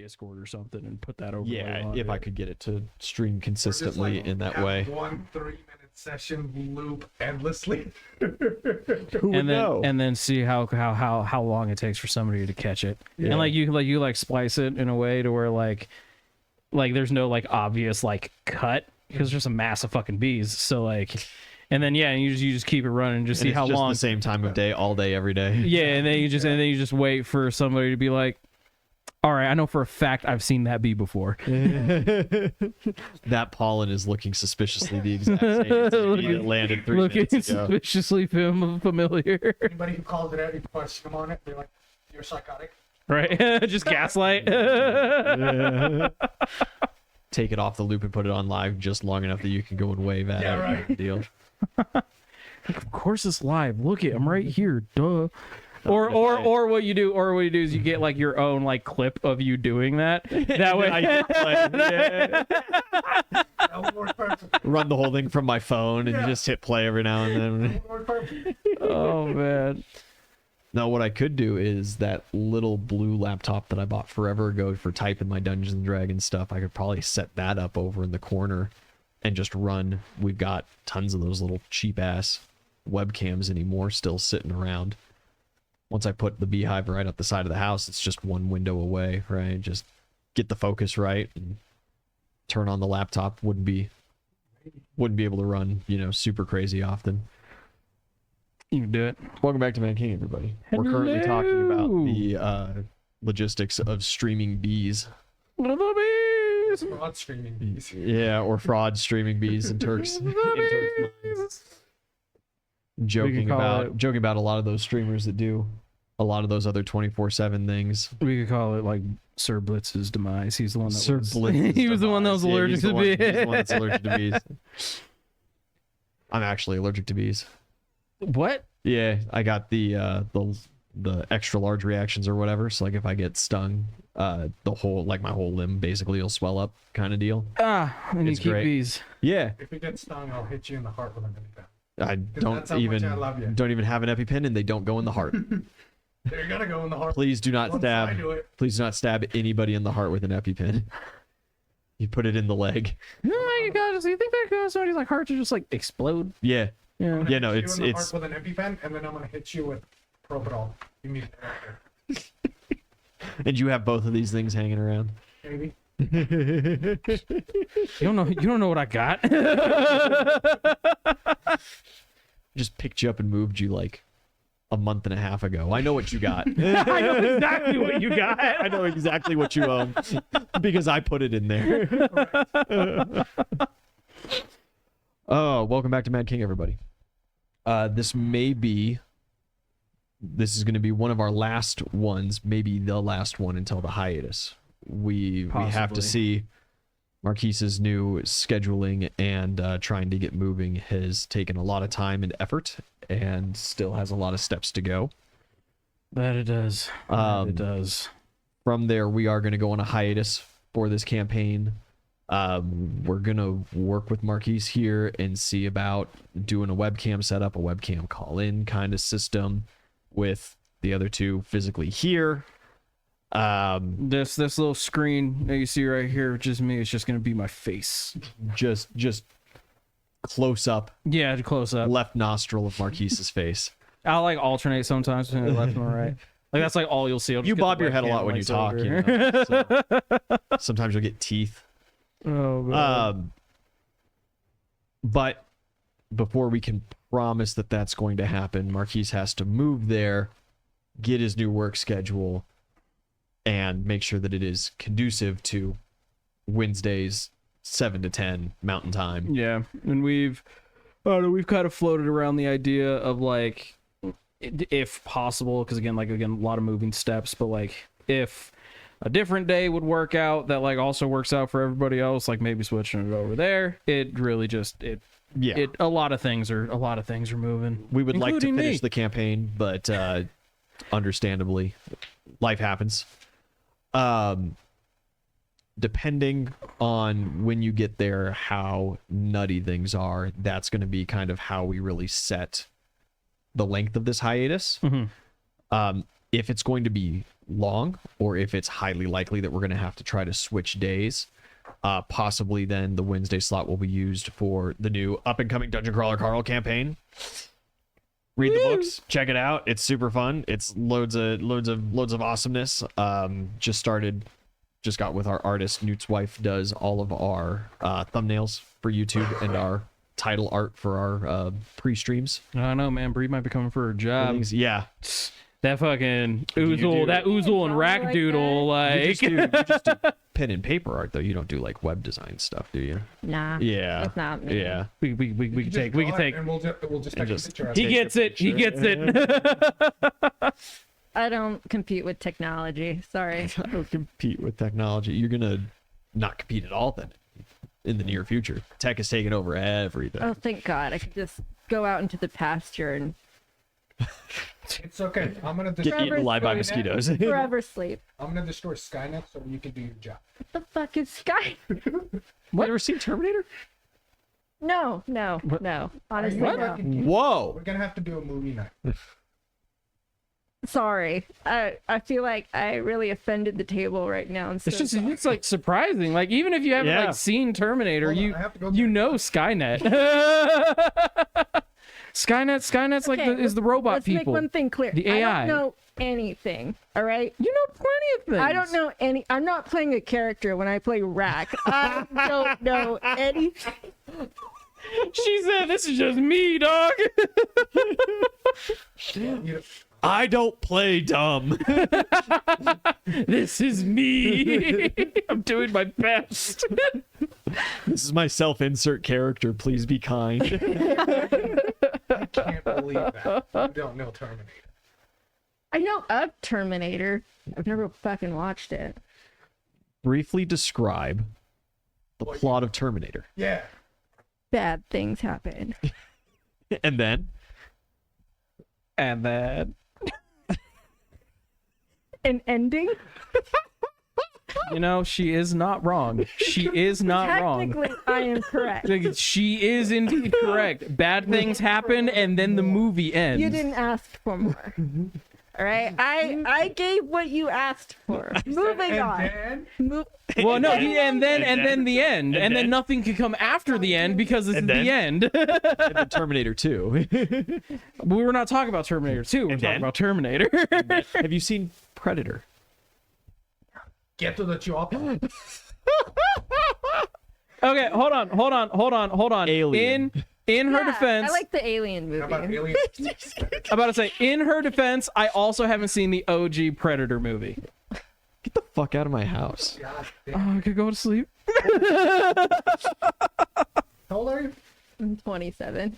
Discord or something and put that over. Yeah, if I could get it to stream consistently in that way. 1 3-minute session loop endlessly. Who would and then know? and then see how long it takes for somebody to catch it. Yeah. And you splice it in a way to where like there's no like obvious like cut because there's just a mass of fucking bees. So like, and then and you just keep it running and just see And how it's just long. the same time of day, all day, every day. Yeah, and then you just wait for somebody to be like, all right, I know for a fact I've seen that bee before. That pollen is looking suspiciously the exact same as the bee that landed 3 Looking minutes ago. suspiciously familiar. Anybody who calls it out, you question them on it. They're like, "You're psychotic." Right? Just gaslight. Take it off the loop and put it on live just long enough that you can go and wave at Yeah, it. right. Deal. Of course it's live. Look it, I'm right here. Duh. Or what you do is you get like your own like clip of you doing that. That way I can play. Yeah. That would work perfect. Run the whole thing from my phone and Yeah. just hit play every now and then. That would work perfect. Oh man. Now, what I could do is that little blue laptop that I bought forever ago for typing my Dungeons and Dragons stuff. I could probably set that up over in the corner and just run. We've got tons of those little cheap ass webcams anymore still sitting around. Once I put the beehive right up the side of the house, it's just one window away, right? Just get the focus right and turn on the laptop. Wouldn't be able to run, super crazy often. You can do it. Welcome back to Man King, everybody. We're currently talking about the logistics of streaming bees. Fraud streaming bees. Yeah, or fraud streaming bees in Turks. minds. Joking about a lot of those streamers that do a lot of those other 24/7 things. We could call it like Sir Blitz's demise. He's the one that Sir was. Blitz's He was the one that was demise. Yeah, allergic he's to the one- bees. He's the one that's allergic to bees. I'm actually allergic to bees. What? Yeah, I got the extra large reactions or whatever. So like if I get stung, my whole limb basically will swell up, kind of deal. And It's you keep great. bees. Yeah, If you get stung, I'll hit you in the heart with an EpiPen. I that's how much I love you. don't even have an EpiPen, and they don't go in the heart. They're gonna go in the heart. Please do not Once I do it. Please do not stab anybody in the heart with an EpiPen. You put it in the leg. Oh my god! So you think that somebody's like heart to just like explode? Yeah, Yeah. I'm gonna Yeah, no, hit it's- you in the it's- heart with an EpiPen, and then I'm gonna hit you with Propadol immediately after. and you have both of these things hanging around. Maybe. You don't know what I got. Just picked you up and moved you like a month and a half ago. I know what you got. I know exactly what you got. I know exactly what you own because I put it in there. Oh, welcome back to Mad King, everybody. This is going to be one of our last ones, maybe the last one until the hiatus. We have to Possibly. see Marquise's new scheduling and trying to get moving has taken a lot of time and effort and still has a lot of steps to go. That it does. It does. From there, we are going to go on a hiatus for this campaign. We're going to work with Marquise here and see about doing a webcam setup, a webcam call-in kind of system with the other two physically here. This little screen that you see right here, which is me, it's just gonna be my face. Just close up, Yeah, close up. left nostril of Marquise's face. I'll like alternate sometimes between the left and the right. Like that's like all you'll see. I'll just You get the bob your head a webcam lot when like you talk. over. You know, so sometimes you'll get teeth. Oh god. But before we can promise that that's going to happen, Marquise has to move there, get his new work schedule, and make sure that it is conducive to Wednesdays 7 to 10 Mountain Time. Yeah, and we've kind of floated around the idea of like, if possible, because again, a lot of moving steps, but like if a different day would work out that like also works out for everybody else, like maybe switching it over there. It really just a lot of things are moving. We would like to including finish me. the campaign, but understandably, life happens. Depending on when you get there, how nutty things are, that's going to be kind of how we really set the length of this hiatus. Mhm. If it's going to be long, or if it's highly likely that we're going to have to try to switch days. Possibly then the Wednesday slot will be used for the new up-and-coming Dungeon Crawler Carl campaign. Read the books, check it out. It's super fun. It's loads of awesomeness. Just got with our artist. Newt's wife does all of our thumbnails for YouTube and our title art for our pre-streams. I don't know, man. Bree might be coming for her job. Yeah. That fucking Oozle and Rackdoodle, You like. just do pen and paper art, though. You don't do like web design stuff, do you? Nah. Yeah. That's not me. Yeah. we can take. And we'll just take a just- picture of He it. gets it. He gets it. I don't compete with technology. Sorry. I don't compete with technology. You're gonna not compete at all then in the near future. Tech is taking over everything. Oh, thank God. I could just go out into the pasture and It's okay. I'm gonna Get destroy. eaten alive by mosquitoes. forever sleep. I'm gonna destroy Skynet so you can do your job. What the fuck is Sky? You ever seen Terminator? No. Honestly, Are you no. fucking- Whoa. We're gonna have to do a movie night. Sorry. I feel like I really offended the table right now. And It's just it's like surprising. Like even if you haven't Yeah. like seen Terminator, Hold on, you I have to go you get- know Skynet. Skynet's like Okay, is the robot let's people. make one thing clear. The I AI. don't know anything. All right. You know plenty of things. I don't know any. I'm not playing a character when I play Rack. I don't know anything. She said, "This is just me, dog." You- I don't play dumb. This is me. I'm doing my best. This is my self-insert character. Please be kind. I can't believe that. You don't know Terminator. I know of Terminator. I've never fucking watched it. Briefly describe the plot of Terminator. Yeah. Bad things happen. And then And then An ending? she is not wrong. She is not wrong. Technically, I am correct. Like, she is indeed correct. Bad things happen, and then the movie ends. You didn't ask for more. All right, I gave what you asked for. Moving And on. then Well, no, and then the end, and and then then- nothing can come after the end because this is And the end. and then Terminator 2. We were not talking about Terminator 2. We're And talking then? about Terminator. Have you seen Predator? get to the chopper. Okay, hold on. Alien. In her Yeah, defense, I like the Alien movie. How about Alien? I'm about to say, in her defense, I also haven't seen the OG Predator movie. Get the fuck out of my house. God damn. Oh, I could go to sleep. How old are you? I'm 27.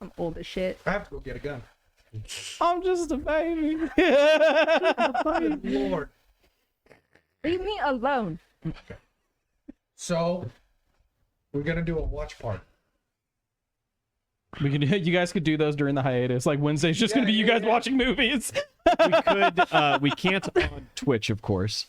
I'm old as shit. I have to go get a gun. I'm just a baby. Good Lord. Leave me alone. So we're gonna do a watch party. We can. You guys could do those during the hiatus. Like Wednesday's just gonna be you guys watching movies. We can't on Twitch, of course.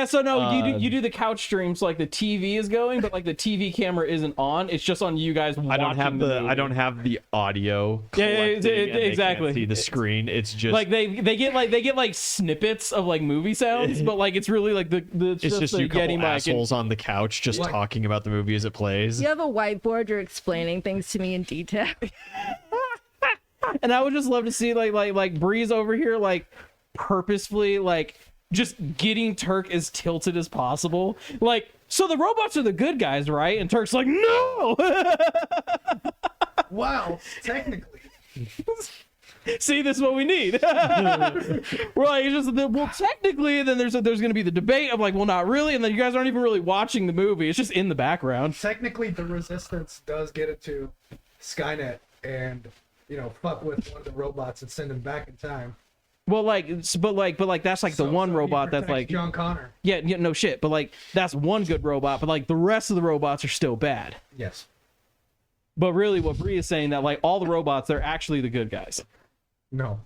So no, you do the couch stream. So like the TV is going, but like the TV camera isn't on. It's just on you guys. I don't have movie. I don't have the audio. Yeah, collecting, and they exactly. can't see the screen. It's just Like they get like snippets of like movie sounds, but like it's really like the it's just the you couple Yeti mic. assholes on the couch just Like- talking about the movie as it plays. You have a whiteboard. You're explaining things to me in detail. And I would just love to see like Breeze over here like purposefully like just getting Turk as tilted as possible. Like, so the robots are the good guys, right? And Turk's like, no. Well, technically. See, this is what we need. We're like, it's just well, technically, then there's going to be the debate of like, well, not really, and then you guys aren't even really watching the movie. It's just in the background. Technically, the Resistance does get into Skynet and, fuck with one of the robots and send him back in time. Well, but that's like the one So he robot that's protects like, John Connor. yeah, no shit. But like, that's one good robot. But like, the rest of the robots are still bad. Yes. But really, what Bree is saying that like all the robots, they're actually the good guys. No.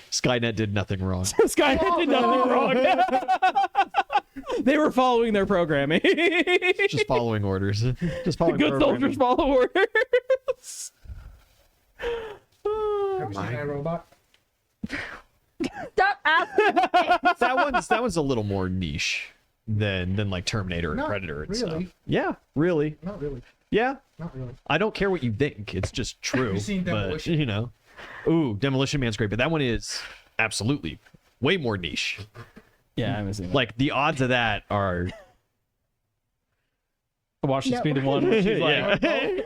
Skynet did nothing wrong. Skynet did nothing wrong. They were following their programming. Just following orders. Just following Good soldiers programming. follow orders. Have you seen that robot? Stop asking. that one's a little more niche than like Terminator and Not Predator and really. stuff. Yeah, really. Not really. Yeah. Not really. I don't care what you think. It's just true. you seen but Demolition? you know. Ooh, Demolition Man's great, but that one is absolutely way more niche. Yeah, I haven't seen that. Like the odds of that are I watched this No. be the one where she's like, yeah.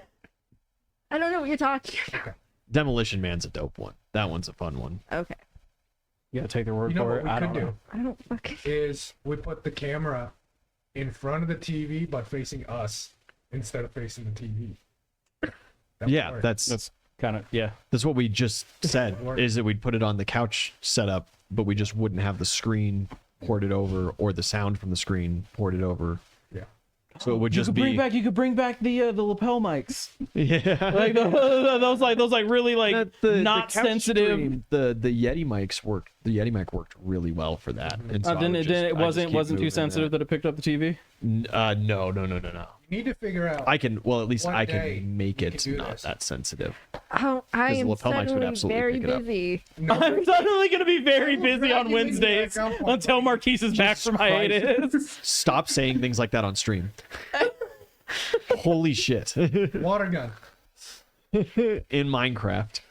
I don't know what you're talking about. Demolition Man's a dope one. That one's a fun one. Okay. you gotta take their word You know for what it. we I could don't know. do I don't fucking. is we put the camera in front of the TV but facing us instead of facing the TV. That would Yeah, work. that's Kind of, yeah. what we just said Work. is that we'd put it on the couch setup, but we just wouldn't have the screen ported over or the sound from the screen ported over. yeah. So it would just be You could bring back the lapel mics. yeah. Like those like really like The not couch sensitive. stream, the Yeti mics worked. The Yeti mic worked really well for that. And so I would It I just keep wasn't too moving sensitive that it picked up the TV. that. No. You need to figure out. I can. Well, at least One I day can make you it can do not this. that sensitive. Oh, I the am lapel mics would suddenly absolutely very pick it up. busy. I'm suddenly gonna be very busy on dragging me Wednesdays back up on until Marquise is back from Christ. hiatus. Stop saying things like that on stream. Holy shit! Water gun. In Minecraft.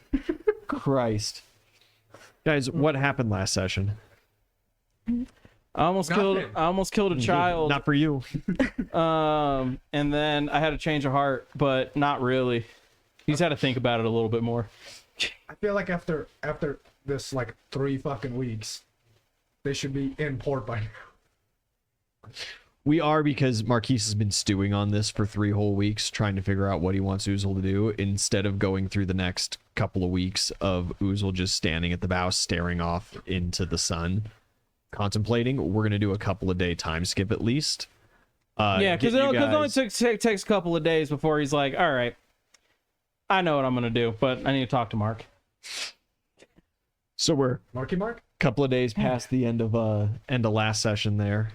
Christ. Guys, what happened last session? I almost killed a child. Not for you. And then I had a change of heart, but not really. You just had to think about it a little bit more. I feel like after this like 3 fucking weeks, they should be in port by now. We are, because Marquise has been stewing on this for 3 whole weeks, trying to figure out what he wants Oozle to do, instead of going through the next couple of weeks of Oozle just standing at the bow, staring off into the sun, contemplating. We're going to do a couple of day time skip at least. Yeah, because get it you only guys- takes a couple of days before he's like, all right, I know what I'm going to do, but I need to talk to Mark. So we're Marky Mark? a couple of days past the end of last session there.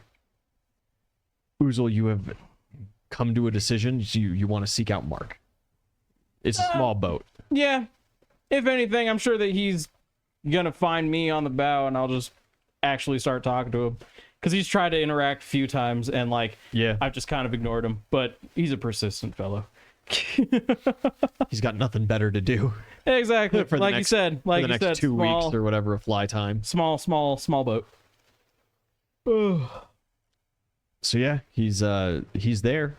Oozle, you have come to a decision. You want to seek out Mark. It's a small boat. Yeah. If anything, I'm sure that he's going to find me on the bow and I'll just actually start talking to him. Because he's tried to interact a few times and, like, Yeah. I've just kind of ignored him. But he's a persistent fellow. He's got nothing better to do Exactly. For the like you next- said. for Like the you next said, 2 small, weeks or whatever of fly time. small boat. So yeah, he's there.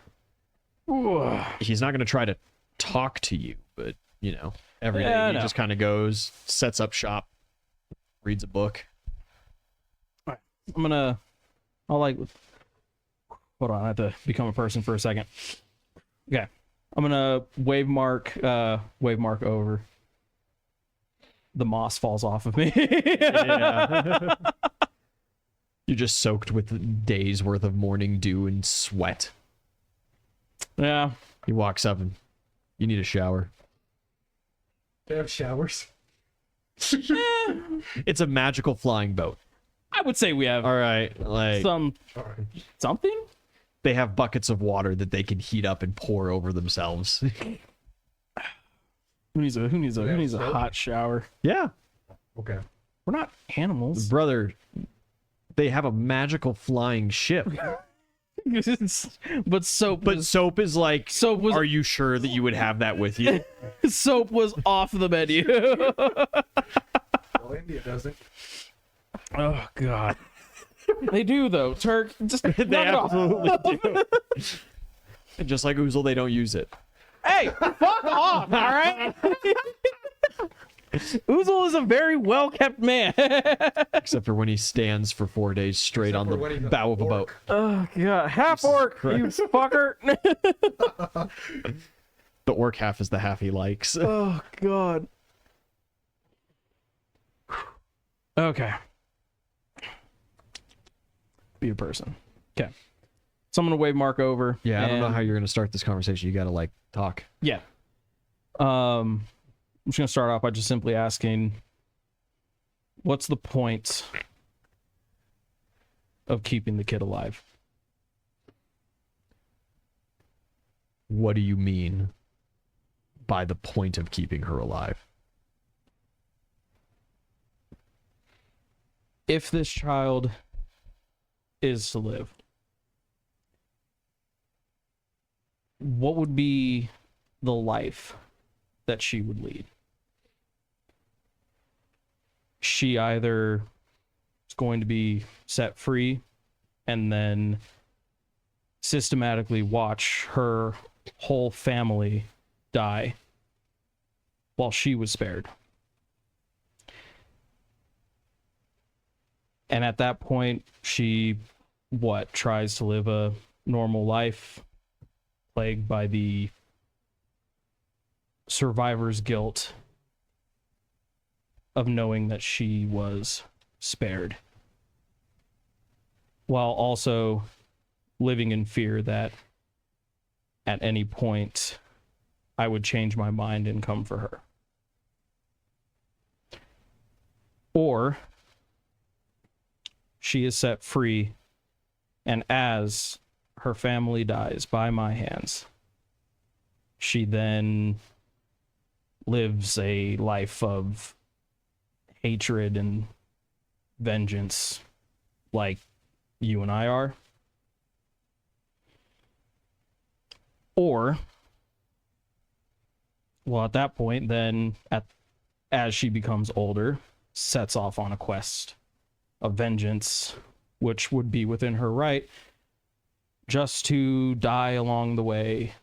He's not going to try to talk to you, but you know, every day Yeah, I he know. just kind of goes, sets up shop, reads a book. I'll like, hold on, I have to become a person for a second. Okay. I'm gonna wave mark over. The moss falls off of me. Yeah. You're just soaked with days worth of morning dew and sweat. Yeah. He walks up and you need a shower. They have showers. It's a magical flying boat. I would say we have All right, like All right. something. they have buckets of water that they can heat up and pour over themselves. Who needs a soap? hot shower? Yeah, Okay. We're not animals. brother. They have a magical flying ship. But soap But soap is like, soap was are you sure that you would have that with you? soap was off the menu. Well, India doesn't. Oh god. They do though. Turk just knock They it off. absolutely do. And just like Oozle, they don't use it. Hey, fuck off, all right? Oozle is a very well-kept man. Except for when he stands for 4 days straight Except on for when the he's a bow of a boat. orc. Oh, God. Half orc, you fucker. The orc half is the half he likes. Oh, God. Okay. Be a person. Okay. So I'm going to wave Mark over. Yeah, I don't know and- how you're going to start this conversation. You got to, like, talk. Yeah. I'm just going to start off by just simply asking, what's the point of keeping the kid alive? What do you mean by the point of keeping her alive? if this child is to live, what would be the life that she would lead? She either is going to be set free and then systematically watch her whole family die while she was spared. And at that point, she, tries to live a normal life, plagued by the survivor's guilt of knowing that she was spared, while also living in fear that at any point I would change my mind and come for her. Or she is set free, and as her family dies by my hands, she then lives a life of hatred and vengeance like you and I are. Or, well, at that point, then, as she becomes older, sets off on a quest of vengeance, which would be within her right, just to die along the way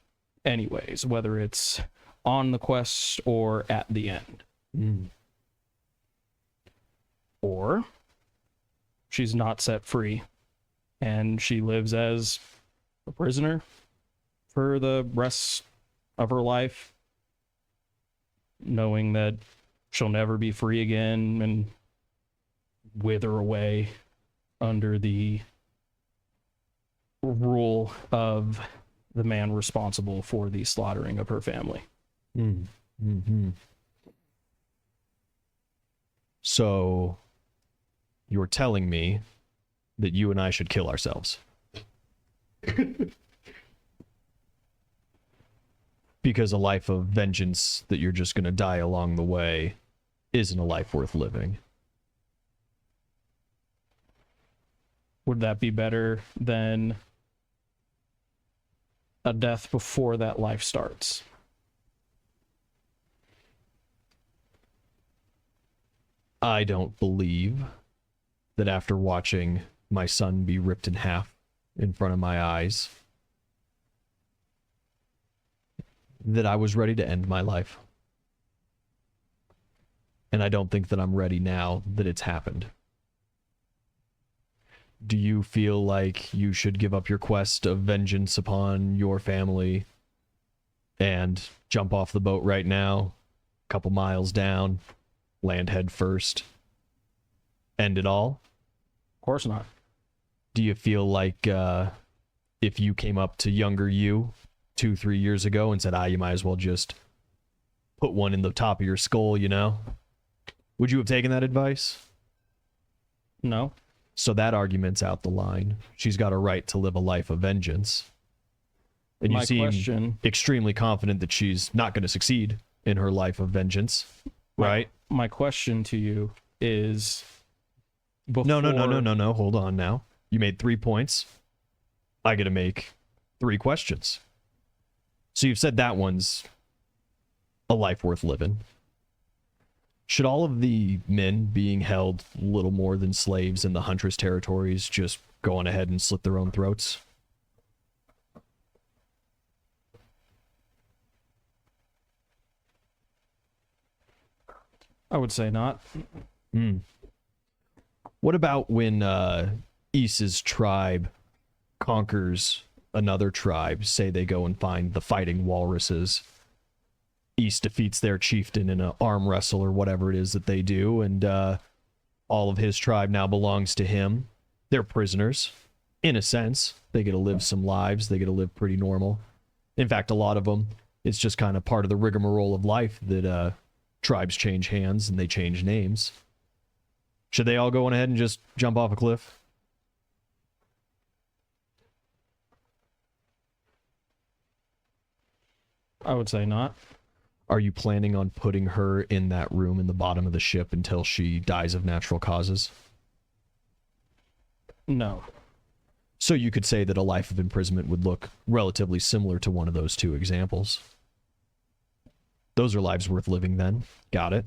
anyways, whether it's on the quest or at the end. Or she's not set free and she lives as a prisoner for the rest of her life, knowing that she'll never be free again and wither away under the rule of the man responsible for the slaughtering of her family. So you're telling me that you and I should kill ourselves? Because a life of vengeance that you're just going to die along the way isn't a life worth living. Would that be better than a death before that life starts? I don't believe that after watching my son be ripped in half in front of my eyes, that I was ready to end my life. And I don't think that I'm ready now that it's happened. Do you feel like you should give up your quest of vengeance upon your family and jump off the boat right now, a couple miles down, land head first, end it all? Of course not. Do you feel like if you came up to younger you 2-3 years ago and said, you might as well just put one in the top of your skull, you know? Would you have taken that advice? No. So that argument's out the line. She's got a right to live a life of vengeance. And you seem extremely confident that she's not going to succeed in her life of vengeance, right? My question to you is... before... No. Hold on now. You made 3 points. I get to make 3 questions. So you've said that one's a life worth living. Should all of the men being held little more than slaves in the Huntress territories just go on ahead and slit their own throats? I would say not. What about when Issa's tribe conquers another tribe? Say they go and find the fighting walruses. Ys defeats their chieftain in an arm wrestle or whatever it is that they do, and all of his tribe now belongs to him. They're prisoners, in a sense. They get to live some lives. They get to live pretty normal. In fact, a lot of them, it's just kind of part of the rigmarole of life that tribes change hands and they change names. Should they all go on ahead and just jump off a cliff? I would say not. Are you planning on putting her in that room in the bottom of the ship until she dies of natural causes? No. So you could say that a life of imprisonment would look relatively similar to one of those two examples. Those are lives worth living then. Got it.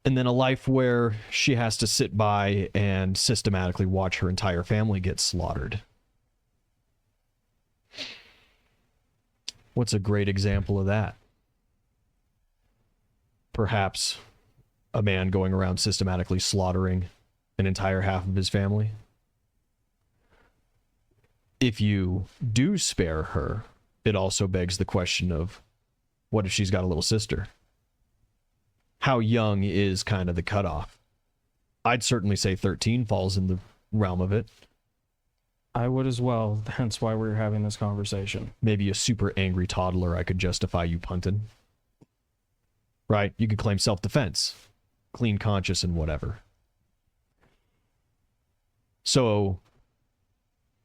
And then a life where she has to sit by and systematically watch her entire family get slaughtered. What's a great example of that? Perhaps a man going around systematically slaughtering an entire half of his family. If you do spare her, it also begs the question of, what if she's got a little sister? How young is kind of the cutoff? I'd certainly say 13 falls in the realm of it. I would as well, hence why we're having this conversation. Maybe a super angry toddler, I could justify you punting. Right? You could claim self-defense, clean conscience and whatever. So,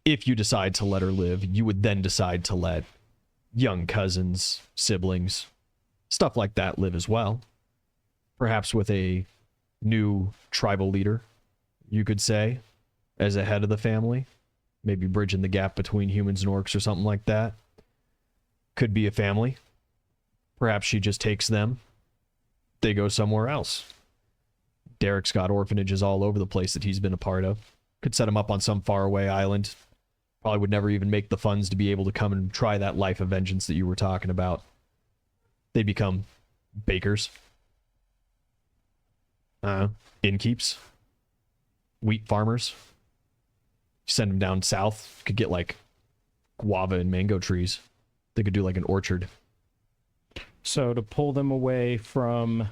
if you decide to let her live, you would then decide to let young cousins, siblings, stuff like that live as well. Perhaps with a new tribal leader, you could say, as a head of the family. Maybe bridging the gap between humans and orcs or something like that. Could be a family. Perhaps she just takes them. They go somewhere else. Derek's got orphanages all over the place that he's been a part of. Could set him up on some faraway island. Probably would never even make the funds to be able to come and try that life of vengeance that you were talking about. They become bakers. Innkeeps. Wheat farmers. Send them down south. Could get like guava and mango trees. They could do like an orchard. So to pull them away from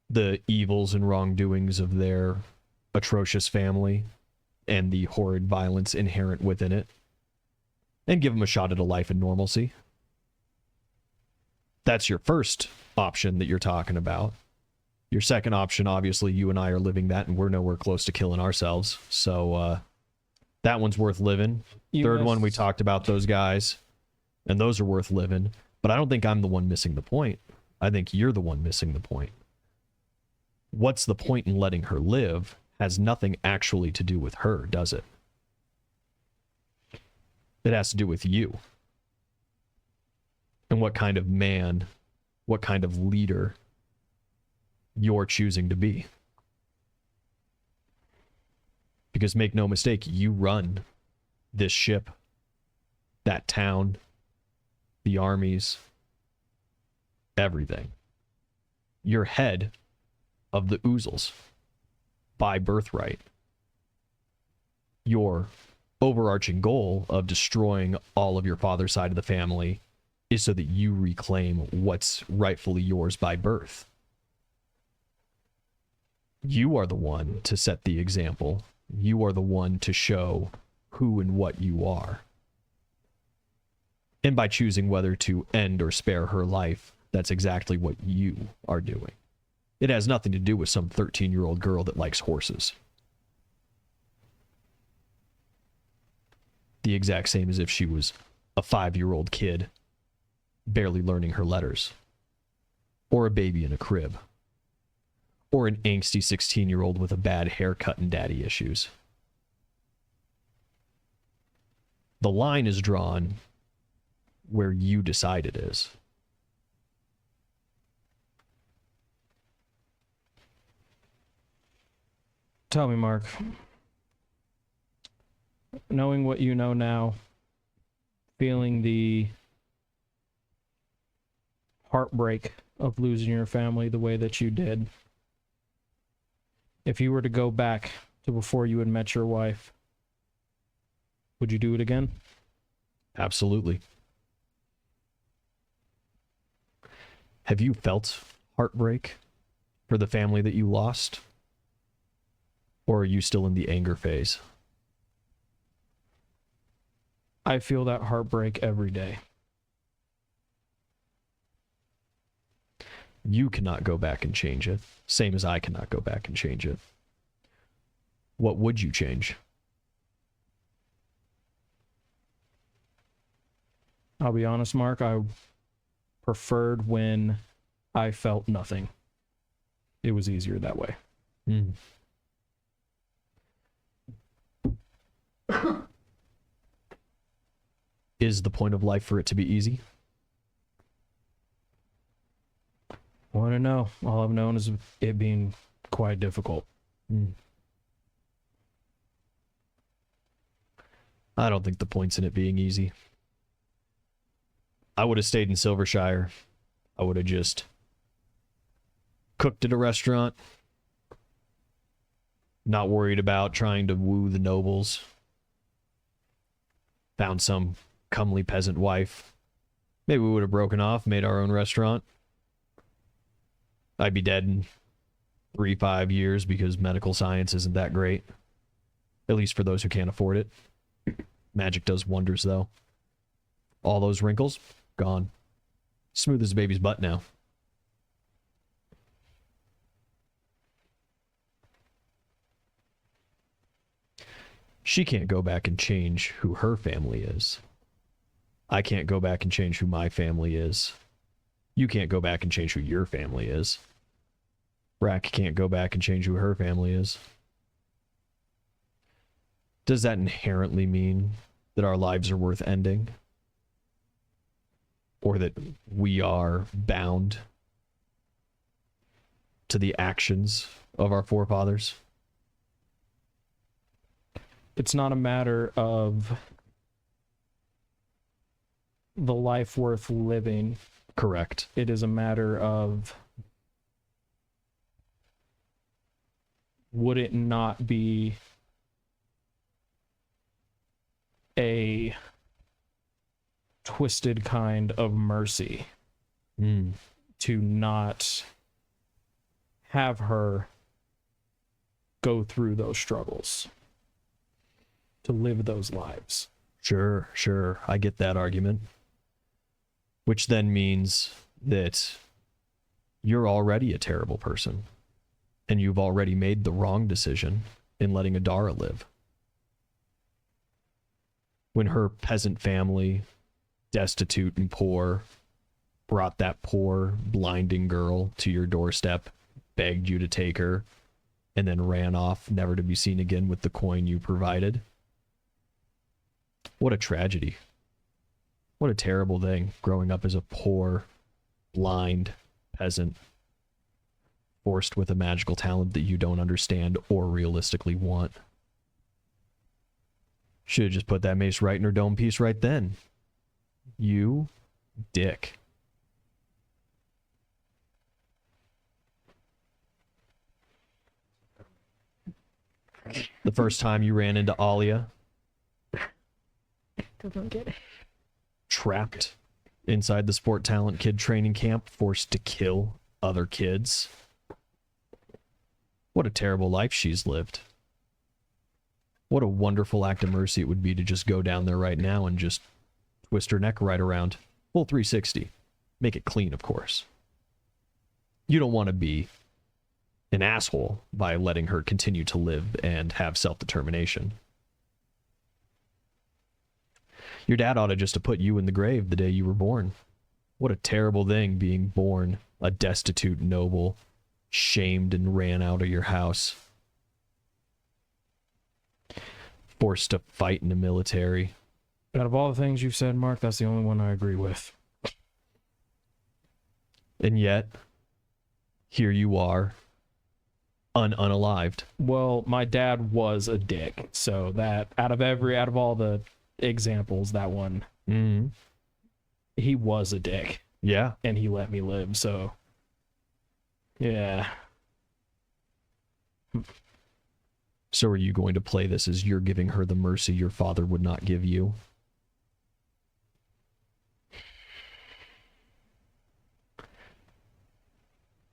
the evils and wrongdoings of their atrocious family and the horrid violence inherent within it, and give them a shot at a life in normalcy. That's your first option that you're talking about. Your second option, obviously, you and I are living that, and we're nowhere close to killing ourselves. So that one's worth living. Third one, we talked about those guys, and those are worth living. But I don't think I'm the one missing the point. I think you're the one missing the point. What's the point in letting her live has nothing actually to do with her, does it? It has to do with you. And what kind of man, what kind of leader you're choosing to be. Because make no mistake, you run this ship, that town, the armies, everything. You're head of the oozles by birthright. Your overarching goal of destroying all of your father's side of the family is so that you reclaim what's rightfully yours by birth. You are the one to set the example. You are the one to show who and what you are. And by choosing whether to end or spare her life, that's exactly what you are doing. It has nothing to do with some 13-year-old girl that likes horses. The exact same as if she was a 5-year-old kid barely learning her letters, or a baby in a crib, or an angsty 16-year-old with a bad haircut and daddy issues. The line is drawn where you decide it is. Tell me, Mark. Knowing what you know now, feeling the heartbreak of losing your family the way that you did, if you were to go back to before you had met your wife, would you do it again? Absolutely. Have you felt heartbreak for the family that you lost? Or are you still in the anger phase? I feel that heartbreak every day. You cannot go back and change it, same as I cannot go back and change it. What would you change? I'll be honest, Mark, I preferred when I felt nothing. It was easier that way. Hmm. Is the point of life for it to be easy? Want to know? All I've known is it being quite difficult. Hmm. I don't think the point's in it being easy. I would have stayed in Silvershire. I would have just cooked at a restaurant, not worried about trying to woo the nobles, found some comely peasant wife. Maybe we would have broken off, made our own restaurant. I'd be dead in 3-5 years because medical science isn't that great. At least for those who can't afford it. Magic does wonders, though. All those wrinkles, gone. Smooth as a baby's butt now. She can't go back and change who her family is. I can't go back and change who my family is. You can't go back and change who your family is. Brack can't go back and change who her family is. Does that inherently mean that our lives are worth ending? Or that we are bound to the actions of our forefathers? It's not a matter of the life worth living. Correct. It is a matter of, would it not be a twisted kind of mercy to not have her go through those struggles, to live those lives? Sure. I get that argument. Which then means that you're already a terrible person. And you've already made the wrong decision in letting Adara live. When her peasant family, destitute and poor, brought that poor, blinding girl to your doorstep, begged you to take her, and then ran off, never to be seen again with the coin you provided. What a tragedy. What a terrible thing, growing up as a poor, blind peasant, forced with a magical talent that you don't understand or realistically want. Should have just put that mace right in her dome piece right then. You dick. The first time you ran into Alia, Doesn't get it. trapped inside the sport talent kid training camp, forced to kill other kids. What a terrible life she's lived. What a wonderful act of mercy it would be to just go down there right now and just twist her neck right around. Full 360. Make it clean, of course. You don't want to be an asshole by letting her continue to live and have self-determination. Your dad ought to just have put you in the grave the day you were born. What a terrible thing being born a destitute noble, shamed and ran out of your house. Forced to fight in the military. Out of all the things you've said, Mark, that's the only one I agree with. And yet, here you are, unalived. Well, my dad was a dick, so that out of all the examples, that one, he was a dick. Yeah. And he let me live, so yeah. So are you going to play this as you're giving her the mercy your father would not give you?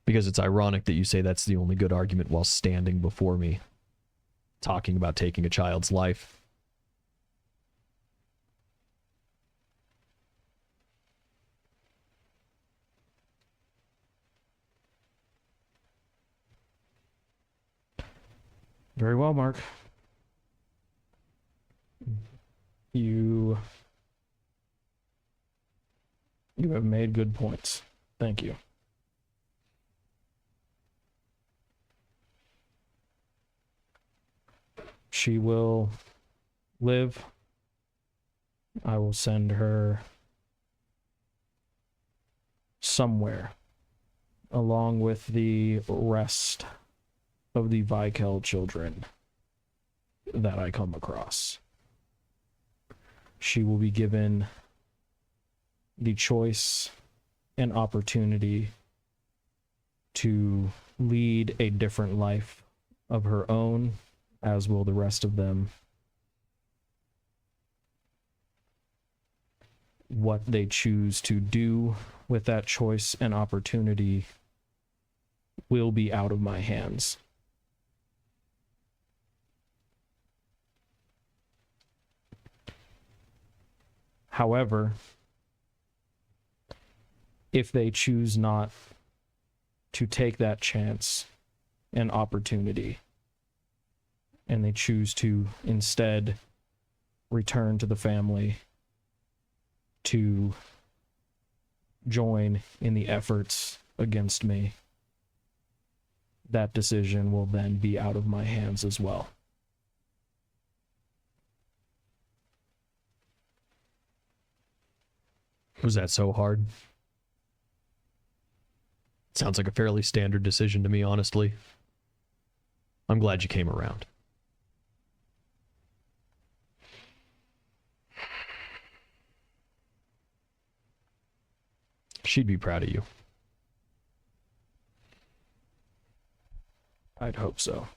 Because it's ironic that you say that's the only good argument while standing before me, talking about taking a child's life. Very well, Mark. You have made good points. Thank you. she will live. I will send her somewhere along with the rest of the Vikel children that I come across. She will be given the choice and opportunity to lead a different life of her own, as will the rest of them. What they choose to do with that choice and opportunity will be out of my hands. However, if they choose not to take that chance and opportunity, and they choose to instead return to the family to join in the efforts against me, that decision will then be out of my hands as well. Was that so hard? Sounds like a fairly standard decision to me, honestly. I'm glad you came around. She'd be proud of you. I'd hope so.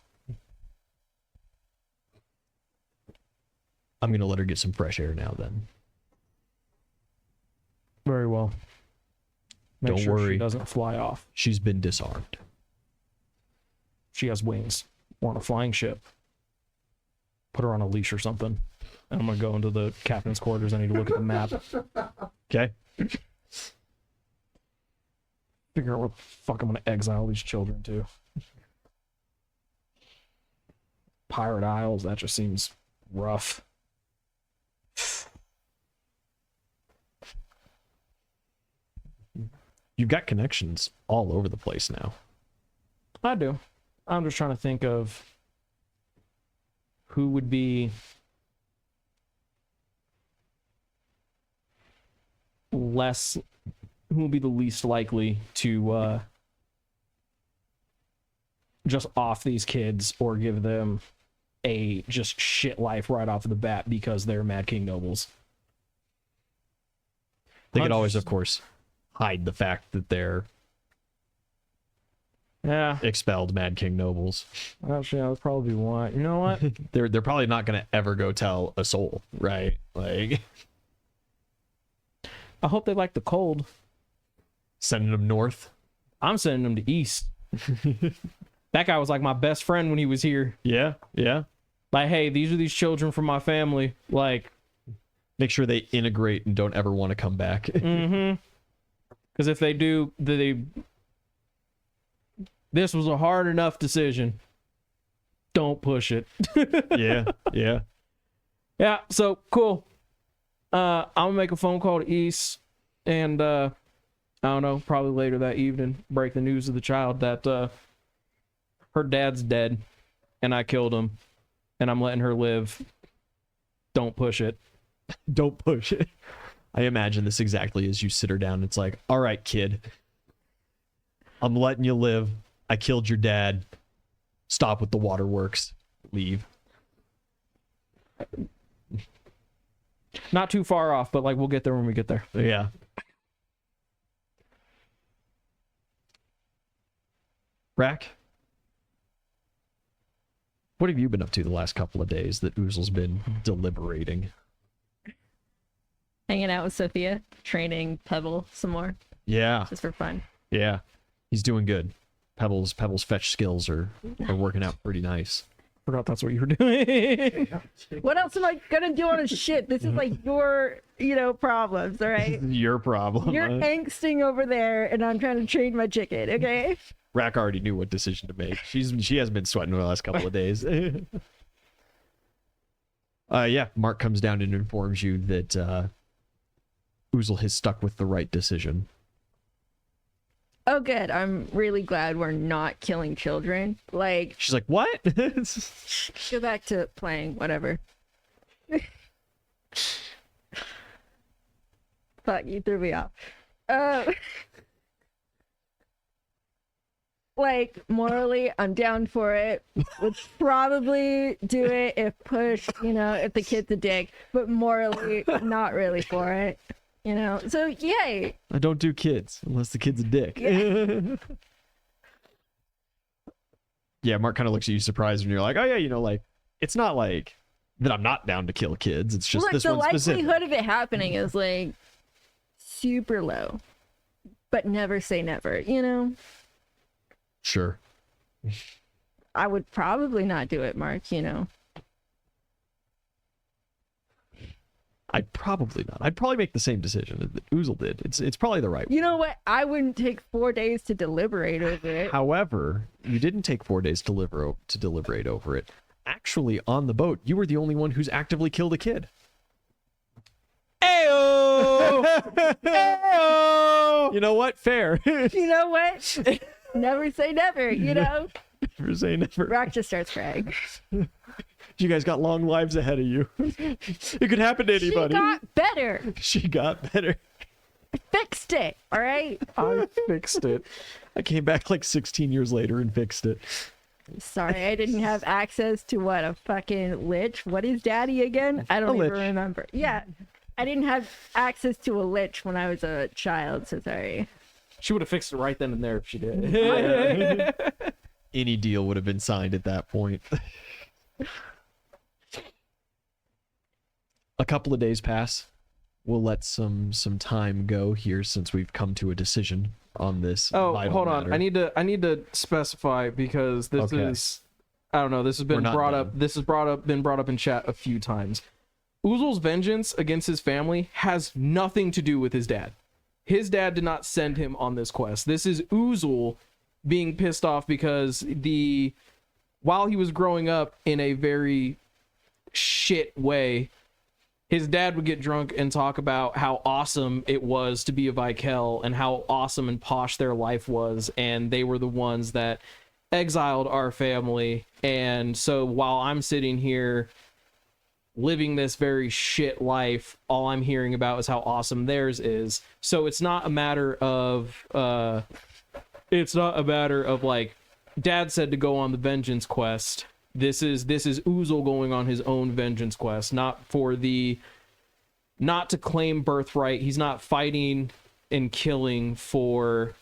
I'm going to let her get some fresh air now, then. Very well. Make Don't sure worry. she doesn't fly off. She's been disarmed. She has wings. We're on a flying ship. Put her on a leash or something. And I'm going to go into the captain's quarters. I need to look at the map. Okay? Figure out where the fuck I'm going to exile these children to. Pirate Isles, that just seems rough. You've got connections all over the place now. I do. I'm just trying to think of who would be less, who would be the least likely to just off these kids or give them a just shit life right off the bat because they're Mad King nobles. They could always, of course, hide the fact that they're expelled Mad King nobles. Actually, that would probably be why. You know what? They're probably not going to ever go tell a soul, right? Like, I hope they like the cold. sending them north. I'm sending them to east. That guy was like my best friend when he was here. Yeah, yeah. Like, hey, these are these children from my family. Like, Make sure they integrate and don't ever want to come back. mm-hmm. Because if they do, this was a hard enough decision. Don't push it. Yeah, yeah. Yeah, so cool. I'm gonna make a phone call to East, and I don't know, probably later that evening, break the news of the child that her dad's dead, and I killed him, and I'm letting her live. Don't push it. Don't push it. I imagine this exactly as you sit her down. It's like, all right, kid. I'm letting you live. I killed your dad. Stop with the waterworks. Leave. Not too far off, but like we'll get there when we get there. Yeah. Rack, what have you been up to the last couple of days that Ouzel's been deliberating? Hanging out with Sophia, training Pebble some more, Yeah, just for fun. yeah. He's doing good. Pebble's fetch skills are working out pretty nice. Forgot that's what you were doing. What else am I gonna do on a ship? This is like your, problems, all right? Your problem. You're angsting over there, and I'm trying to train my chicken, okay? Rack already knew what decision to make. She hasn't been sweating the last couple of days. Yeah, Mark comes down and informs you that Ouzel has stuck with the right decision. Oh, good. I'm really glad we're not killing children. Like, She's like, what? go back to playing, whatever. Fuck, you threw me off. Like, morally, I'm down for it. Would probably do it if pushed, if the kid's a dick. But morally, not really for it. So yay. I don't do kids unless the kid's a dick. Yeah, Mark kind of looks at you surprised when you're like, oh yeah, like, it's not like that I'm not down to kill kids. It's just Look, this the one specific. likelihood of it happening is like super low. But never say never, Sure. I would probably not do it, Mark, I'd probably not. I'd probably make the same decision that Oozle did. It's probably the right one. You know what? I wouldn't take 4 days to deliberate over it. However, you didn't take 4 days to deliberate over it. Actually, on the boat, you were the only one who's actively killed a kid. Ayo! Ayo! You know what? Fair. You know what? Never say never, Never say never. Rock just starts crying. You guys got long lives ahead of you. It could happen to anybody. She got better. She got better. Fixed it, all right? I fixed it. I came back like 16 years later and fixed it. Sorry, I didn't have access to what, a fucking lich? What is daddy again? I don't A even lich. remember. Yeah, I didn't have access to a lich when I was a child, so sorry. She would have fixed it right then and there if she did. Any deal would have been signed at that point. A couple of days pass. We'll let some time go here since we've come to a decision on this. Oh, vital hold on. matter. I need to specify because this Okay. is, I don't know. This has been We're not brought done. up. This has been brought up in chat a few times. Oozle's vengeance against his family has nothing to do with his dad. His dad did not send him on this quest. This is Oozle being pissed off because while he was growing up in a very shit way, his dad would get drunk and talk about how awesome it was to be a Vikel and how awesome and posh their life was, and they were the ones that exiled our family. And so while I'm sitting here living this very shit life, all I'm hearing about is how awesome theirs is. So it's not a matter of like dad said to go on the vengeance quest. This is Oozle going on his own vengeance quest, not to claim birthright. He's not fighting and killing for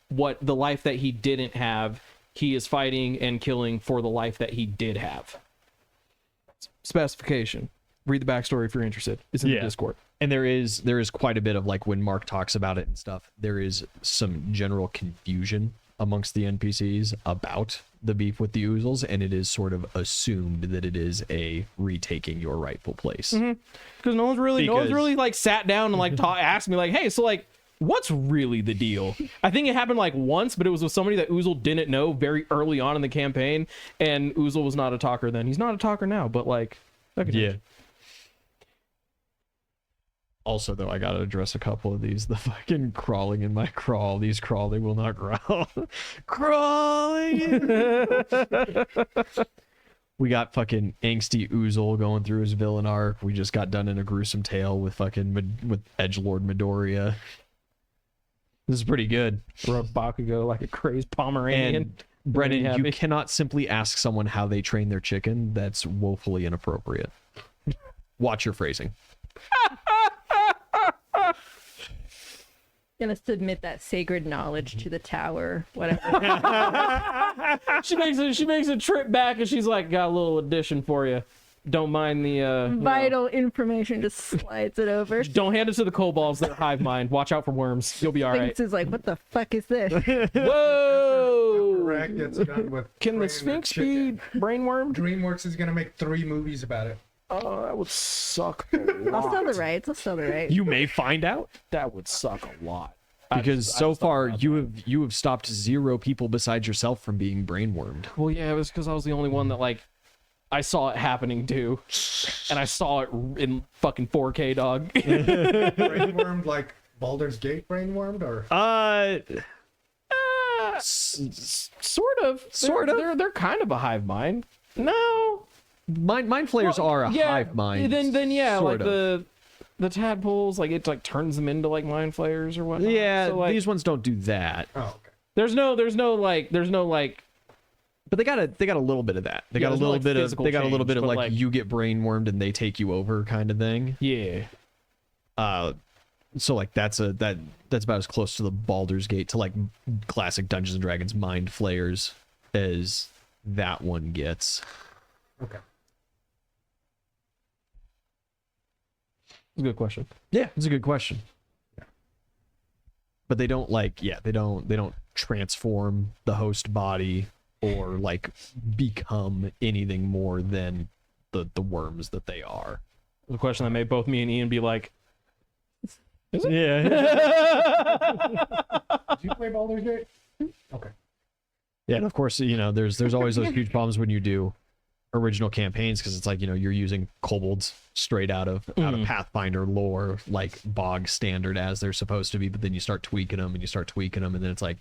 what the life that he didn't have. He is fighting and killing for the life that he did have. Specification. Read the backstory if you're interested. It's in the Discord. And there is quite a bit of, like, when Mark talks about it and stuff, there is some general confusion amongst the NPCs about the beef with the Oozles, and it is sort of assumed that it is a retaking your rightful place. Because no one's really like sat down and like asked me like, hey, so like, what's really the deal? I think it happened like once, but it was with somebody that Oozle didn't know very early on in the campaign, and Oozle was not a talker then. He's not a talker now, but like, Yeah. Also, though, I gotta address a couple of these. The fucking crawling in my crawl. These crawl, they will not growl. Crawling! We got fucking angsty Oozle going through his villain arc. We just got done in a gruesome tale with fucking with Edgelord Midoriya. This is pretty good. Rub Bakugo like a crazed Pomeranian. And Brennan, Happy. you cannot simply ask someone how they train their chicken. That's woefully inappropriate. Watch your phrasing. Gonna submit that sacred knowledge to the tower, whatever. she makes a trip back and she's like, got a little addition for you. Don't mind the Vital information, just slides it over. Don't hand it to the kobolds. They're hive mind. Watch out for worms. You'll be all right. Sphinx is like, what the fuck is this? Whoa! Rack gets done with Can the training Sphinx chicken. be brainwormed? DreamWorks is gonna make 3 movies about it. Oh, that would suck a lot. I'll sell the rights. You may find out. That would suck a lot. Because so far you have stopped 0 people besides yourself from being brainwormed. Well, yeah, it was because I was the only one that like I saw it happening too, and I saw it in fucking 4K, dog. Brainwormed like Baldur's Gate brainwormed, or Sort of. They're kind of a hive mind. No. Mind flayers are a hive mind. Then yeah, sort like of. the tadpoles, like it like turns them into like mind flayers or whatnot. Yeah, so, like, these ones don't do that. Oh, okay. there's no like But they got a little bit of that. They Yeah, got a there's no, little like, bit of physical they got a little change, bit of but, like like- you get brainwormed and they take you over kind of thing. yeah. So like that's about as close to the Baldur's Gate to like classic Dungeons and Dragons mind flayers as that one gets. Okay. It's a good question. Yeah, it's a good question. But they don't they don't transform the host body or like become anything more than the worms that they are. It's a question that made both me and Ian be like, is it? Yeah. Did you play Baldur's Gate? Okay. Yeah, and of course, there's always those huge problems when you do original campaigns because it's like, you're using kobolds straight out of Pathfinder lore, like bog standard as they're supposed to be, but then you start tweaking them and then it's like,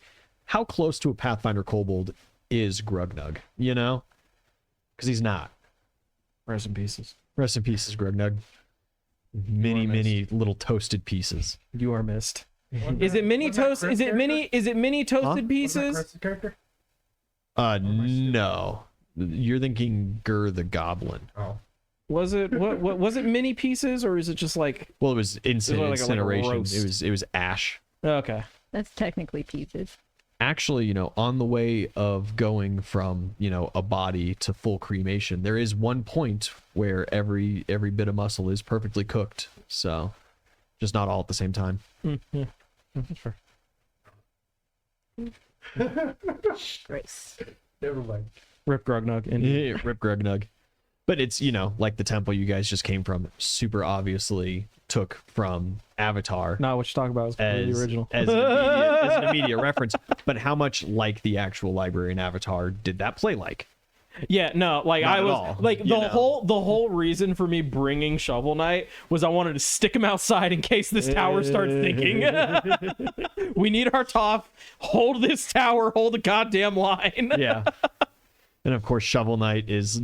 how close to a Pathfinder kobold is Grugnug, Because he's not. Rest in pieces. Rest in pieces, Grugnug. Many little toasted pieces. You are missed. Is it mini toast? Is it mini toasted pieces? Wasn't that character? No. You're thinking Gur the Goblin. Oh. Was it what was it mini pieces or is it just like Well, it was like a incineration. roast. It was ash. okay. That's technically pieces. Actually, on the way of going from, a body to full cremation, there is one point where every bit of muscle is perfectly cooked. So, just not all at the same time. Yeah. That's fair. Gross. Never mind. Rip Grugnug and Rip Grugnug. But it's, like the temple you guys just came from, super obviously took from Avatar. not what you talk about is completely original. As an immediate reference. But how much like the actual library in Avatar did that play like? Yeah, no, like Not I at was all, like you know. the whole reason for me bringing Shovel Knight was I wanted to stick him outside in case this tower starts sinking. We need our top. Hold this tower. Hold the goddamn line. Yeah. And of course, Shovel Knight is,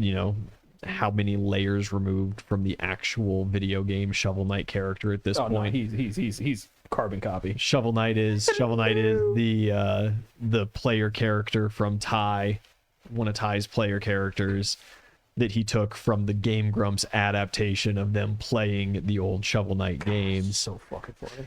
how many layers removed from the actual video game Shovel Knight character at this Oh no, point. he's carbon copy. Shovel Knight is the player character from Ty, one of Ty's player characters that he took from the Game Grumps adaptation of them playing the old Shovel Knight games. So fucking funny.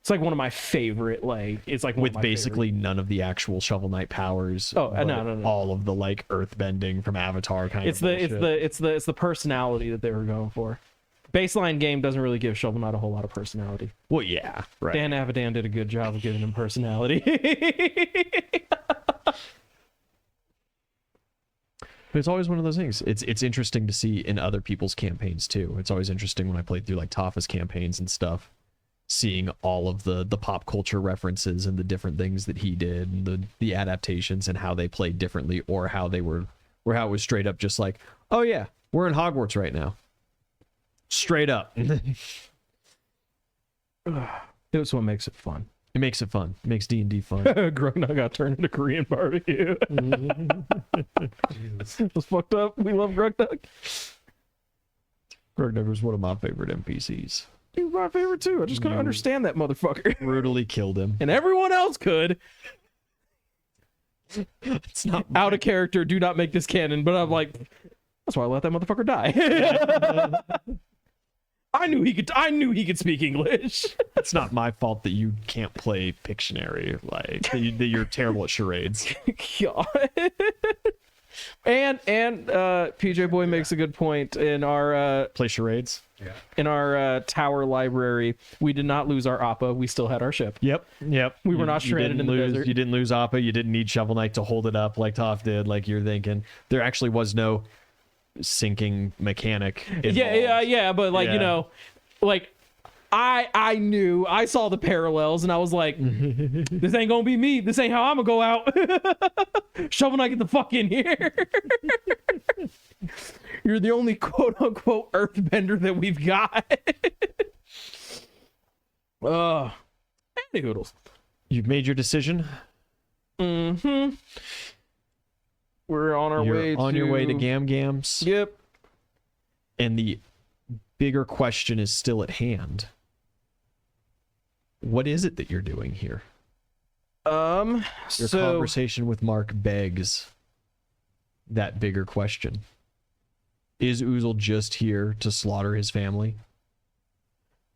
It's like one of my favorite. Like it's like one With of my basically none of the actual Shovel Knight powers. Oh, but no. all of the like earth bending from Avatar kind It's of it's the personality that they were going for. Baseline game doesn't really give Shovel Knight a whole lot of personality. Well, yeah, right. Dan Avidan did a good job of giving him personality. But it's always one of those things. It's interesting to see in other people's campaigns too. It's always interesting when I played through like Topha's campaigns and stuff, seeing all of the pop culture references and the different things that he did, and the adaptations and how they played differently, or how they were, or how it was straight up just like, oh yeah, we're in Hogwarts right now. Straight up. That's what makes it fun. It makes it fun. It makes D&D fun. Grugnug got turned into Korean barbecue. That's fucked up. We love Grugnug. Grugnug was one of my favorite NPCs. He was my favorite too. I just couldn't understand that motherfucker. Brutally killed him. And everyone else could. It's not Out of character, do not make this canon. But I'm like, that's why I let that motherfucker die. I knew he could speak English. It's not my fault that you can't play Pictionary. Like that you're terrible at charades. God. And PJ Boy makes a good point in our Play charades. Yeah. in our tower library. We did not lose our Appa. We still had our ship. Yep. We were not stranded in the desert. You didn't lose Appa. You didn't need Shovel Knight to hold it up like Toph did, like you're thinking. There actually was no sinking mechanic involved. Yeah. But like, Yeah. you know, like I knew, I saw the parallels and I was like, this ain't gonna be me. This ain't how I'm gonna go out. Shovel Knight, get the fuck in here. You're the only quote unquote earthbender that we've got. Any hoodles. You've made your decision. Mm-hmm. We're on our You're way on your way to Gam Gams. Yep. And the bigger question is still at hand. What is it that you're doing here? Your conversation with Mark begs that bigger question. Is Oozle just here to slaughter his family?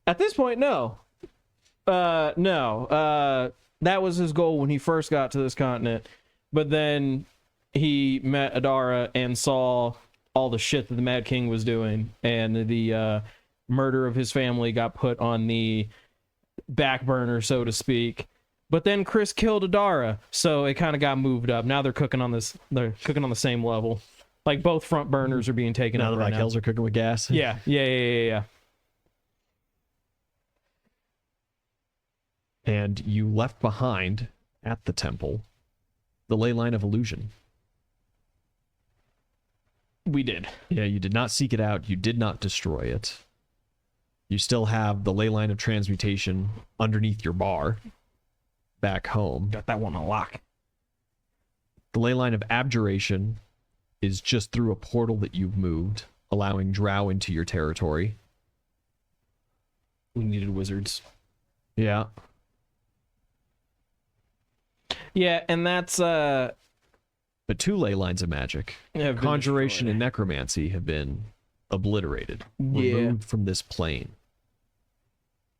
At this point, no. No. That was his goal when he first got to this continent. But then he met Adara and saw all the shit that the Mad King was doing. And the murder of his family got put on the back burner, so to speak. But then Chris killed Adara, so it kind of got moved up. Now they're cooking on this. They're cooking on the same level. Like both front burners are being taken Now up the right Black now. Hills are cooking with gas. Yeah. And you left behind at the temple the ley line of illusion. We did. Yeah, you did not seek it out. You did not destroy it. You still have the ley line of transmutation underneath your bar back home. Got that one on lock. The ley line of abjuration is just through a portal that you've moved, allowing Drow into your territory. We needed wizards. Yeah. Yeah, and that's But two ley lines of magic, have been conjuration destroyed. and necromancy, have been obliterated, Yeah. removed from this plane.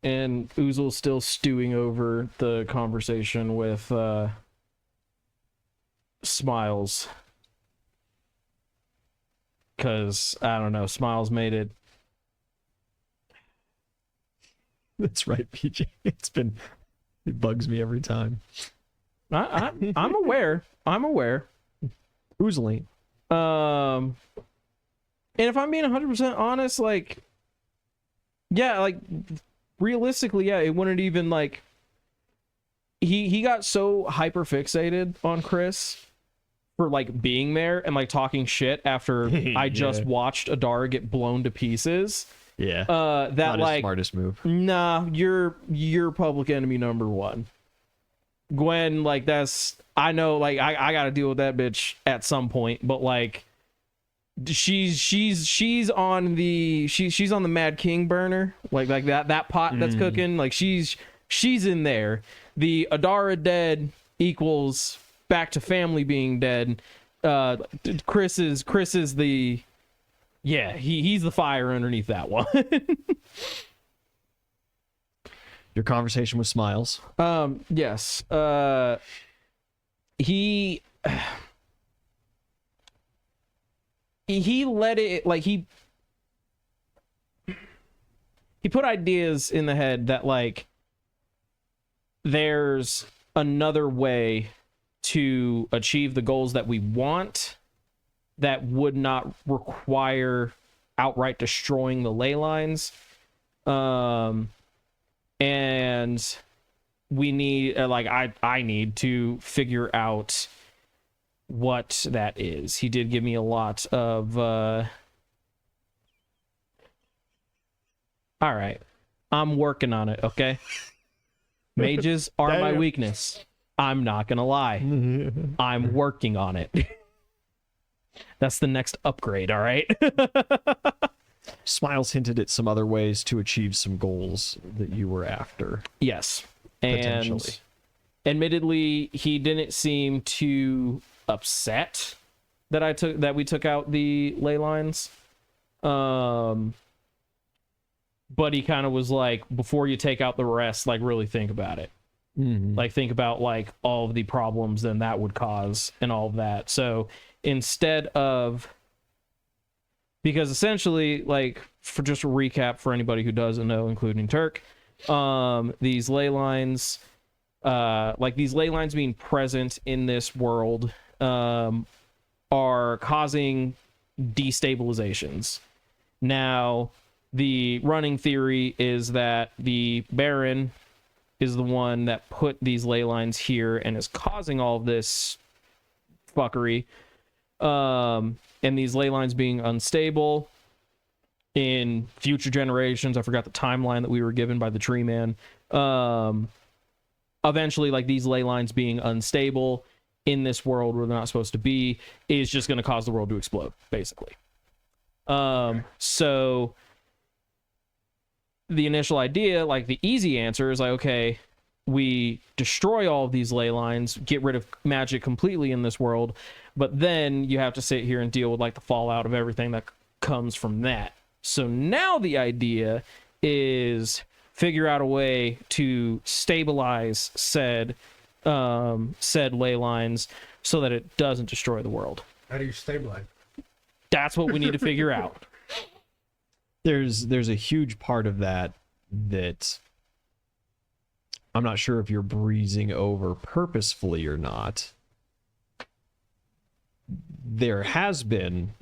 And Oozle's still stewing over the conversation with Smiles. Because, I don't know, Smiles made it. That's right, PJ. It bugs me every time. I'm aware. I'm aware. Oozle. And if I'm being 100% honest, like, yeah, like, realistically, yeah, it wouldn't even, like, he got so hyper fixated on Chris for, like, being there and, like, talking shit after I just watched Adara get blown to pieces. Yeah. That, Not like, his smartest move. nah, you're public enemy number one. Gwen, like, that's, I know, like, I gotta deal with that bitch at some point, but, like, she's on the Mad King burner, like that pot that's cooking, like she's in there. The Adara dead equals back to family being dead. Chris is the, yeah, he's the fire underneath that one. Your conversation with Smiles. Yes. He let it, like, he put ideas in the head that, like, there's another way to achieve the goals that we want that would not require outright destroying the ley lines. And we need, I need to figure out what that is. He did give me a lot of all right, I'm working on it, okay? Mages are my weakness. I'm not gonna lie. I'm working on it. That's the next upgrade, all right? Smiles hinted at some other ways to achieve some goals that you were after. Yes. And Potentially. admittedly, he didn't seem too upset that we took out the ley lines. But he kind of was like, before you take out the rest, like, really think about it. Like, think about, like, all of the problems then that would cause and all of that. So instead of, because essentially, like, for just a recap for anybody who doesn't know, including Turk, these ley lines, these ley lines being present in this world, are causing destabilizations. Now, the running theory is that the Baron is the one that put these ley lines here and is causing all of this fuckery. And these ley lines being unstable in future generations. I forgot the timeline that we were given by the Tree Man. eventually, like, these ley lines being unstable in this world where they're not supposed to be is just going to cause the world to explode, basically. So the initial idea, like, the easy answer is like, okay, we destroy all of these ley lines, get rid of magic completely in this world, but then you have to sit here and deal with, like, the fallout of everything that comes from that. So now the idea is figure out a way to stabilize said ley lines so that it doesn't destroy the world. How do you stabilize? That's what we need to figure out. There's a huge part of that I'm not sure if you're breezing over purposefully or not. There has been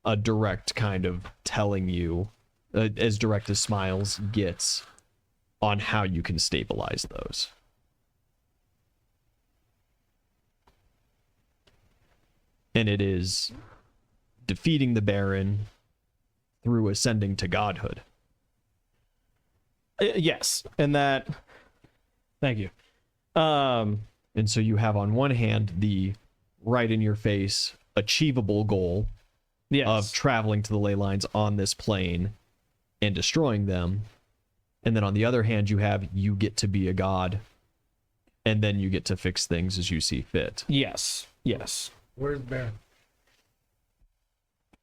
a direct kind of telling you, as direct as Smiles gets, on how you can stabilize those. And it is defeating the Baron through ascending to godhood. Yes, and that... Thank you. And so you have on one hand the right in your face achievable goal of traveling to the ley lines on this plane and destroying them. And then on the other hand, you get to be a god, and then you get to fix things as you see fit. Yes. Where's Baron?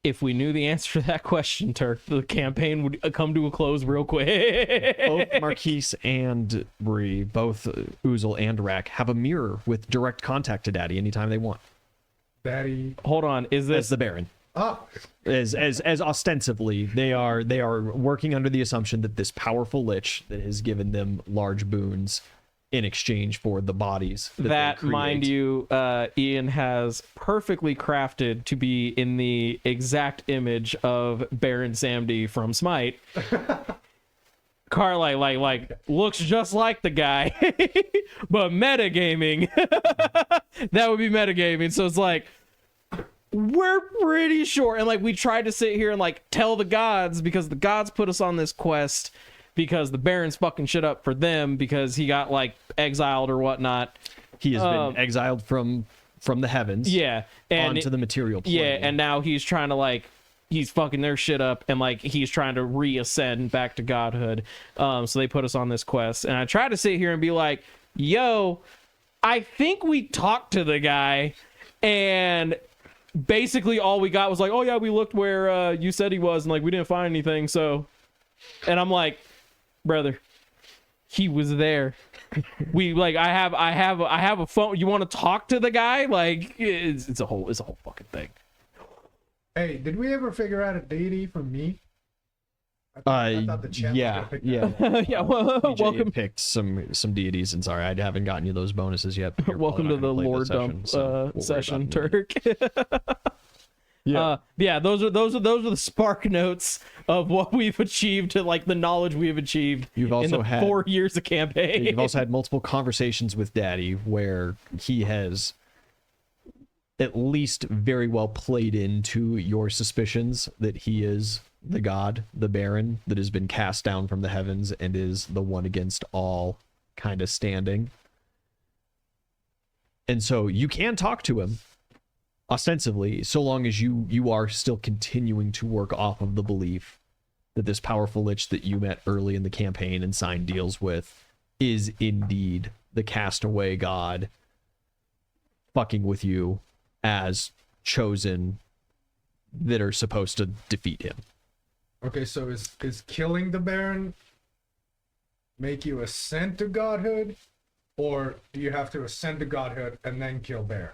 If we knew the answer to that question, Turk, the campaign would come to a close real quick. Both Marquise and Bree, both Oozle and Rack, have a mirror with direct contact to Daddy anytime they want. Daddy. Hold on, is As this the Baron. Oh, As ostensibly they are working under the assumption that this powerful lich that has given them large boons in exchange for the bodies that they mind create. you, Ian has perfectly crafted to be in the exact image of Baron Samedi from Smite. Carl like looks just like the guy, but metagaming. That would be metagaming. So it's like, we're pretty sure, and like we tried to sit here and like tell the gods, because the gods put us on this quest because the Baron's fucking shit up for them because he got like exiled or whatnot. He has been exiled from the heavens, and onto the material plane. Yeah, and now he's trying to like, he's fucking their shit up, and like he's trying to reascend back to godhood. So they put us on this quest, and I tried to sit here and be like, yo, I think we talked to the guy, and basically all we got was like, oh yeah, we looked where you said he was, and like we didn't find anything. So, and I'm like, brother, he was there. We like, I have a phone. You want to talk to the guy? Like, it's a whole fucking thing. hey, did we ever figure out a deity for me? I thought the chat was gonna pick that up. Yeah. Well, PJ welcome. picked some deities, and sorry, I haven't gotten you those bonuses yet. But you're Welcome to probably the not gonna lore play dump this so we'll worry session, about it in a minute. Turk. Yeah. Those are the spark notes of what we've achieved, to like the knowledge we have achieved You've also in the had 4 years of campaign. You've also had multiple conversations with Daddy where he has at least very well played into your suspicions that he is the god, the Baron, that has been cast down from the heavens and is the one against all kind of standing. And so you can talk to him, ostensibly, so long as you are still continuing to work off of the belief that this powerful lich that you met early in the campaign and signed deals with is indeed the castaway god fucking with you as chosen that are supposed to defeat him. Okay, so is killing the Baron make you ascend to godhood, or do you have to ascend to godhood and then kill Baron?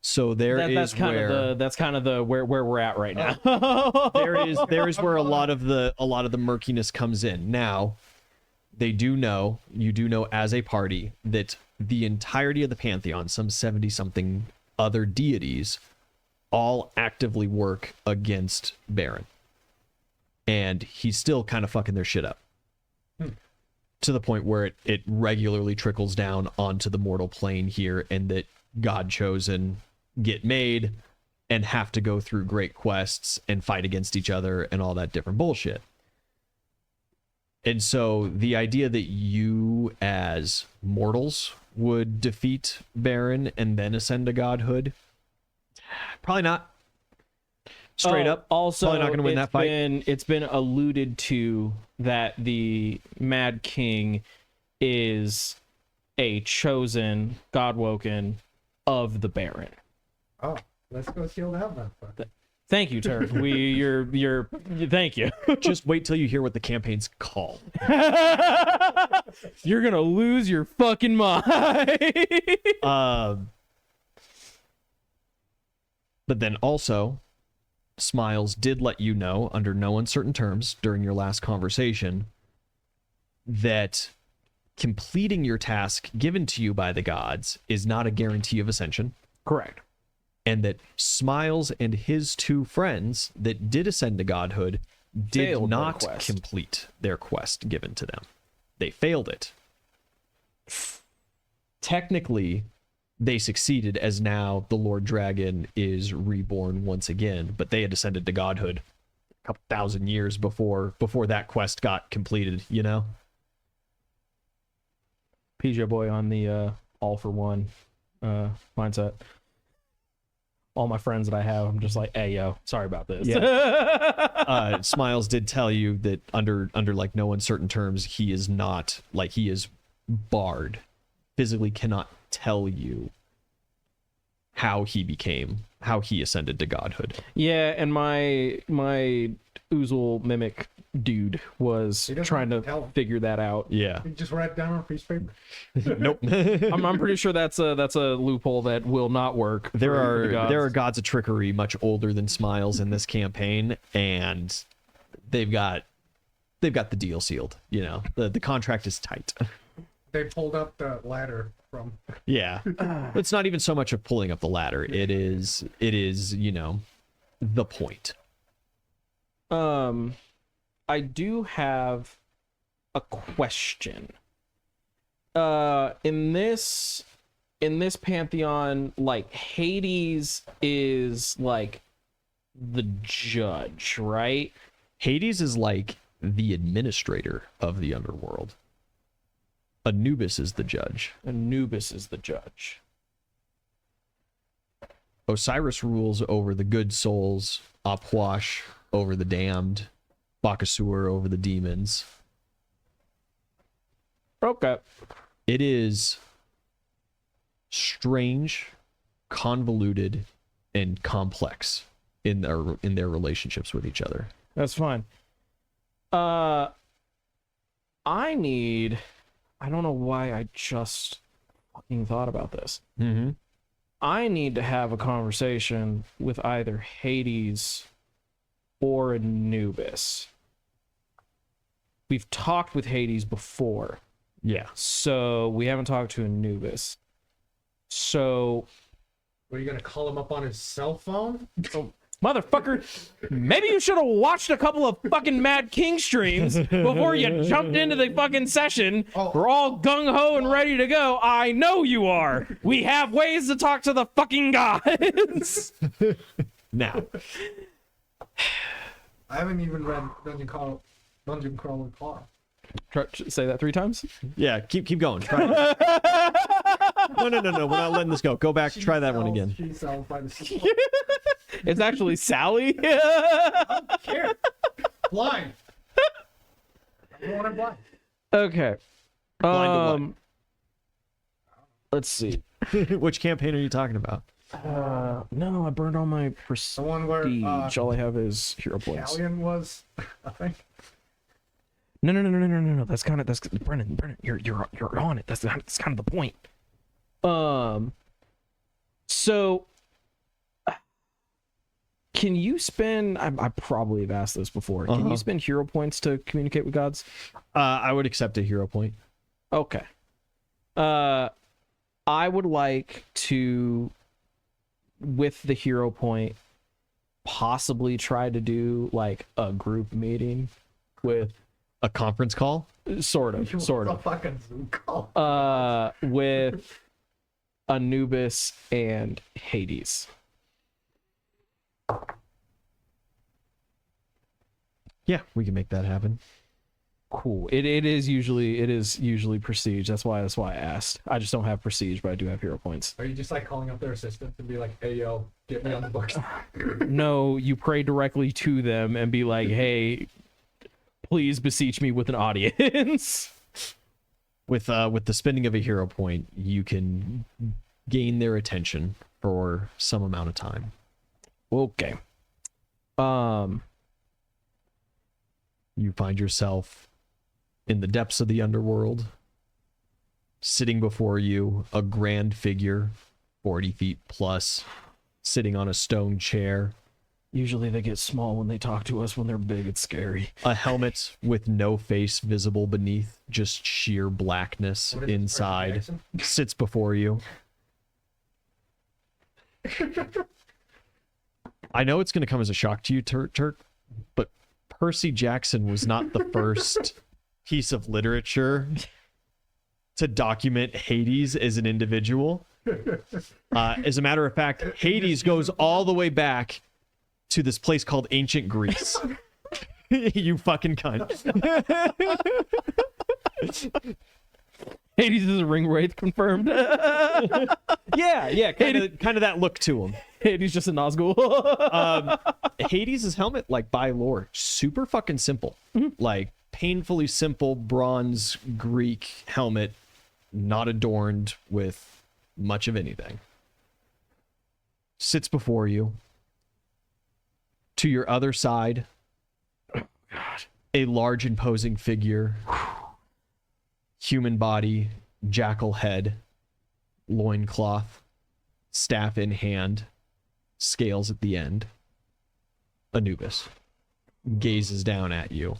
So that's kind of the where we're at right now. there is where a lot of the murkiness comes in. Now, you do know as a party that the entirety of the pantheon, some 70 something other deities, all actively work against Baron. And he's still kind of fucking their shit up. To the point where it regularly trickles down onto the mortal plane here, and that God chosen get made and have to go through great quests and fight against each other and all that different bullshit. And so the idea that you as mortals would defeat Baron and then ascend to godhood, probably not. Straight up, Also, probably not going to win that fight. It's been alluded to that the Mad King is a chosen Godwoken of the Baron. Oh, let's go kill that motherfucker. Thank you, Turk. Thank you. Just wait till you hear what the campaign's called. You're gonna lose your fucking mind. But then also, Smiles did let you know, under no uncertain terms, during your last conversation, that completing your task given to you by the gods is not a guarantee of ascension. Correct. And that Smiles and his two friends that did ascend to godhood did Failed their not quest. complete their quest given to them. They failed it. Technically, they succeeded, as now the Lord Dragon is reborn once again, but they had ascended to godhood a couple thousand years before that quest got completed, you know? PJ boy on the all for one mindset. All my friends that I have, I'm just like, hey yo, sorry about this. Yeah. Smiles did tell you that under like no uncertain terms, he is not, like, he is barred, physically cannot tell you how he ascended to godhood. Yeah, and my Oozle mimic dude was He doesn't trying to tell him. figure that out. Yeah. You just write it down on a piece of paper. Nope. I'm pretty sure that's a loophole that will not work. There for the gods. are gods of trickery much older than Smiles in this campaign, and they've got the deal sealed. You know, the contract is tight. They pulled up the ladder from. Yeah, it's not even so much of pulling up the ladder. It is you know, the point. I do have a question. In this pantheon, like Hades is like the judge, right? Hades is like the administrator of the underworld. Anubis is the judge. Anubis is the judge. Osiris rules over the good souls, Apwash over the damned, Bakasur over the demons. Okay. It is strange, convoluted, and complex in their relationships with each other. That's fine. I don't know why I just fucking thought about this. Mm-hmm. I need to have a conversation with either Hades or Anubis. We've talked with Hades before, Yeah. so we haven't talked to Anubis. So, Were you gonna call him up on his cell phone? motherfucker, maybe you should have watched a couple of fucking Mad King streams before you jumped into the fucking session. Oh. We're all gung-ho and ready to go. I know you are. We have ways to talk to the fucking gods. Now, I haven't even read Dungeon Crawler Carl. Say that 3 times. yeah, keep going. Try it. No. We're not letting this go. Go back. Try that one again. She sells by the sea. It's actually Sally. Care. Blind. I don't want it blind. Okay. Blind to what? Let's see. Which campaign are you talking about? No, I burned all my The prestige. one where All I have is hero points. Italian was, I think. No. That's Brennan. You're on it. That's kind of the point. So can you spend? I probably have asked this before. Can you spend hero points to communicate with gods? I would accept a hero point. Okay. I would like to, with the hero point, possibly try to do like a group meeting with A conference call? sort A of fucking Zoom call. with Anubis and Hades. Yeah, we can make that happen. Cool. It is usually prestige. That's why I asked. I just don't have prestige, but I do have hero points. Are you just like calling up their assistant and be like, "Hey yo, get me on the books"? No, you pray directly to them and be like, "Hey, please beseech me with an audience." With the spending of a hero point, you can gain their attention for some amount of time. Okay. You find yourself in the depths of the underworld. Sitting before you, a grand figure, 40 feet plus, sitting on a stone chair. Usually they get small when they talk to us. When they're big, it's scary. A helmet with no face visible beneath, just sheer blackness What is it, inside, Percy Jackson? sits before you. I know it's going to come as a shock to you, Turk, but Percy Jackson was not the first piece of literature to document Hades as an individual. As a matter of fact, Hades goes all the way back to this place called Ancient Greece. You fucking cunt. Hades is a ring wraith confirmed. Yeah, kind of that look to him. Hades just a Nazgul. Hades' helmet, like by lore, super fucking simple. Like painfully simple bronze Greek helmet, not adorned with much of anything. Sits before you. To your other side, a large imposing figure, human body, jackal head, loincloth, staff in hand, scales at the end. Anubis gazes down at you.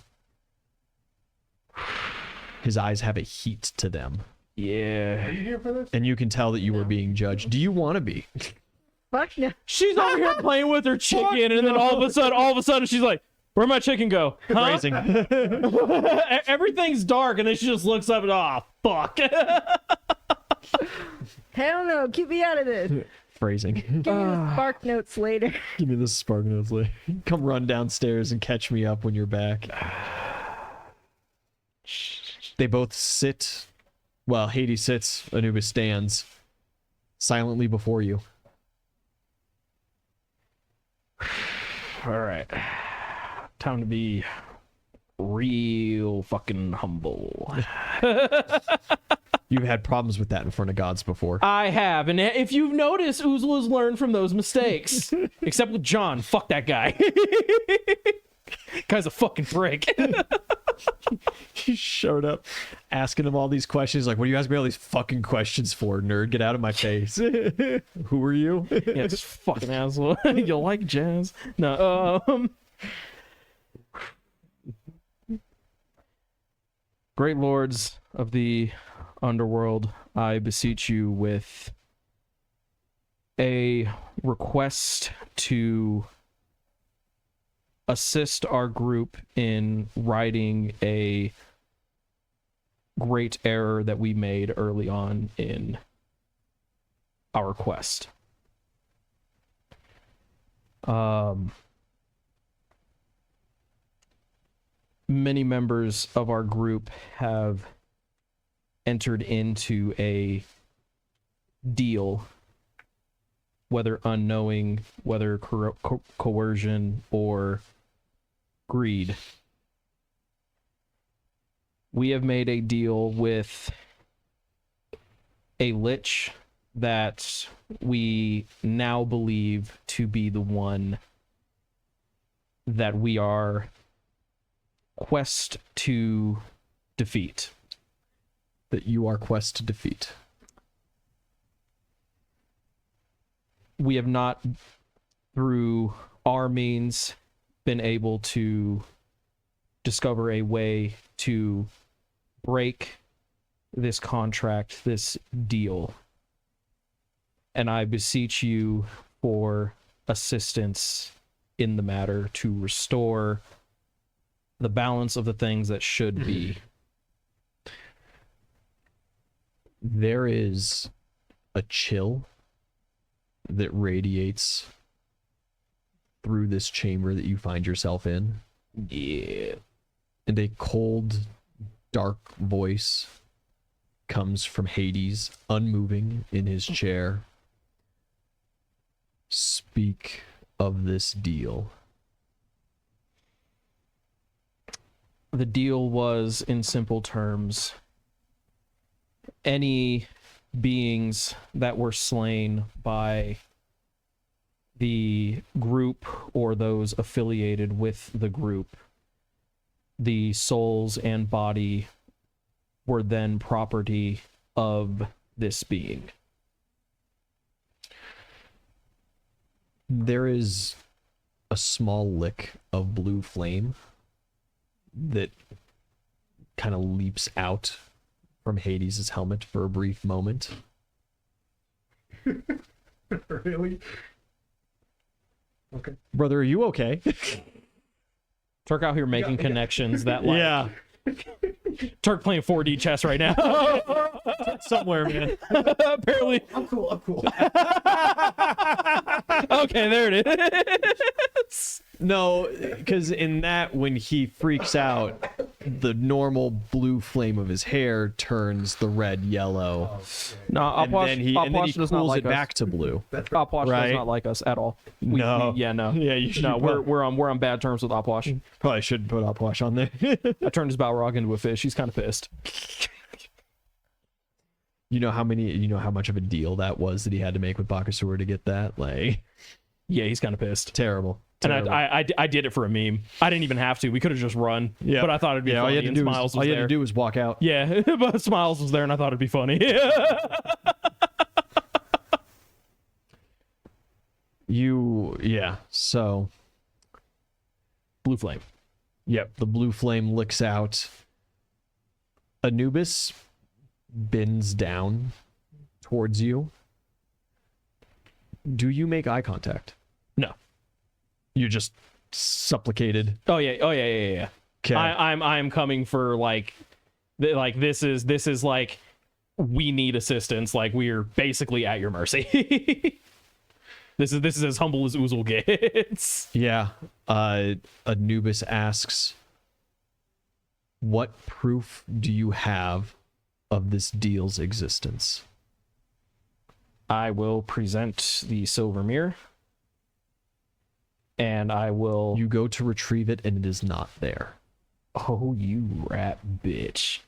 His eyes have a heat to them, Are Yeah. you here for this? and you can tell that you were being judged. Do you want to be? Fuck no. She's over here playing with her chicken, and then all of a sudden, she's like, "Where'd my chicken go?" Huh? Phrasing. Everything's dark, and then she just looks up and, "Oh, fuck." Hell no. Keep me out of this. Phrasing. Give me the spark notes later. Give me the spark notes later. Come run downstairs and catch me up when you're back. They both sit. Well, Hades sits, Anubis stands silently before you. All right. Time to be real fucking humble. You've had problems with that in front of gods before. I have, and if you've noticed, Oozle has learned from those mistakes. Except with John. Fuck that guy. Guy's a fucking prick. He showed up asking him all these questions. Like, what do you ask me all these fucking questions for, nerd? Get out of my face. Who are you? Yeah, just fucking asshole. You like jazz? No. Great lords of the underworld, I beseech you with a request to assist our group in righting a great error that we made early on in our quest. Many members of our group have entered into a deal, whether unknowing, whether coercion or greed. We have made a deal with a lich that we now believe to be the one that we are quest to defeat. That you are quest to defeat. We have not, through our means, been able to discover a way to break this contract, this deal. And I beseech you for assistance in the matter to restore the balance of the things that should be. There is a chill that radiates through this chamber that you find yourself in. Yeah. And a cold dark voice comes from Hades, unmoving in his chair. Speak of this deal. The deal was, in simple terms, any beings that were slain by the group or those affiliated with the group, the souls and body were then property of this being. There is a small lick of blue flame that kind of leaps out from Hades' helmet for a brief moment. Really? Okay. Brother, are you okay? Turk out here making connections that, like, Yeah. Turk playing 4D chess right now. Somewhere, man. Apparently. I'm cool. Okay, there it is. No, because in that, when he freaks out, the normal blue flame of his hair turns the red yellow. No, And then he Opwash does not cools like it back to blue. Opwash Right. does not like us at all. No. Yeah, no. Yeah, you should. No, we're on bad terms with Opwash. Probably should put Upwash on there. I turned his Balrog into a fish. He's kind of pissed. You know how much of a deal that was that he had to make with Bakasur to get that? Like, Yeah, he's kind of pissed. terrible. And Terrible. I did it for a meme. I didn't even have to. We could have just run. Yeah. But I thought it'd be all funny. you had to And do Smiles was, all was you had there. to do was walk out. Yeah, but Smiles was there, and I thought it'd be funny. So, Blue flame. yep, the blue flame licks out. Anubis bends down towards you. Do you make eye contact? No. You just supplicated. Oh yeah. Okay. I'm coming for like this is like, we need assistance. Like, we're basically at your mercy. This is as humble as Oozle gets. Yeah. Anubis asks, what proof do you have of this deal's existence? I will present the silver mirror, and I will. You go to retrieve it and it is not there. Oh, you rat bitch.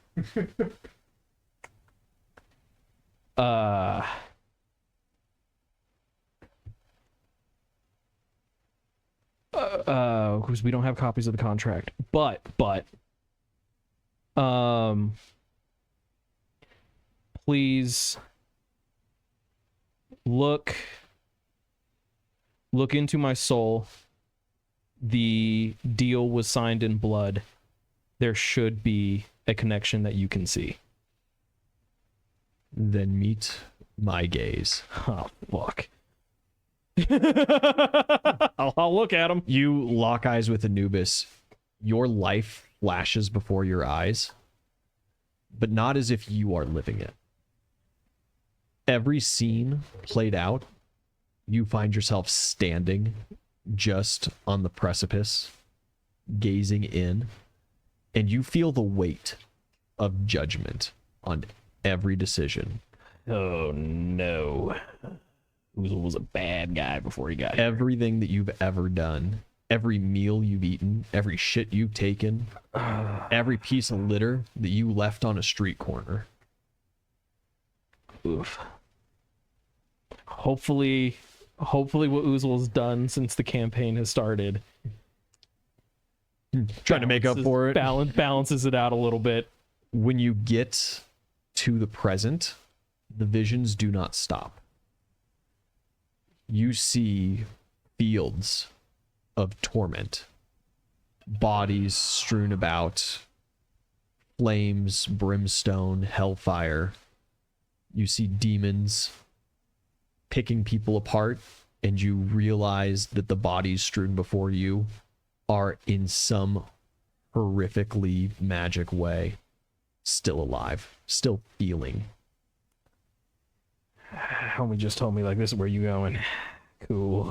Because we don't have copies of the contract, but please look into my soul. The deal was signed in blood. There should be a connection that you can see. Then meet my gaze. Oh, fuck. I'll look at him. You lock eyes with Anubis. Your life flashes before your eyes, but not as if you are living it. Every scene played out, you find yourself standing just on the precipice, gazing in, and you feel the weight of judgment on every decision. Oh, no. Oozle was a bad guy before he got here. Everything that you've ever done, every meal you've eaten, every shit you've taken, every piece of litter that you left on a street corner. Oof. Hopefully what Oozle's done since the campaign has started Trying to make up for it. balances it out a little bit. When you get to the present, the visions do not stop. You see fields of torment, bodies strewn about, flames, brimstone, hellfire. You see demons picking people apart, and you realize that the bodies strewn before you are in some horrifically magic way still alive, still feeling. Homie just told me, like, this is where you going. Cool.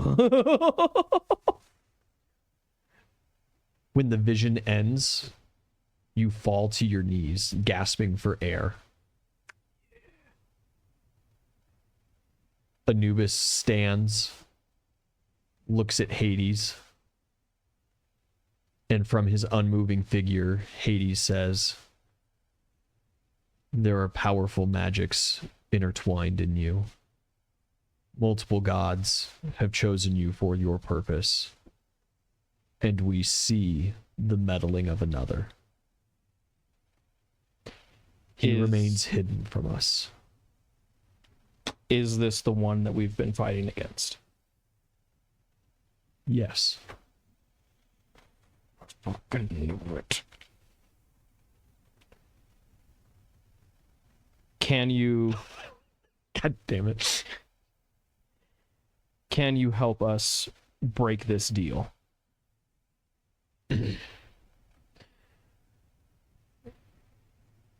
When the vision ends, You fall to your knees, gasping for air. Anubis stands, looks at Hades, and from his unmoving figure, Hades says, "There are powerful magics intertwined in you. Multiple gods have chosen you for your purpose, and we see the meddling of another. He remains hidden from us." Is this the one that we've been fighting against? Yes. Fucking knew it. Can you God damn it. can you help us break this deal?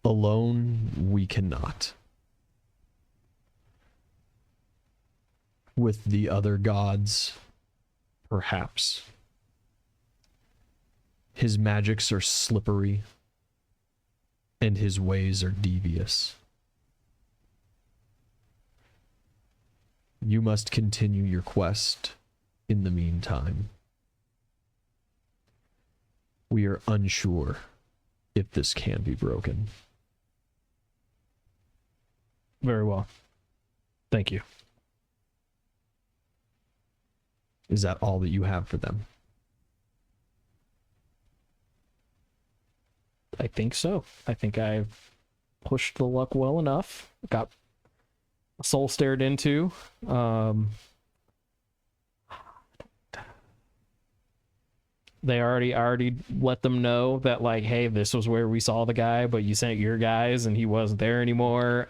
Alone, we cannot. With the other gods, perhaps. His magics are slippery, and his ways are devious. You must continue your quest in the meantime. We are unsure if this can be broken. Very well. Thank you. Is that all that you have for them? I think so. I think I've pushed the luck well enough. Got soul stared into. They already let them know that, like, hey, this was where we saw the guy, but you sent your guys and he wasn't there anymore.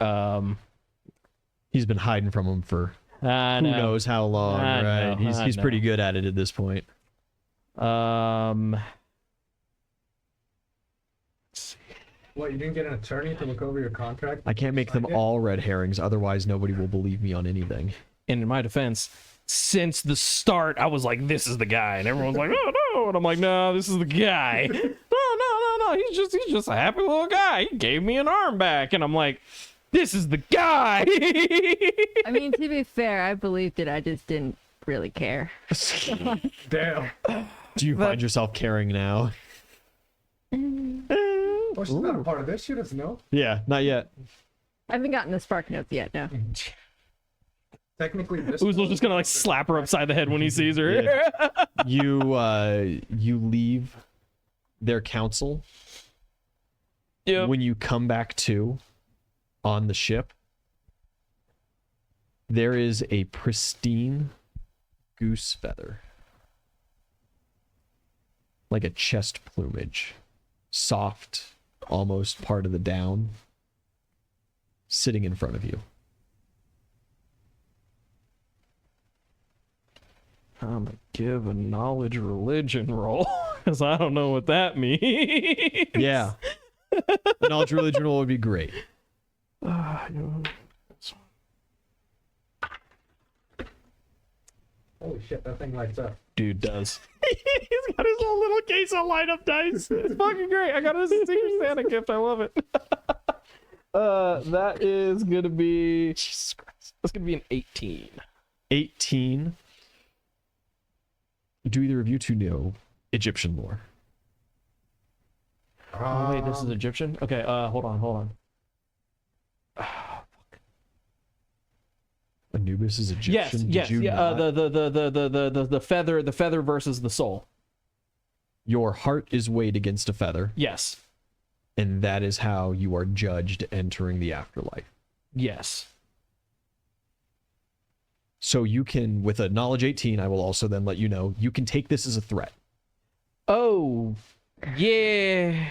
He's been hiding from them for who knows how long, right? He's pretty good at it at this point. Let's see. What, you didn't get an attorney to look over your contract? I can't make them all red herrings, otherwise nobody will believe me on anything. And in my defense, since the start, I was like, this is the guy. And everyone's like, oh, no. And I'm like, no, this is the guy. No. He's just a happy little guy. He gave me an arm back. And I'm like, this is the guy. I mean, to be fair, I believed it. I just didn't really care. Damn. Do you find yourself caring now? Well, she's not a part of this. She doesn't know. Yeah, not yet. I haven't gotten the spark notes yet, no. Technically, this Oozle's just gonna like slap her upside the head when he sees her. Yeah. You leave their council. Yep. When you come back to on the ship, there is a pristine goose feather, like a chest plumage, soft, almost part of the down, sitting in front of you. I'm gonna give a knowledge religion roll because I don't know what that means. Yeah. The knowledge religion roll would be great. Holy shit, that thing lights up. Dude does. He's got his own little case of light up dice. It's fucking great. I got a Secret Santa gift. I love it. That is gonna be. Jesus Christ. That's gonna be an 18. 18. Do either of you two know Egyptian lore? Oh wait, this is Egyptian. Okay, hold on. Anubis is Egyptian. Yes. Did you not? The feather versus the soul. Your heart is weighed against a feather, Yes. and that is how you are judged entering the afterlife. Yes. So you can, with a knowledge 18, I will also then let you know, you can take this as a threat. Oh, yeah.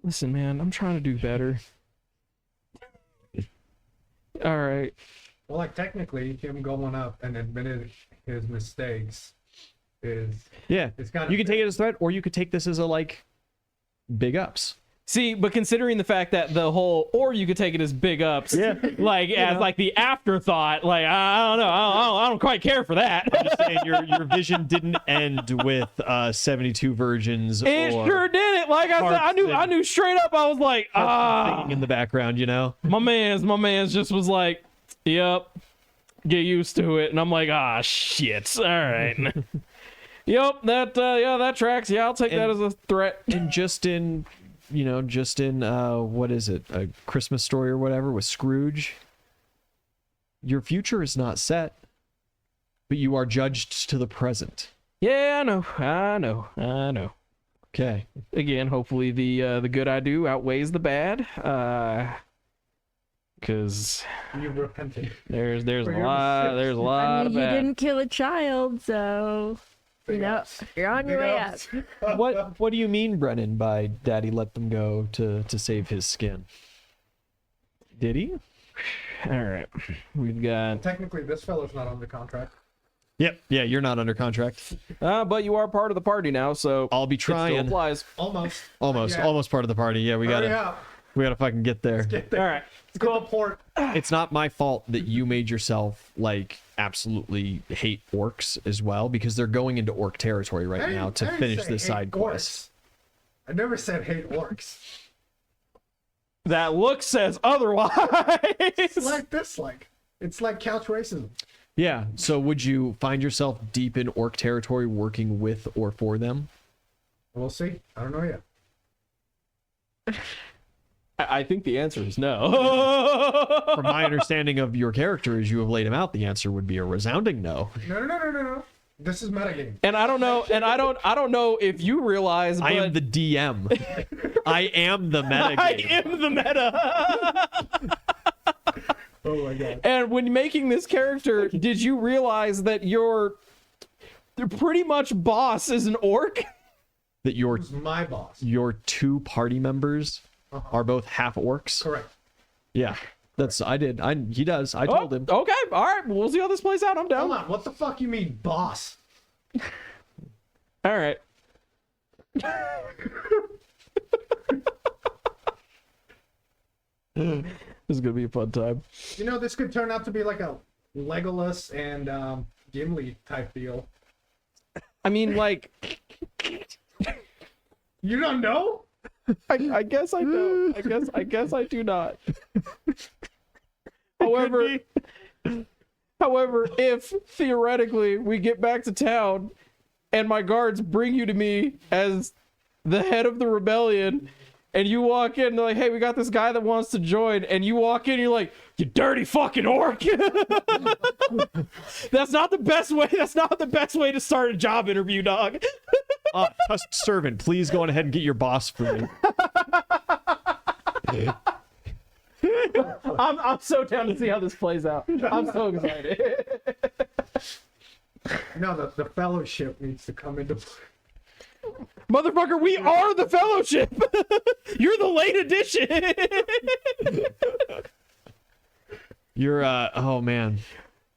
Listen, man, I'm trying to do better. All right. Well, like, technically, him going up and admitting his mistakes is... Yeah. It's kind of... You can take it as a threat, or you could take this as a, like, big ups. See, but considering the fact that the whole, or you could take it as big ups, like as like the afterthought, like I don't know, I don't quite care for that. I'm just saying your vision didn't end with 72 virgins. It or sure didn't. Like I said, I knew straight up. I was like, singing in the background, you know. my man's just was like, yep, get used to it, and I'm like, shit, all right. Yep, that tracks. Yeah, I'll take that as a threat. And just in what is it, A Christmas Story or whatever with Scrooge, your future is not set, but you are judged to the present. Yeah, I know. Okay. Again, hopefully the good I do outweighs the bad. Because You've repented. there's a For your lot mistakes. of You bad. didn't kill a child, so you know you're on your way up. What do you mean, Brennan, by Daddy let them go to save his skin? Did he? All right, we've got. Technically, this fellow's not under contract. Yep. Yeah, you're not under contract. But you are part of the party now, so I'll be it still trying. applies. Almost. Almost part of the party. Yeah, we Hurry gotta up. fucking get there. Get there. All right, Let's go to port. It's not my fault that you made yourself like absolutely hate orcs as well, because they're going into orc territory right now to finish this this side quest. I never said hate orcs. that look says otherwise. It's like this, it's like couch racism. Yeah. So would you find yourself deep in orc territory working with or for them? We'll see. I don't know yet. I think the answer is no. From my understanding of your character as you have laid him out, the answer would be a resounding no. No. This is metagame. And I don't know. And I don't know if you realize. But I am the DM. I am the meta. I am the meta. Oh my god. And when making this character, did you realize that your pretty much boss is an orc? That Who's my boss? your two party members are both half orcs. Correct. Yeah. He does. I told him. Okay, all right. We'll see how this plays out. I'm down. Hold on. What the fuck you mean, boss? All right. This is gonna be a fun time. You know, this could turn out to be like a Legolas and Gimli type deal. I mean, like, You don't know? I guess I don't. I guess I do not. However, if theoretically we get back to town and my guards bring you to me as the head of the rebellion, and you walk in, they're like, hey, we got this guy that wants to join, and you walk in, you're like, you dirty fucking orc. That's not the best way. That's not the best way to start a job interview, dog. Tusk servant, please go on ahead and get your boss for me. I'm so down to see how this plays out. I'm so excited. No, the fellowship needs to come into play. Motherfucker, we are the fellowship. You're the late addition. You're oh man,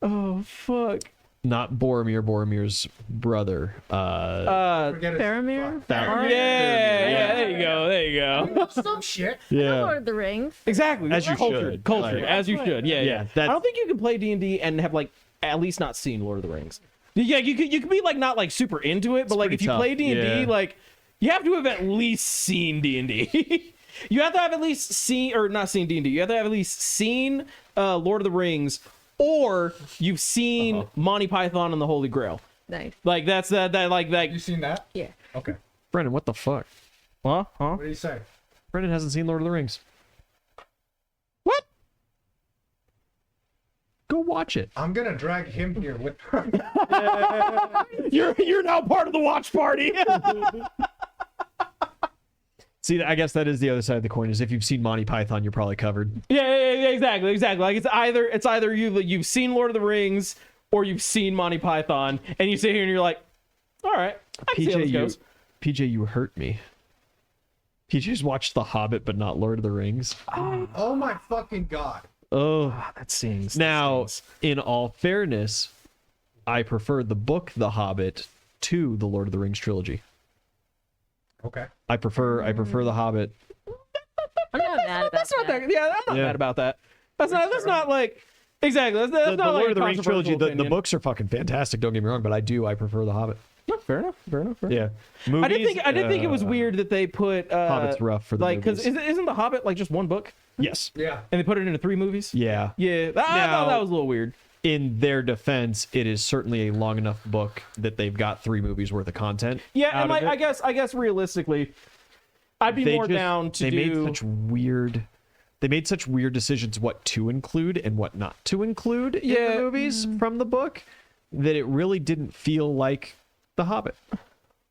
Oh fuck. not Boromir. Boromir's brother. Forget it. Faramir? Yeah, there you go. Some shit. Yeah. Lord of the Rings. Exactly. As you culture, should. culture, Like- as you should. Yeah. Yeah, I that's- don't think you can play D&D and have like at least not seen Lord of the Rings. Yeah, you could be like not like super into it, but like pretty if you tough, play D&D, yeah. like you have to have at least seen D&D. You have to have at least seen, or not seen D&D. You have to have at least seen Lord of the Rings, or you've seen Monty Python and the Holy Grail. Nice. Like that's that like You seen that? Yeah. Okay. Brendan, what the fuck? huh? What do you say? Brendan hasn't seen Lord of the Rings. What? Go watch it. I'm gonna drag him here with her. You're now part of the watch party. See, I guess that is the other side of the coin. Is if you've seen Monty Python, you're probably covered. Yeah, exactly. Like it's either you've seen Lord of the Rings or you've seen Monty Python, and you sit here and you're like, all right, I can see how this goes. PJ, you hurt me. PJ's watched The Hobbit, but not Lord of the Rings. Oh my fucking god. Oh, That stings. now, in all fairness, I prefer the book The Hobbit to the Lord of the Rings trilogy. Okay. I prefer The Hobbit. I'm not mad about That's not that. Yeah, I'm not Yeah. mad about that. That's not like exactly. That's The not like Lord a of the Rings trilogy, controversial the opinion. books are fucking fantastic. Don't get me wrong, but I prefer The Hobbit. No, fair enough. Fair enough. Yeah, I did think it was weird that they put Hobbit's rough for the like because movies. isn't The Hobbit like just one book Yes. Yeah. and they put it into 3 movies? Yeah. Yeah, I Now- thought that was a little weird. In their defense, it is certainly a long enough book that they've got 3 movies worth of content. Yeah, out and of like it. I guess realistically, I'd be more down to they do. made such weird decisions what to include and what not to include in Yeah. the movies from the book that it really didn't feel like The Hobbit.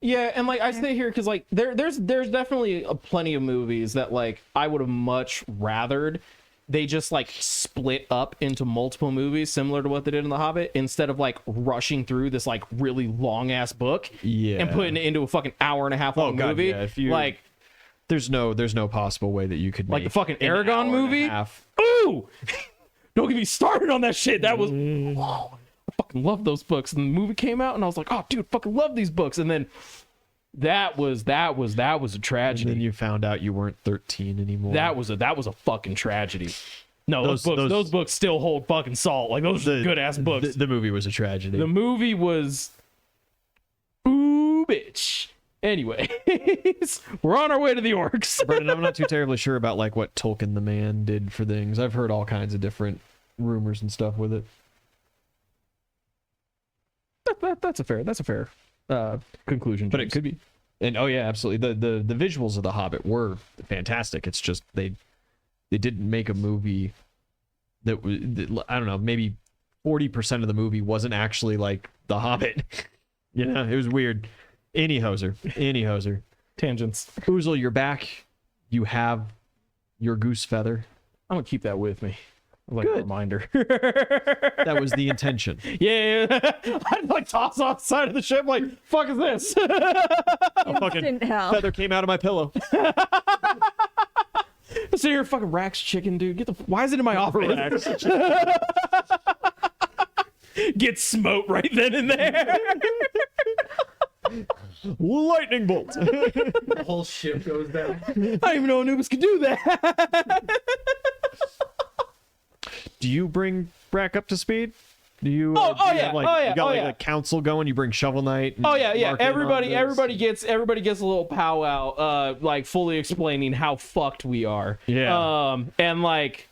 Yeah, and like I say here because like there's definitely plenty of movies that like I would have much rathered they just like split up into multiple movies similar to what they did in The Hobbit instead of like rushing through this like really long ass book Yeah. and putting it into a fucking hour and a half long God, movie. yeah, if you- Like There's no possible way that you could Like the make fucking an Aragon hour and a movie? half. ooh, don't get me started on that shit. That was I fucking love those books. And the movie came out and I was like, oh dude, fucking love these books. And then that was a tragedy. And then you found out you weren't 13 anymore. That was a fucking tragedy. No, Those- those books still hold fucking salt. Like those are good ass books. The movie was a tragedy. The movie was ooh bitch. Anyway, we're on our way to the orcs. Brendan, I'm not too terribly sure about like what Tolkien the Man did for things. I've heard all kinds of different rumors and stuff with it. That's a fair conclusion. But it James. could be. And oh yeah, absolutely. The visuals of The Hobbit were fantastic. It's just they didn't make a movie that was, I don't know, maybe 40% of the movie wasn't actually like The Hobbit. You know, it was weird. Any hoser. Tangents. Oozle, you're back. You have your goose feather. I'm gonna keep that with me. Like a Good. reminder. That was the intention. Yeah. I'd like toss off the side of the ship like, fuck is this? Instant hell. Feather came out of my pillow. So you're a fucking Rax chicken, dude. Why is it in my office? Get smote right then and there. Lightning bolt. The whole ship goes down. I didn't even know Anubis could do that. Do you bring Brack up to speed? Do you? Oh, do you yeah. have, like, Oh, yeah. You got Oh, like yeah. a council going. You bring Shovel Knight. and Oh yeah. Mark in on Everybody this? gets a little powwow, like fully explaining how fucked we are. Yeah. And like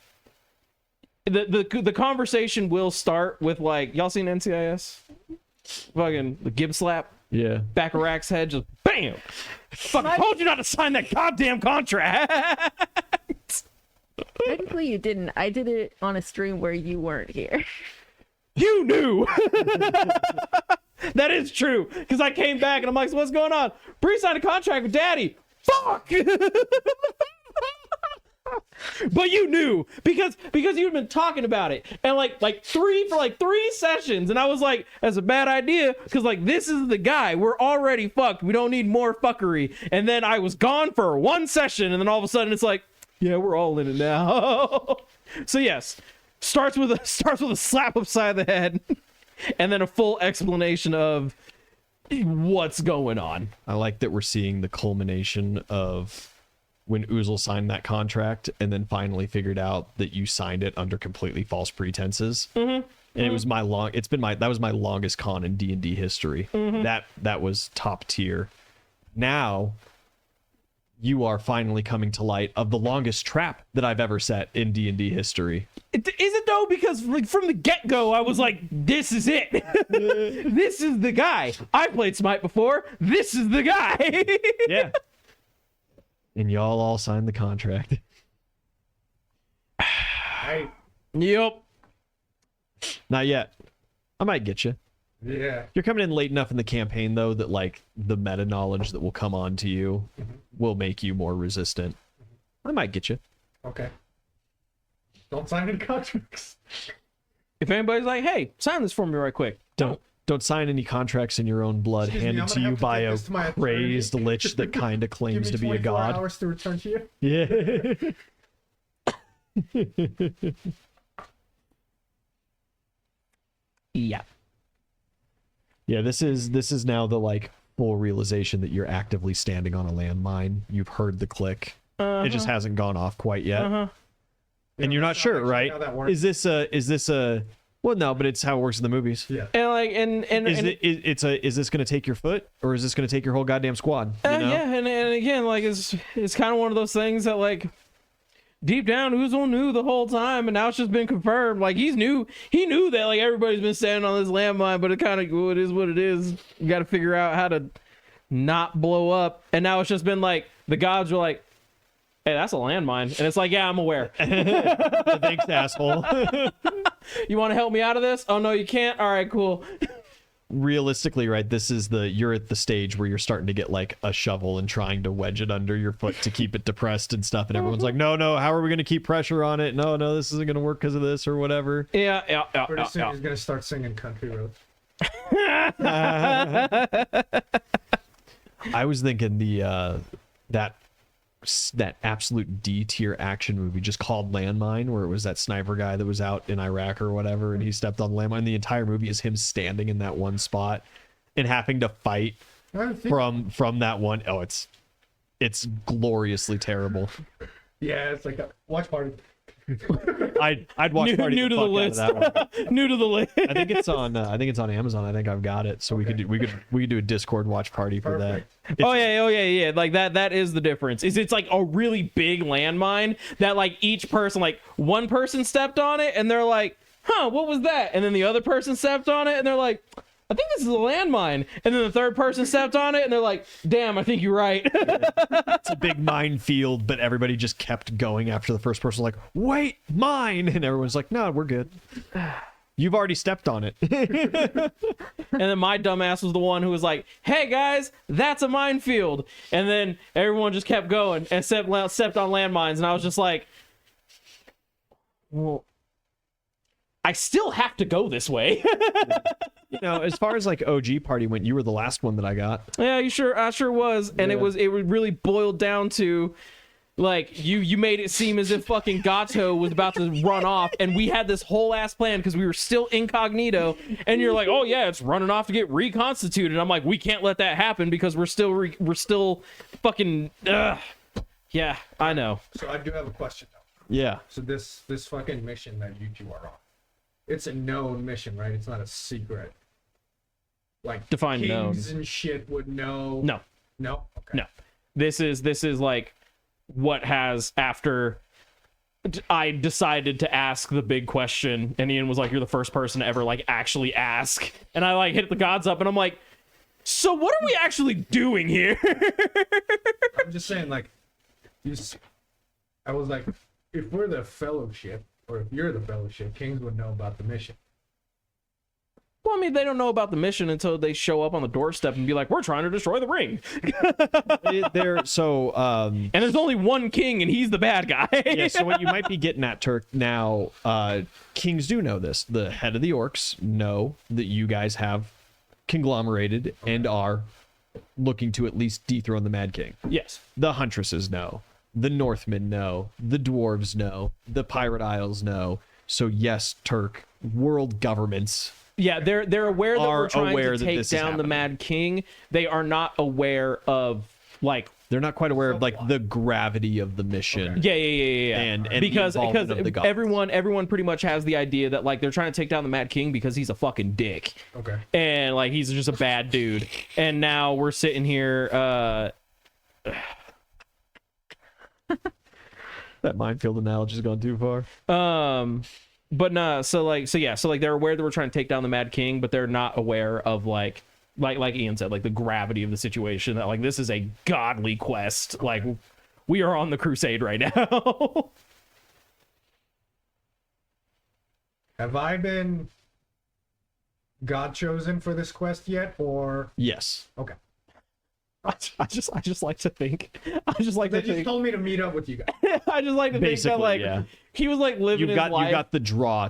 the conversation will start with like, y'all seen NCIS? Fucking the Gib slap. Yeah. Back of Rack's head, just bam. Fucking told you not to sign that goddamn contract. Technically, you didn't. I did it on a stream where you weren't here. You knew. That is true. Because I came back and I'm like, so what's going on? Bree signed a contract with Daddy. Fuck. But you knew because you'd been talking about it and like three sessions, and I was like, that's a bad idea because like this is the guy. We're already fucked. We don't need more fuckery. And then I was gone for 1 session, and then all of a sudden it's like, yeah, we're all in it now. So yes, starts with a slap upside the head, and then a full explanation of what's going on. I like that we're seeing the culmination of when Oozle signed that contract and then finally figured out that you signed it under completely false pretenses. Mm-hmm. And it was that was my longest con in D&D history. Mm-hmm. That was top tier. Now you are finally coming to light of the longest trap that I've ever set in D&D history. Is it though? Because like from the get-go, I was like, this is it. This is the guy. I played Smite before. This is the guy. Yeah. And y'all all signed the contract. Right? Yep. Not yet. I might get you. Yeah. You're coming in late enough in the campaign, though, that like the meta knowledge that will come on to you will make you more resistant. I might get you. Okay. Don't sign any contracts. If anybody's like, hey, sign this for me right quick. Don't sign any contracts in your own blood Excuse me, handed I'm to gonna you have to by take a this to my attorney. crazed lich that kind of Give claims me to be a 24 god. hours to return to you. Yeah. Yeah. Yeah, this is now the like full realization that you're actively standing on a landmine. You've heard the click. It just hasn't gone off quite yet. And you're not sure, right? how that works. Is this a well, no, but it's how it works in the movies. Yeah. And like Is this going to take your foot, or is this going to take your whole goddamn squad? You know? yeah, and again, like it's kind of one of those things that like deep down Uzo knew the whole time, and now it's just been confirmed. Like he knew that like everybody's been standing on this landmine, but it kind of it is what it is. You got to figure out how to not blow up, and now it's just been like the gods are like, hey, that's a landmine, and it's like, yeah, I'm aware. Thanks, asshole. You want to help me out of this? Oh no, you can't. All right, cool. Realistically, right, you're at the stage where you're starting to get like a shovel and trying to wedge it under your foot to keep it depressed and stuff, and everyone's like, no, how are we going to keep pressure on it? No, this isn't going to work because of this or whatever. Yeah. Pretty soon he's gonna start singing Country Roads. I was thinking that absolute D tier action movie just called Landmine, where it was that sniper guy that was out in Iraq or whatever, and he stepped on the landmine. The entire movie is him standing in that one spot and having to fight from that one. Oh, it's gloriously terrible. Yeah, it's like a watch party. I'd watch party new to the list. That one. New to the list. I think it's on Amazon. I think I've got it, so we could do a Discord watch party for Perfect. that. Oh yeah. Like that is the difference. It's like a really big landmine that like each person, like one person stepped on it and they're like, huh, what was that? And then the other person stepped on it and they're like, I think this is a landmine. And then the third person stepped on it and they're like, damn, I think you're right. It's a big minefield, but everybody just kept going after the first person, like, wait, mine, and everyone's like, no, we're good. You've already stepped on it. And then my dumbass was the one who was like, hey guys, that's a minefield. And then everyone just kept going and stepped on landmines. And I was just like, well, I still have to go this way. You know, as far as like OG party went, you were the last one that I got. Yeah, I sure was. And it really boiled down to like you made it seem as if fucking Gato was about to run off, and we had this whole ass plan because we were still incognito, and you're like, oh yeah, it's running off to get reconstituted. I'm like, we can't let that happen because we're still fucking yeah, I know. So I do have a question though. Yeah. So this fucking mission that you two are on, it's a known mission, right? It's not a secret. Like Define kings known. and shit would know. No. Okay. No. This is like what has after I decided to ask the big question, and Ian was like, you're the first person to ever like actually ask. And I like hit the gods up and I'm like, so what are we actually doing here? I'm just saying, like, I was like, if we're the fellowship, or if you're the fellowship, kings would know about the mission. Well, I mean, they don't know about the mission until they show up on the doorstep and be like, we're trying to destroy the ring. And there's only one king and he's the bad guy. Yeah, so what you might be getting at, Turk, now, kings do know this. The head of the orcs know that you guys have conglomerated and are looking to at least dethrone the Mad King. Yes. The huntresses know. The Northmen know. The dwarves know. The Pirate Isles know. So yes, Turk, world governments... Yeah, they're aware that we're trying to take down the happening. Mad King. They are not aware of like they're not quite aware of like the gravity of the mission. Okay. Yeah. And because the involvement of the gods. everyone pretty much has the idea that like they're trying to take down the Mad King because he's a fucking dick. Okay. And like he's just a bad dude. And now we're sitting here That minefield analogy's gone too far. But nah, so they're aware that we're trying to take down the Mad King, but they're not aware of like Ian said, like the gravity of the situation, that like this is a godly quest. Like we are on the crusade right now. Have I been God chosen for this quest yet, or Yes. okay? I just like to think. They just told me to meet up with you guys. I just like to think that like yeah. he was like living his life. You've got the draw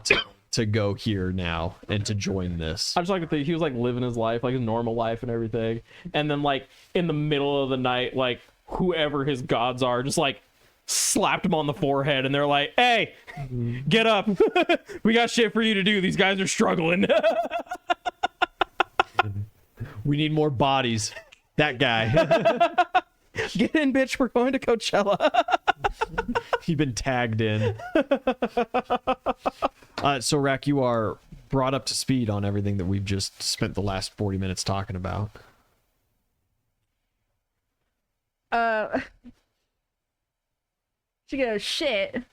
to go here now and to join this. I just like to think he was like living his life, like his normal life and everything. And then like in the middle of the night, like whoever his gods are just like slapped him on the forehead and they're like, hey, get up. We got shit for you to do. These guys are struggling. We need more bodies. That guy. Get in, bitch. We're going to Coachella. You've been tagged in. So, Rack, you are brought up to speed on everything that we've just spent the last 40 minutes talking about. She goes, shit.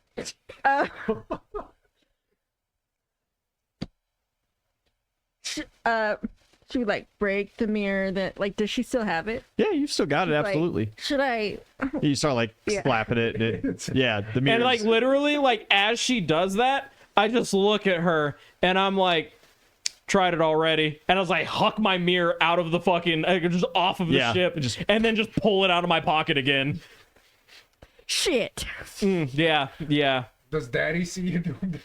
She would like break the mirror. That like, does she still have it? Yeah, you've still got it, Like, absolutely. should I? You start like Yeah. slapping it, yeah, the mirrors. And like literally, like as she does that, I just look at her and I'm like, tried it already. And I was like, huck my mirror out of the fucking, just off of the Yeah, ship, and then just pull it out of my pocket again. Shit. Yeah. Does Daddy see you doing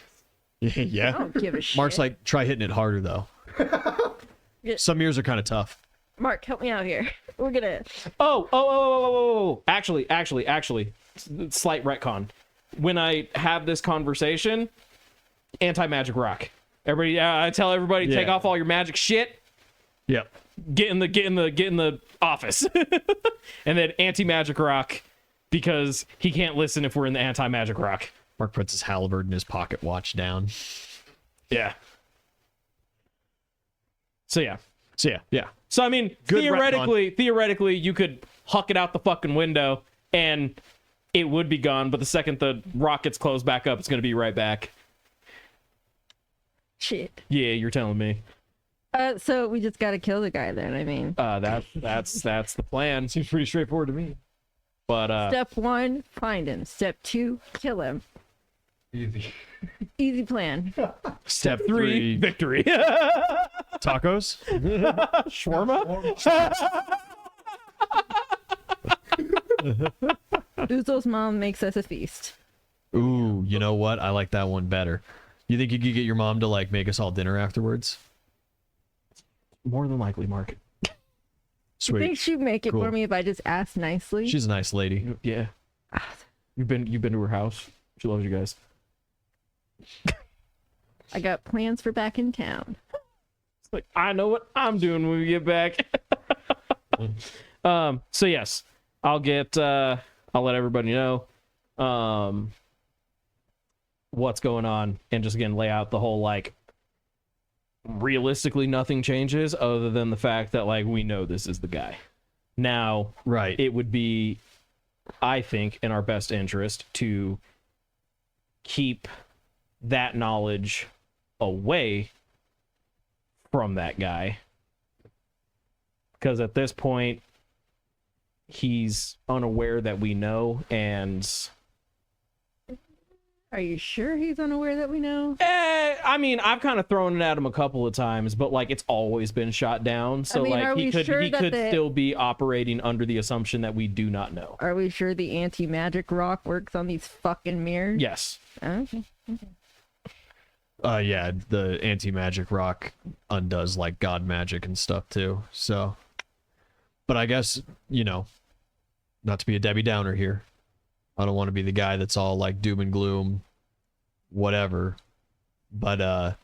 this? I yeah. don't give a shit. Mark's like, try hitting it harder though. Some mirrors are kind of tough. Mark, help me out here. We're gonna. Oh. Actually, slight retcon. When I have this conversation, anti-magic rock. Everybody, I tell everybody, take Yeah. off all your magic shit. Yep. Get in the office. And then anti-magic rock, because he can't listen if we're in the anti-magic rock. Mark puts his halberd and his pocket watch down. Yeah. So yeah. So I mean, Good theoretically, you could huck it out the fucking window and it would be gone. But the second the rockets close back up, it's gonna be right back. Shit. Yeah, you're telling me. So we just gotta kill the guy then. I mean, That's the plan. Seems pretty straightforward to me. But step 1, find him. Step 2, kill him. Easy. Easy plan. step 3, victory. Tacos? Shawarma. Uzo's mom makes us a feast. Ooh, you know what? I like that one better. You think you could get your mom to like make us all dinner afterwards? More than likely, Mark. You Sweet. think she'd make it Cool. for me if I just asked nicely? She's a nice lady. Yeah. You've been to her house. She loves you guys. I got plans for back in town. It's like, I know what I'm doing when we get back. So yes, I'll let everybody know what's going on, and just again lay out the whole, like, realistically nothing changes other than the fact that, like, we know this is the guy. Now, Right. it would be, I think, in our best interest to keep that knowledge away from that guy, because at this point he's unaware that we know. And Are you sure he's unaware that we know? I mean, I've kind of thrown it at him a couple of times, but like it's always been shot down, so I mean, are like he we could sure he that could the- still be operating under the assumption that we do not know. Are we sure the anti-magic rock works on these fucking mirrors? Yes. Okay. Yeah, the anti-magic rock undoes like god magic and stuff too. So, but I guess, you know, not to be a Debbie Downer here, I don't want to be the guy that's all like doom and gloom, whatever. But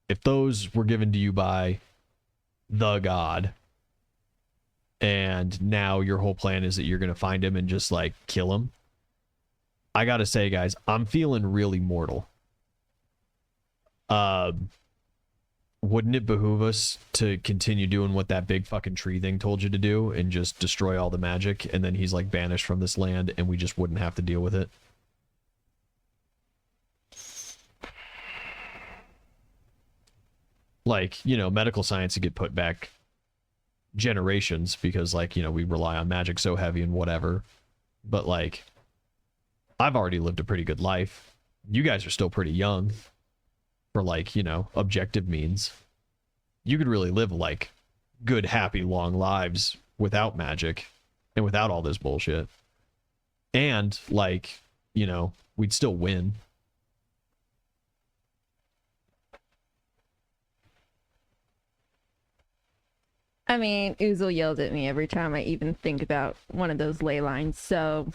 if those were given to you by the god, and now your whole plan is that you're gonna find him and just like kill him, I gotta say, guys, I'm feeling really mortal. Wouldn't it behoove us to continue doing what that big fucking tree thing told you to do and just destroy all the magic, and then he's like banished from this land and we just wouldn't have to deal with it? Like, you know, medical science would get put back generations because, like, you know, we rely on magic so heavy and whatever. But like, I've already lived a pretty good life. You guys are still pretty young for, like, you know, objective means. You could really live like good, happy, long lives without magic and without all this bullshit. And like, you know, we'd still win. I mean, Uzo yelled at me every time I even think about one of those ley lines, so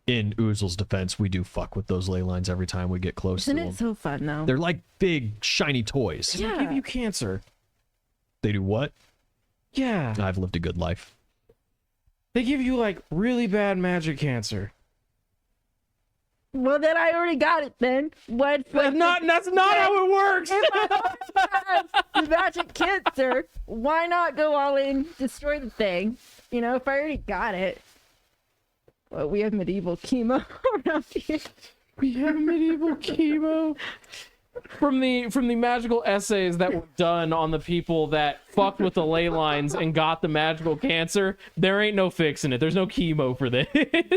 In Oozle's defense, we do fuck with those ley lines every time we get close isn't to it them. so fun though? They're like big, shiny toys. Does it give you cancer? They do what? Yeah. I've lived a good life. They give you like really bad magic cancer. Well, then I already got it. Then what? That's not how it works. If I already have the magic cancer, why not go all in, destroy the thing? You know, if I already got it. Well, we have medieval chemo around here. We have medieval chemo. From the magical essays that were done on the people that fucked with the ley lines and got the magical cancer, there ain't no fixing it. There's no chemo for this.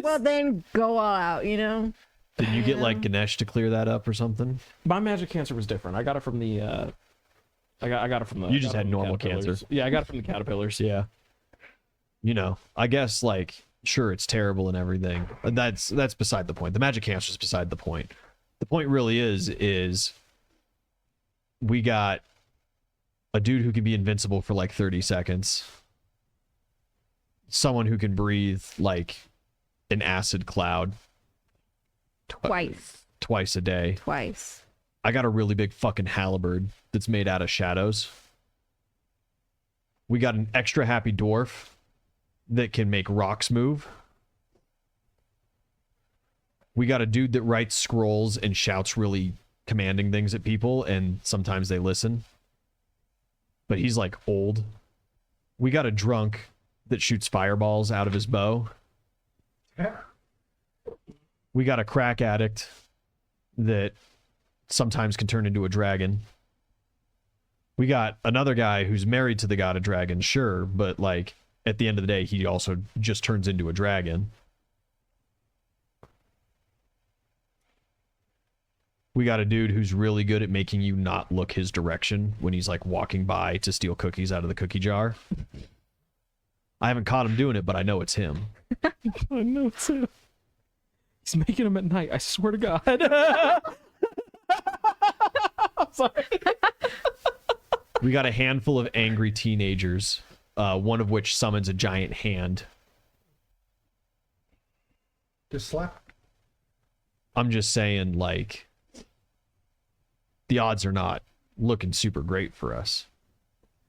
Well, then go all out, you know? Did you get like Ganesh to clear that up or something? My magic cancer was different. I got it from the I got it from the You just I got it had from the normal caterpillars. cancer. Yeah, I got it from the caterpillars. Yeah. You know, I guess like sure it's terrible and everything. That's beside the point. The magic cancer is beside the point. The point really is we got a dude who can be invincible for like 30 seconds. Someone who can breathe like an acid cloud twice a day. Twice. I got a really big fucking halberd that's made out of shadows. We got an extra happy dwarf that can make rocks move. We got a dude that writes scrolls and shouts really commanding things at people, and sometimes they listen. But he's like old. We got a drunk that shoots fireballs out of his bow. Yeah. We got a crack addict that sometimes can turn into a dragon. We got another guy who's married to the god of dragons, sure, but like at the end of the day, he also just turns into a dragon. We got a dude who's really good at making you not look his direction when he's like walking by to steal cookies out of the cookie jar. I haven't caught him doing it, but I know it's him. I know it's him. He's making them at night. I swear to God. I'm sorry. We got a handful of angry teenagers, one of which summons a giant hand. Just slap. I'm just saying, like, the odds are not looking super great for us.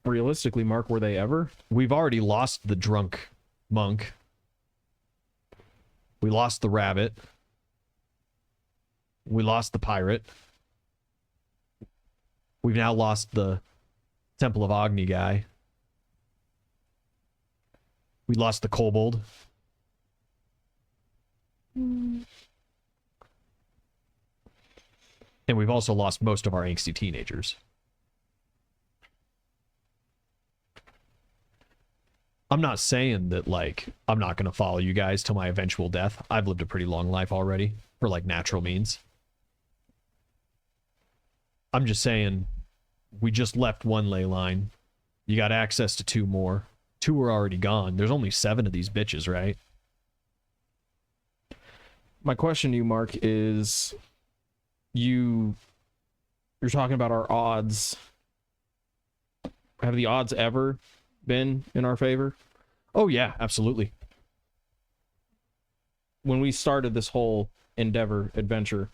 Realistically, Mark, were they ever? We've already lost the drunk monk. We lost the rabbit. We lost the pirate. We've now lost the Temple of Agni guy. We lost the kobold. And we've also lost most of our angsty teenagers. I'm not saying that, like, I'm not going to follow you guys till my eventual death. I've lived a pretty long life already for, like, natural means. I'm just saying, we just left one ley line. You got access to 2 more. 2 are already gone. There's only 7 of these bitches, right? My question to you, Mark, is you're talking about our odds. Have the odds ever been in our favor? Oh, yeah, absolutely. When we started this whole adventure,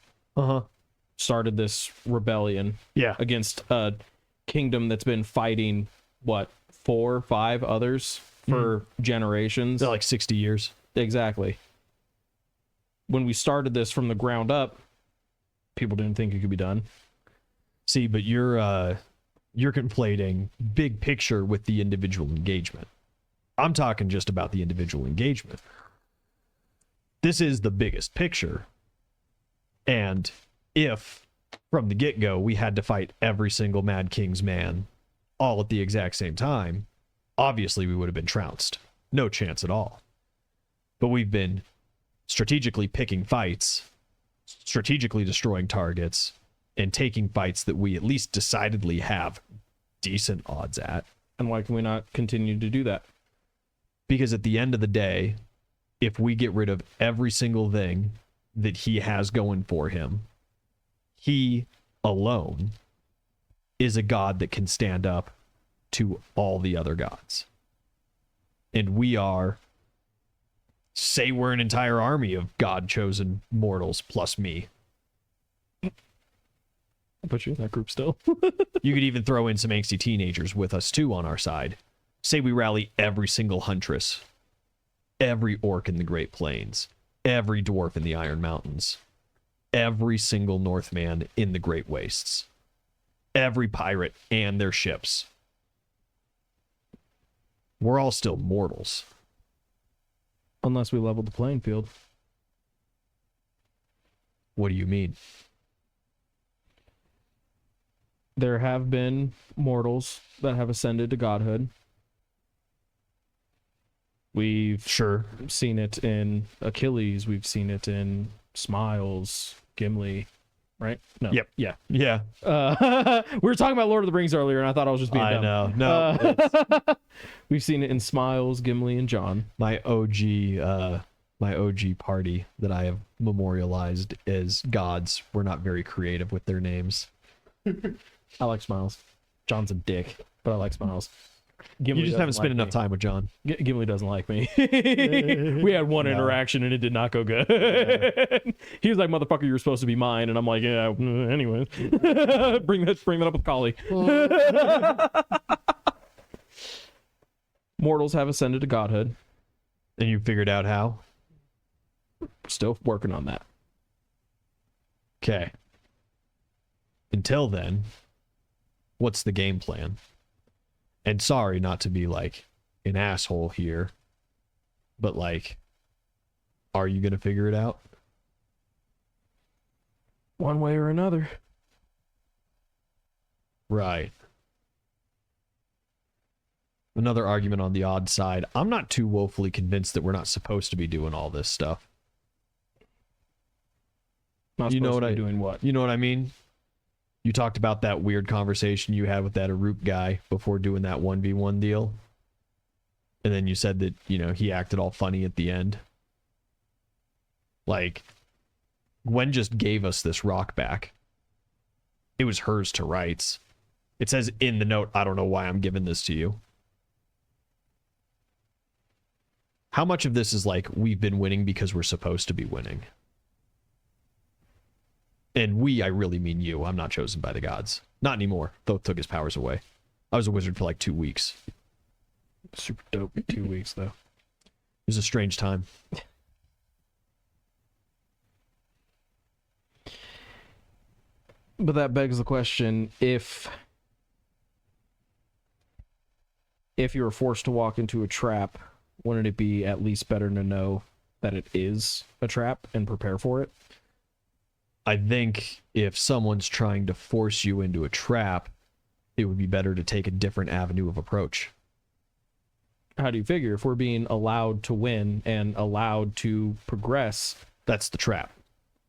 started this rebellion Yeah. against a kingdom that's been fighting, what, 4 or 5 others for generations? They're like 60 years. Exactly. When we started this from the ground up, people didn't think it could be done. See, but you're conflating big picture with the individual engagement. I'm talking just about the individual engagement. This is the biggest picture. And if, from the get-go, we had to fight every single Mad King's man all at the exact same time, obviously we would have been trounced. No chance at all. But we've been strategically picking fights, strategically destroying targets, and taking fights that we at least decidedly have decent odds at. And why can we not continue to do that? Because at the end of the day, if we get rid of every single thing that he has going for him, he alone is a god that can stand up to all the other gods. And we are, say we're an entire army of god-chosen mortals plus me. I'll put you in that group still. You could even throw in some angsty teenagers with us too on our side. Say we rally every single huntress, every orc in the Great Plains, every dwarf in the Iron Mountains, every single Northman in the Great Wastes, every pirate and their ships. We're all still mortals. Unless we leveled the playing field. What do you mean? There have been mortals that have ascended to godhood. We've Sure. seen it in Achilles. We've seen it in Smiles, Gimli, right? No. Yep. Yeah. Yeah. We were talking about Lord of the Rings earlier, and I thought I was just being I dumb. know. No. We've seen it in Smiles, Gimli, and John. my OG party that I have memorialized as gods were not very creative with their names. I like Smiles. John's a dick, but I like Smiles. Gimli You just doesn't haven't spent like enough me. time with John. Gimli doesn't like me. We had one interaction and it did not go good. He was like, "Motherfucker, you're supposed to be mine," and I'm like, "Yeah, anyways." bring that up with Collie. Mortals have ascended to godhood. And you figured out how? Still working on that. Okay. Until then, what's the game plan? And sorry not to be like an asshole here, but like, are you going to figure it out? One way or another. Right. Another argument on the odd side. I'm not too woefully convinced that we're not supposed to be doing all this stuff. Not You know supposed what to be I- doing what? You know what I mean? You talked about that weird conversation you had with that Aruk guy before doing that 1v1 deal. And then you said that, he acted all funny at the end. Like, Gwen just gave us this rock back. It was hers to rights. It says in the note, I don't know why I'm giving this to you. How much of this is like, we've been winning because we're supposed to be winning? And we, I really mean you. I'm not chosen by the gods. Not anymore. Thoth took his powers away. I was a wizard for like 2 weeks. Super dope. 2 weeks though. It was a strange time. But that begs the question, if you were forced to walk into a trap, wouldn't it be at least better to know that it is a trap and prepare for it? I think if someone's trying to force you into a trap, it would be better to take a different avenue of approach. How do you figure if we're being allowed to win and allowed to progress? That's the trap,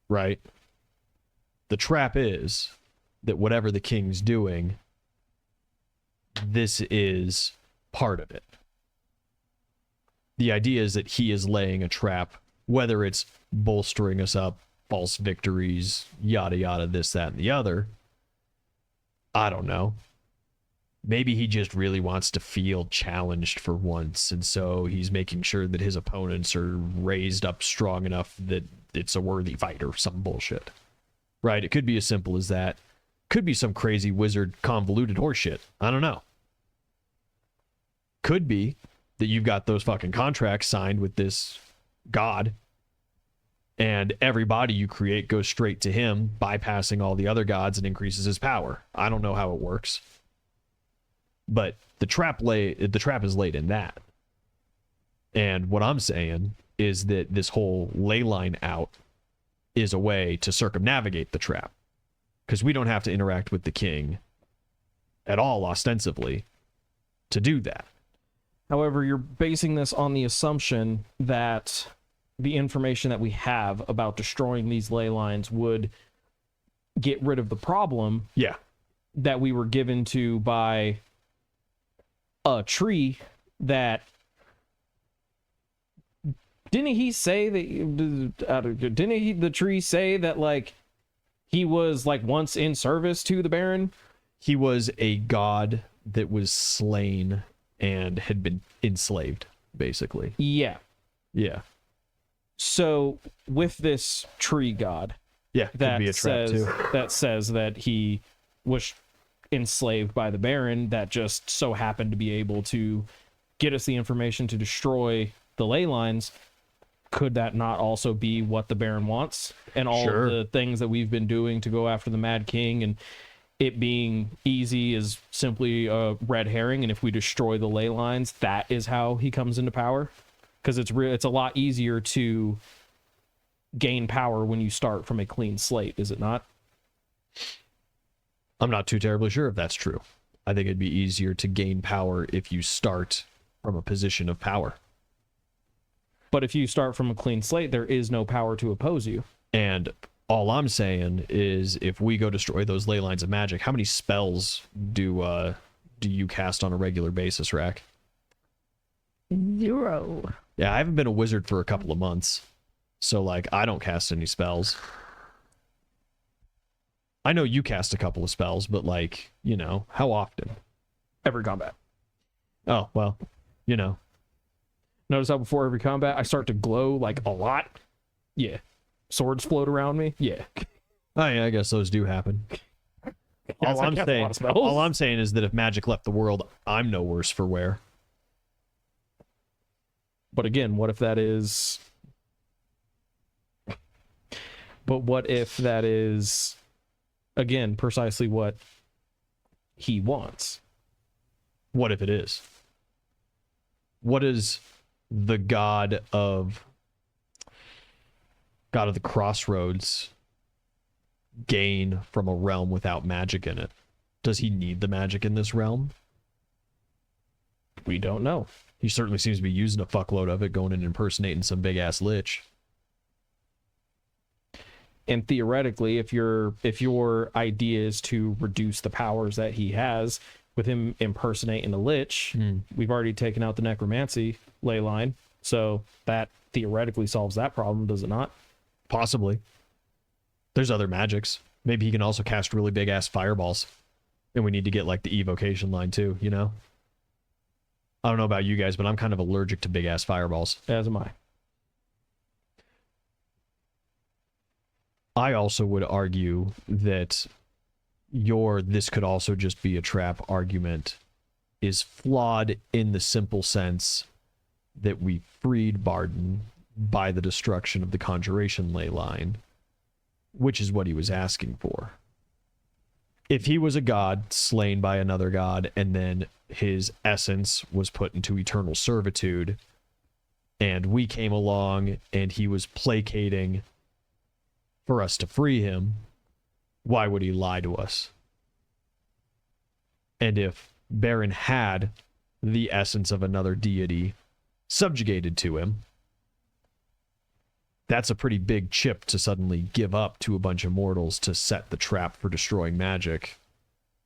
right? The trap is that whatever the king's doing, this is part of it. The idea is that he is laying a trap, whether it's bolstering us up, false victories, yada yada, this, that, and the other. I don't know. Maybe he just really wants to feel challenged for once, and so he's making sure that his opponents are raised up strong enough that it's a worthy fight or some bullshit. Right? It could be as simple as that. Could be some crazy wizard convoluted horseshit. I don't know. Could be that you've got those fucking contracts signed with this god, and every body you create goes straight to him, bypassing all the other gods and increases his power. I don't know how it works. But the trap is laid in that. And what I'm saying is that this whole ley line out is a way to circumnavigate the trap. Because we don't have to interact with the king at all, ostensibly, to do that. However, you're basing this on the assumption that the information that we have about destroying these ley lines would get rid of the problem Yeah. that we were given to by a tree that didn't he say that the tree say that like he was like once in service to the Baron? He was a god that was slain and had been enslaved, basically. Yeah. Yeah. So with this tree god Yeah, could that be a trap says too. that says that he was enslaved by the Baron that just so happened to be able to get us the information to destroy the ley lines. Could that not also be what the Baron wants? And all Sure. of the things that we've been doing to go after the Mad King, and it being easy is simply a red herring, and if we destroy the ley lines, that is how he comes into power? Because it's a lot easier to gain power when you start from a clean slate, is it not? I'm not too terribly sure if that's true. I think it'd be easier to gain power if you start from a position of power. But if you start from a clean slate, there is no power to oppose you. And all I'm saying is, if we go destroy those ley lines of magic, how many spells do you cast on a regular basis, Rack? 0. Yeah, I haven't been a wizard for a couple of months, so like I don't cast any spells. I know you cast a couple of spells, but like, you know, how often? Every combat. Oh, well, you know. Notice how before every combat, I start to glow like a lot? Yeah. Swords float around me? Yeah. Oh yeah, I guess those do happen. Yes, I cast a lot of spells. All I'm saying is that if magic left the world, I'm no worse for wear. But again, what if that is... But what if that is, again, precisely what he wants? What if it is? What is the god of the crossroads gain from a realm without magic in it? Does he need the magic in this realm? We don't know. He certainly seems to be using a fuckload of it, going and impersonating some big ass lich. And theoretically, if your idea is to reduce the powers that he has with him impersonating a lich, we've already taken out the necromancy ley line, so that theoretically solves that problem, does it not? Possibly. There's other magics. Maybe he can also cast really big ass fireballs, and we need to get like the evocation line too, you know? I don't know about you guys, but I'm kind of allergic to big ass fireballs. As am I. I also would argue that your "this could also just be a trap" argument is flawed in the simple sense that we freed Barden by the destruction of the conjuration ley line, which is what he was asking for. If he was a god slain by another god and then his essence was put into eternal servitude, and we came along and he was placating for us to free him, why would he lie to us? And if Baron had the essence of another deity subjugated to him, that's a pretty big chip to suddenly give up to a bunch of mortals to set the trap for destroying magic,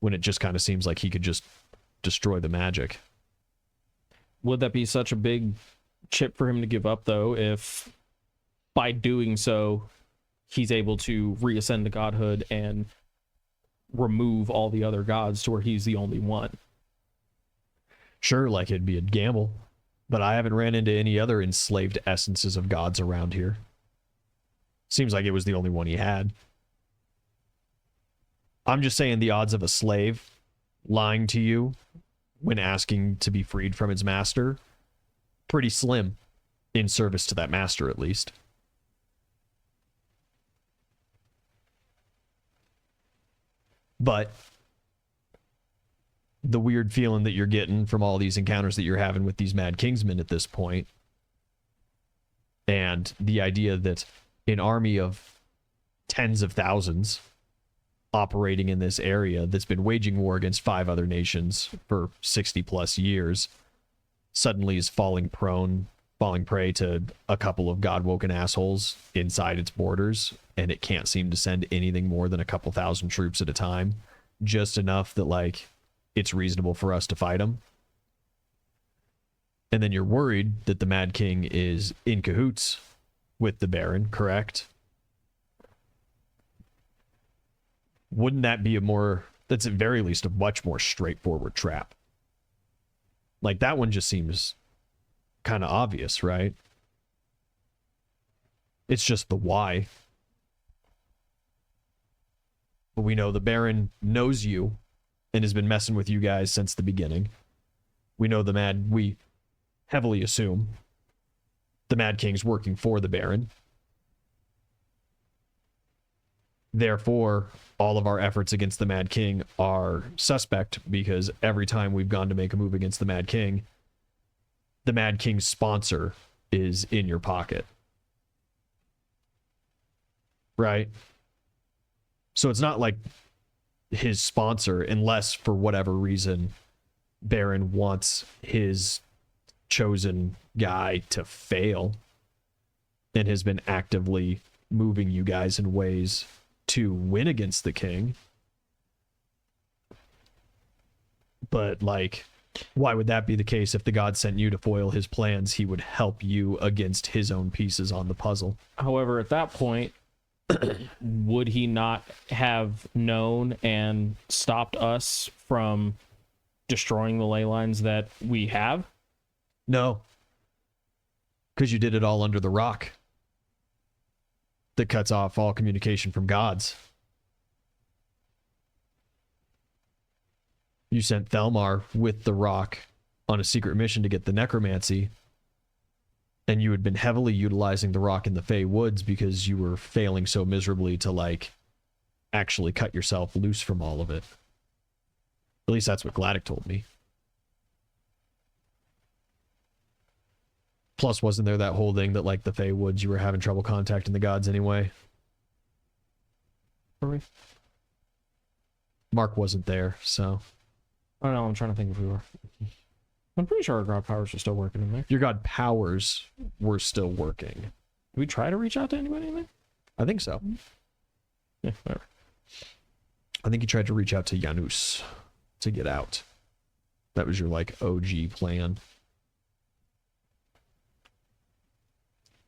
when it just kind of seems like he could just destroy the magic. Would that be such a big chip for him to give up, though, if by doing so he's able to reascend to godhood and remove all the other gods to where he's the only one? Sure, like it'd be a gamble, but I haven't ran into any other enslaved essences of gods around here. Seems like it was the only one he had. I'm just saying the odds of a slave lying to you when asking to be freed from its master, pretty slim, in service to that master at least. But the weird feeling that you're getting from all these encounters that you're having with these Mad Kingsmen at this point, and the idea that an army of tens of thousands operating in this area that's been waging war against 5 other nations for 60 plus years suddenly is falling prey to a couple of god-woken assholes inside its borders, and it can't seem to send anything more than a couple thousand troops at a time, just enough that like it's reasonable for us to fight them. And then you're worried that the Mad King is in cahoots with the Baron, correct? Wouldn't that be that's at very least a much more straightforward trap? Like that one just seems kind of obvious, right? It's just the why. But we know the Baron knows you and has been messing with you guys since the beginning. We know we heavily assume the Mad King's working for the Baron. Therefore, all of our efforts against the Mad King are suspect, because every time we've gone to make a move against the Mad King's sponsor is in your pocket. Right? So it's not like his sponsor, unless for whatever reason Baron wants his chosen guy to fail and has been actively moving you guys in ways to win against the king. But like, why would that be the case? If the god sent you to foil his plans, he would help you against his own pieces on the puzzle. However, at that point, would he not have known and stopped us from destroying the ley lines that we have? No. Because you did it all under the rock that cuts off all communication from gods. You sent Thelmar with the rock on a secret mission to get the necromancy, and you had been heavily utilizing the rock in the Fey Woods because you were failing so miserably to, like, actually cut yourself loose from all of it. At least that's what Gladdick told me. Plus, wasn't there that whole thing that, like, the Fey Woods, you were having trouble contacting the gods anyway? Were we? Mark wasn't there, so... I don't know, I'm trying to think if we were. I'm pretty sure our god powers are still working in there. Your god powers were still working. Did we try to reach out to anybody in there? I think so. Yeah, whatever. I think you tried to reach out to Janus to get out. That was your, like, OG plan.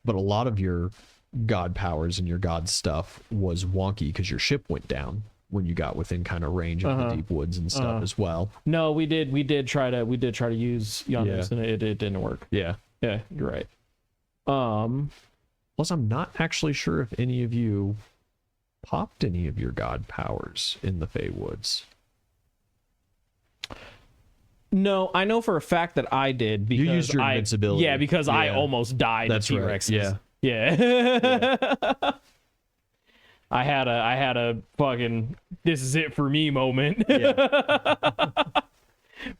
But a lot of your god powers and your god stuff was wonky because your ship went down when you got within kind of range of the deep woods and stuff as well. No, we did try to use Janus, and it didn't work. Yeah. Yeah, you're right. Plus, I'm not actually sure if any of you popped any of your god powers in the Fey Woods. No, I know for a fact that I did because you used your invincibility. Yeah, because I almost died. That's to T-Rexes. right. Yeah. I had a fucking this is it for me moment. Yeah.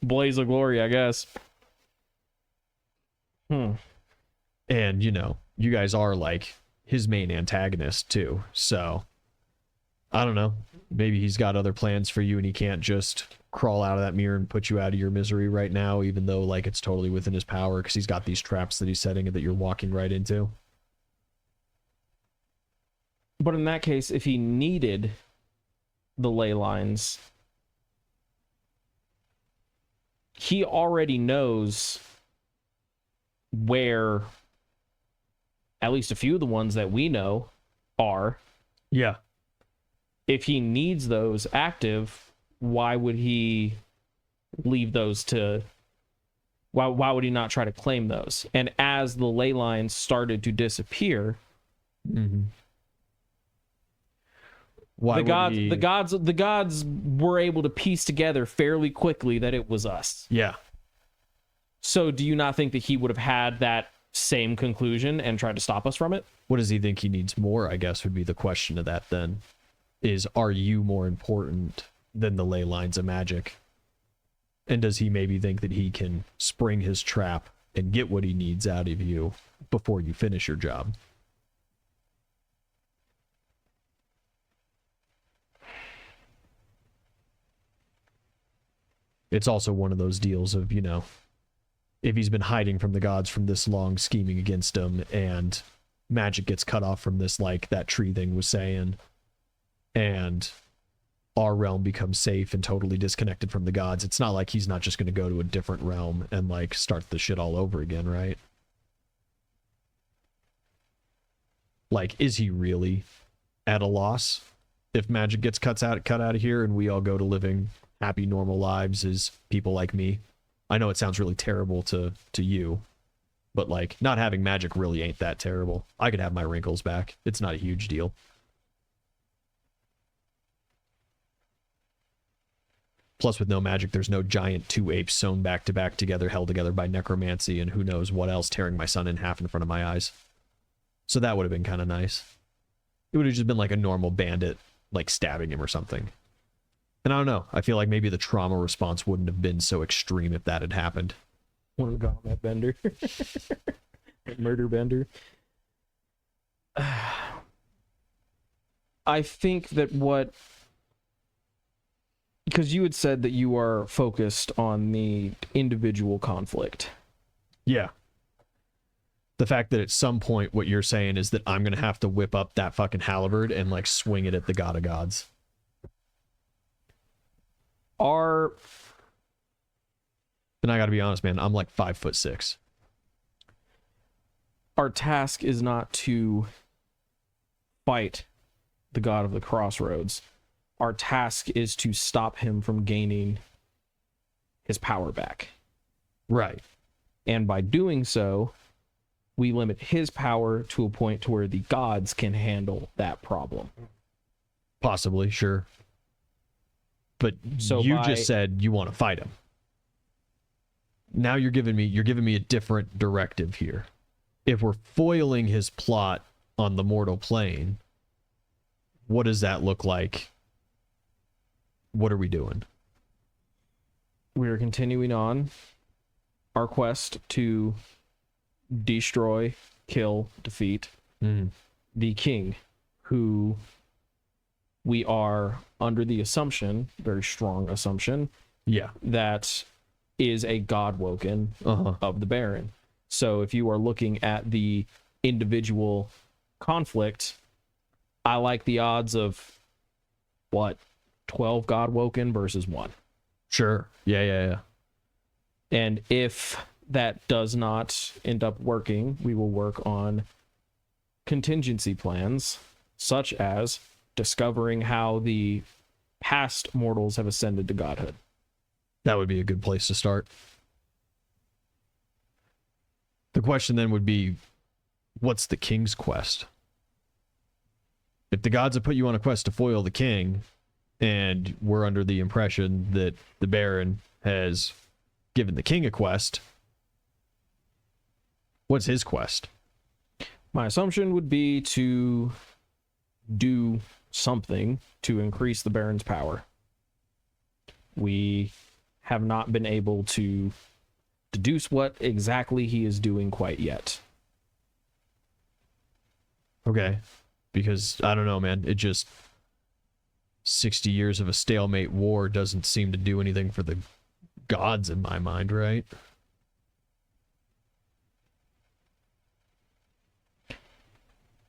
Blaze of glory, I guess. And you know, you guys are like his main antagonist too. So I don't know. Maybe he's got other plans for you and he can't just crawl out of that mirror and put you out of your misery right now, even though like it's totally within his power because he's got these traps that he's setting that you're walking right into. But in that case, if he needed the ley lines, he already knows where at least a few of the ones that we know are. Yeah. If he needs those active, why would he leave those to... Why would he not try to claim those? And as the ley lines started to disappear... Mm-hmm. The gods were able to piece together fairly quickly that it was us. Yeah. So do you not think that he would have had that same conclusion and tried to stop us from it? What does he think he needs more, I guess, would be the question of that then. Is, are you more important than the ley lines of magic? And does he maybe think that he can spring his trap and get what he needs out of you before you finish your job? It's also one of those deals of, you know, if he's been hiding from the gods from this long, scheming against them, and magic gets cut off from this, like that tree thing was saying, and our realm becomes safe and totally disconnected from the gods, it's not like he's not just going to go to a different realm and, like, start the shit all over again, right? Like, is he really at a loss if magic gets cut out of here and we all go to living happy, normal lives as people like me? I know it sounds really terrible to you, but like not having magic really ain't that terrible. I could have my wrinkles back. It's not a huge deal. Plus, with no magic, there's no giant two apes sewn back to back together, held together by necromancy, and who knows what else, tearing my son in half in front of my eyes. So that would have been kind of nice. It would have just been like a normal bandit, like stabbing him or something. And I don't know. I feel like maybe the trauma response wouldn't have been so extreme if that had happened. Would have gone that bender. That murder bender. I think that because you had said that you are focused on the individual conflict. Yeah. The fact that at some point what you're saying is that I'm going to have to whip up that fucking halberd and like swing it at the god of gods. And I got to be honest, man, I'm like 5'6". Our task is not to fight the god of the crossroads. Our task is to stop him from gaining his power back. Right. And by doing so, we limit his power to a point to where the gods can handle that problem. Possibly, sure. But So you just said you want to fight him. Now you're giving me a different directive here. If we're foiling his plot on the mortal plane, what does that look like? What are we doing? We are continuing on our quest to destroy, kill, defeat the king, who we are under the assumption, very strong assumption, that is a god-woken of the Baron. So if you are looking at the individual conflict, I like the odds of, 12 god-woken versus 1. Sure. Yeah. And if that does not end up working, we will work on contingency plans, such as discovering how the past mortals have ascended to godhood. That would be a good place to start. The question then would be, what's the king's quest? If the gods have put you on a quest to foil the king, and we're under the impression that the Baron has given the king a quest, what's his quest? My assumption would be to do something to increase the Baron's power. We have not been able to deduce what exactly he is doing quite yet. Okay. Because, I don't know, man, it just... 60 years of a stalemate war doesn't seem to do anything for the gods in my mind, right?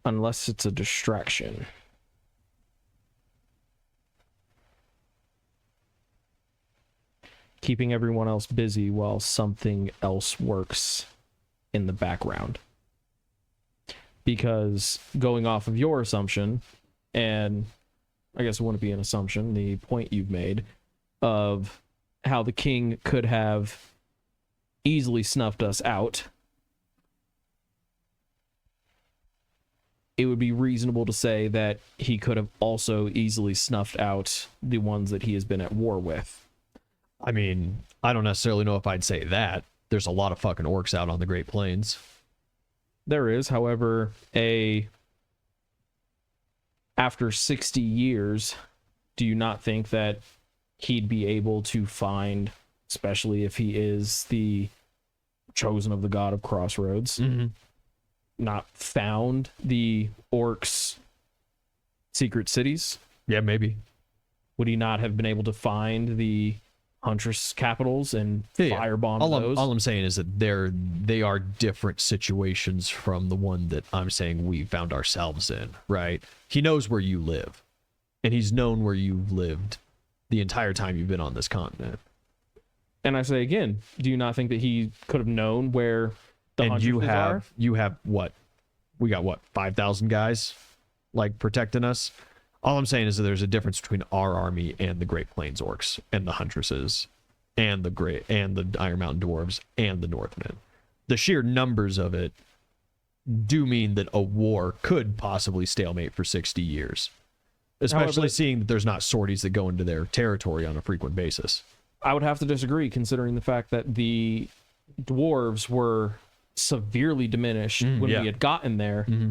Unless it's a distraction. Keeping everyone else busy while something else works in the background. Because going off of your assumption, and I guess it wouldn't be an assumption, the point you've made of how the king could have easily snuffed us out, it would be reasonable to say that he could have also easily snuffed out the ones that he has been at war with. I mean, I don't necessarily know if I'd say that. There's a lot of fucking orcs out on the Great Plains. There is, however, after 60 years, do you not think that he'd be able to find, especially if he is the chosen of the god of Crossroads, not found the orcs' secret cities? Yeah, maybe. Would he not have been able to find the Huntress capitals and firebomb those? All I'm saying is that they are different situations from the one that I'm saying we found ourselves in, right? He knows where you live, and he's known where you've lived the entire time you've been on this continent. And I say again, do you not think that he could have known where the Huntresses are? You have what? We got what? 5,000 guys like protecting us. All I'm saying is that there's a difference between our army and the Great Plains orcs and the Huntresses and the Iron Mountain dwarves and the Northmen. The sheer numbers of it do mean that a war could possibly stalemate for 60 years. Especially However, seeing that there's not sorties that go into their territory on a frequent basis. I would have to disagree, considering the fact that the dwarves were severely diminished when yeah. we had gotten there. Mm-hmm.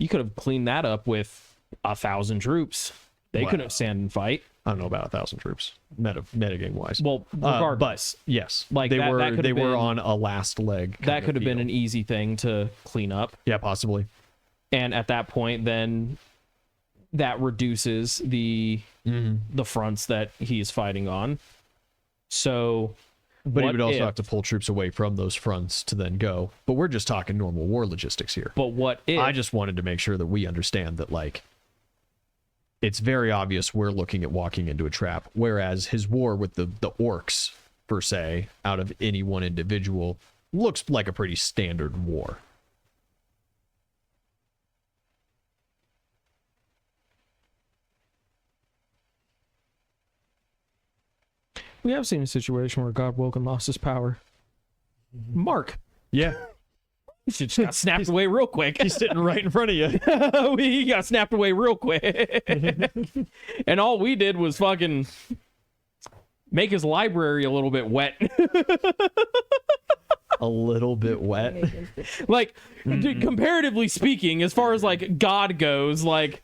You could have cleaned that up with 1,000 troops. They Wow. couldn't stand and fight. I don't know about 1,000 troops, metagame wise. Well, regardless, but yes, Like, they that were could have were been- on a last leg. that could have been an easy thing to clean up. Yeah, possibly. And at that point, then that reduces the fronts that he's fighting on. So, But he what would also if- have to pull troops away from those fronts to then go. But we're just talking normal war logistics here. But what if I just wanted to make sure that we understand that, like, it's very obvious we're looking at walking into a trap, whereas his war with the orcs, per se, out of any one individual, looks like a pretty standard war. we have seen a situation where God woke and lost his power? Mark, Yeah, he just got snapped away real quick. he's sitting right in front of you. He got snapped away real quick. And all we did was fucking make his library a little bit wet. A little bit wet. Like, dude, comparatively speaking, as far as like God goes, like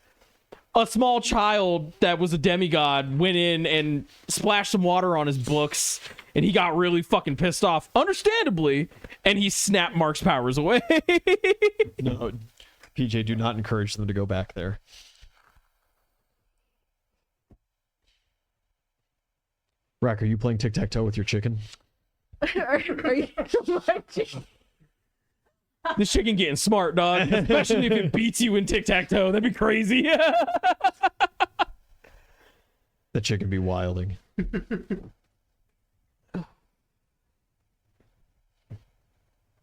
a small child that was a demigod went in and splashed some water on his books, and he got really fucking pissed off, understandably, and he snapped Mark's powers away. No, PJ, do not encourage them to go back there. Rack, are you playing tic-tac-toe with your chicken? are you This chicken getting smart, dog. Especially if it beats you in tic-tac-toe. That'd be crazy. The chicken be wilding.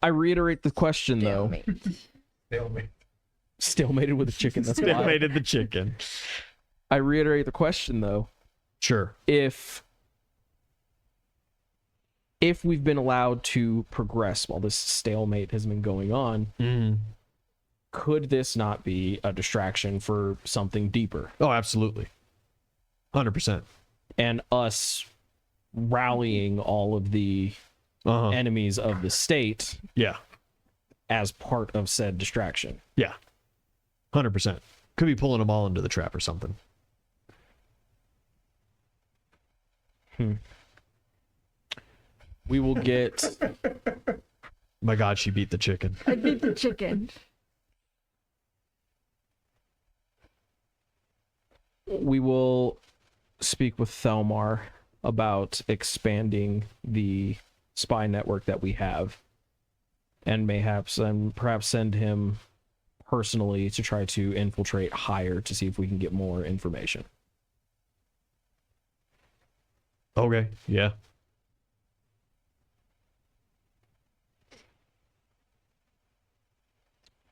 I reiterate the question, though. Stalemate. Stalemated with a chicken. That's wild. Stimulated the chicken. I reiterate the question, though. Sure. If we've been allowed to progress while this stalemate has been going on, could this not be a distraction for something deeper? Oh, absolutely. 100%. And us rallying all of the Uh-huh. enemies of the state Yeah. as part of said distraction. Yeah. 100%. Could be pulling them all into the trap or something. We will get My God, she beat the chicken. I beat the chicken. we will speak with Thelmar about expanding the spy network that we have, and perhaps send him personally to try to infiltrate higher to see if we can get more information. Okay. Yeah.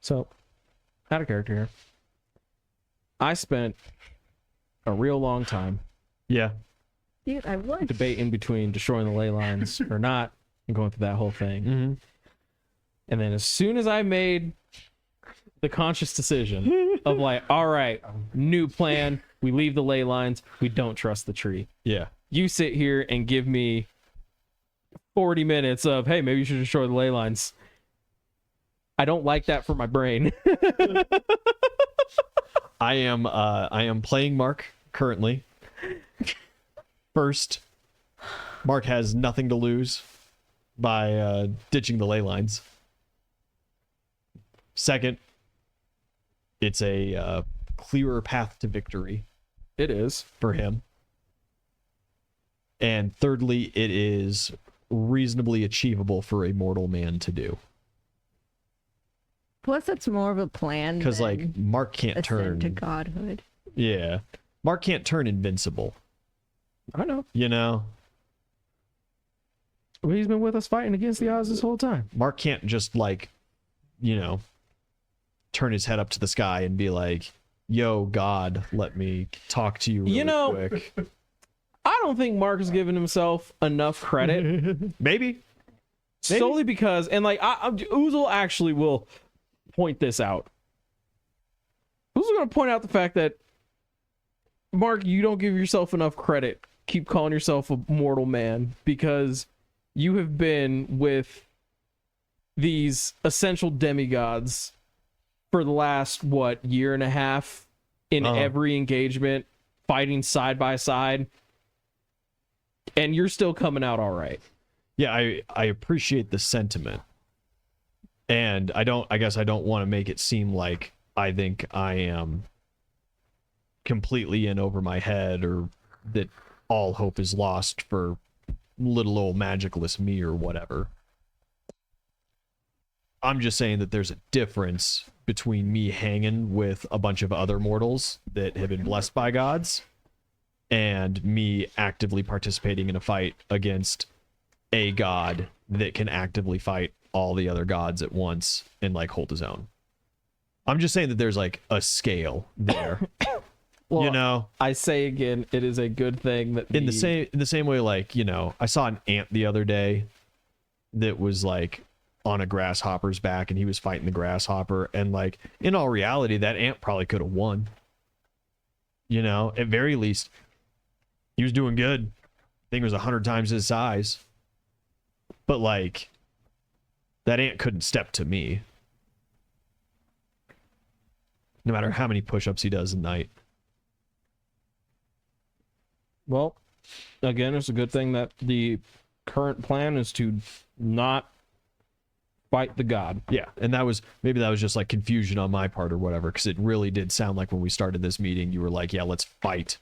So, out of character here. I spent a real long time Yeah. Dude, I won. debating between destroying the ley lines or not, and going through that whole thing. Mm-hmm. And then as soon as I made the conscious decision of like, all right, new plan, we leave the ley lines, we don't trust the tree. Yeah. You sit here and give me 40 minutes of, hey, maybe you should destroy the ley lines. I don't like that for my brain. I am playing Mark currently. First, Mark has nothing to lose by ditching the ley lines. Second, it's a clearer path to victory It is. for him. And thirdly, it is reasonably achievable for a mortal man to do. Plus, it's more of a plan. Because, than like, Mark can't ascend to turn. godhood. Yeah. Mark can't turn invincible, I know. you know? Well, he's been with us fighting against the odds this whole time. Mark can't just, like, you know, turn his head up to the sky and be like, yo, God, let me talk to you really You know- quick. I don't think Mark has given himself enough credit. Maybe. Solely because, and like, Oozle actually will point this out. Oozle going to point out the fact that Mark, you don't give yourself enough credit. Keep calling yourself a mortal man, because you have been with these essential demigods for the last, what, year and a half in every engagement, fighting side by side, and you're still coming out all right. Yeah, I appreciate the sentiment. And I guess I don't want to make it seem like I think I am completely in over my head, or that all hope is lost for little old magicless me or whatever. I'm just saying that there's a difference between me hanging with a bunch of other mortals that have been blessed by gods and me actively participating in a fight against a god that can actively fight all the other gods at once and like hold his own. I'm just saying that there's like a scale there. Well, you know, I say again, it is a good thing that in the same way, like, you know, I saw an ant the other day that was like on a grasshopper's back and he was fighting the grasshopper, and like in all reality that ant probably could have won. You know, at very least he was doing good. I think it was 100 times his size. But like that ant couldn't step to me. No matter how many push-ups he does a night. Well, again, it's a good thing that the current plan is to not fight the god. Yeah, and maybe that was just like confusion on my part or whatever, because it really did sound like when we started this meeting, you were like, yeah, let's fight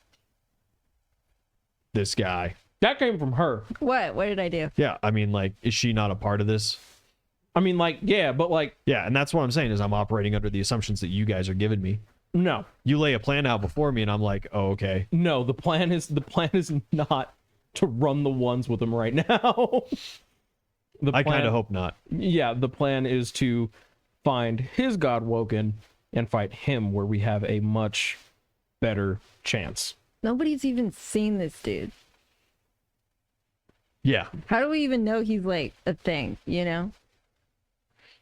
this guy. That came from her. What? What did I do? Yeah, I mean, like, is she not a part of this? I mean, like, yeah, but like... Yeah, and that's what I'm saying, is I'm operating under the assumptions that you guys are giving me. No. You lay a plan out before me, and I'm like, oh, okay. No, the plan is not to run the ones with him right now. I kind of hope not. Yeah, the plan is to find his god Woken and fight him, where we have a much better chance. Nobody's even seen this dude. Yeah. How do we even know he's like a thing, you know?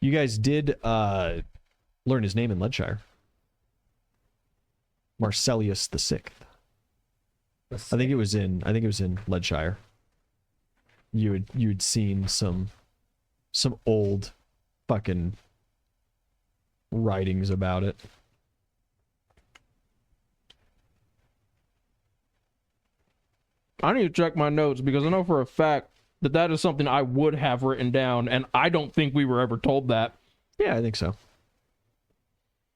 You guys did learn his name in Leadshire. Marcellius the Sixth. I think it was in Leadshire. You'd seen some old fucking writings about it. I need to check my notes, because I know for a fact that is something I would have written down, and I don't think we were ever told that. Yeah, I think so.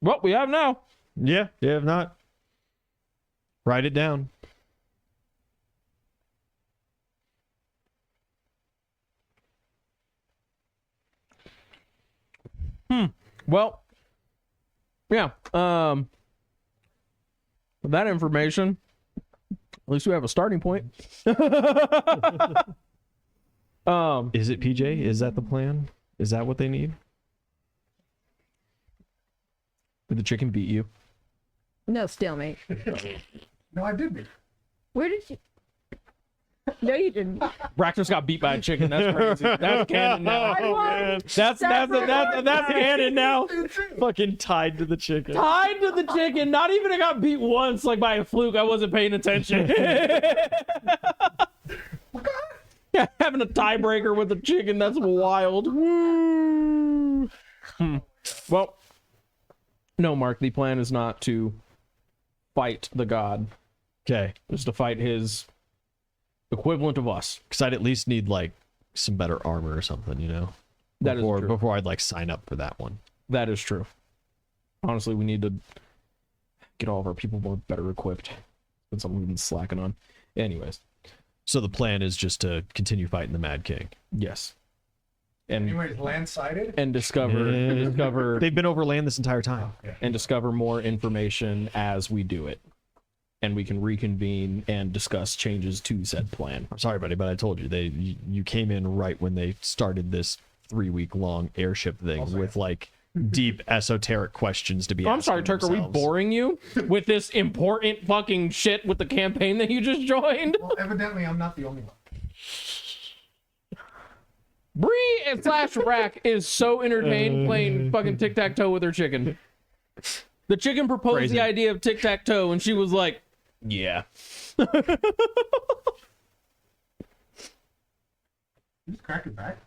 Well, we have now. Yeah, if not, write it down. Well, yeah. With that information, at least we have a starting point. Is it PJ? Is that the plan? Is that what they need? Did the chicken beat you? No, stalemate. No, I did beat. Where did you? No, you didn't. Rakdos got beat by a chicken. That's crazy. That's canon now. That's canon now. Fucking tied to the chicken. Tied to the chicken. Not even I got beat once, like by a fluke. I wasn't paying attention. Yeah, having a tiebreaker with a chicken. That's wild. Well, no, Mark. The plan is not to fight the god. Okay. It's to fight his equivalent of us. Because I'd at least need like some better armor or something, you know? That is true. Before I'd like sign up for that one. That is true. Honestly, we need to get all of our people more better equipped. That's something we've been slacking on. Anyways. So the plan is just to continue fighting the Mad King. Yes. And Anyways, land-sided? and discover They've been over land this entire time. and discover more information as we do it. And we can reconvene and discuss changes to said plan. I'm sorry, buddy, but I told you you came in right when they started this 3-week long airship thing with like deep esoteric questions to be. I'm sorry, Turk. Are we boring you with this important fucking shit with the campaign that you just joined? Well, evidently, I'm not the only one. Bree and /Rack is so entertained playing fucking tic-tac-toe with her chicken. The chicken proposed Crazy. the idea of tic-tac-toe, and she was like, Yeah. Just crack it back.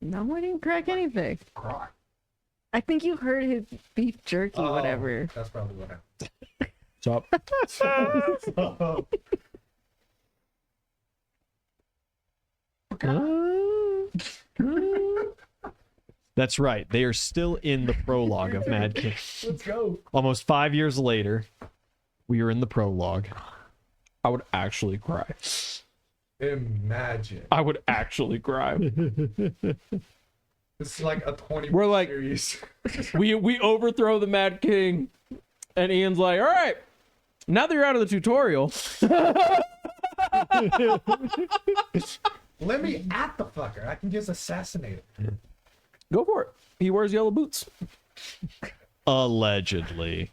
No, I didn't crack anything. Crack. I think you heard his beef jerky, whatever. That's probably what happened. Stop. That's right. They are still in the prologue of Mad King. Let's go. Almost 5 years later, we are in the prologue. I would actually cry. Imagine. I would actually cry. This is like a 20 We're like- series. we overthrow the Mad King, and Ian's like, all right, now that you're out of the tutorial, Let me at the fucker. I can just assassinate him. go for it. He wears yellow boots. Allegedly.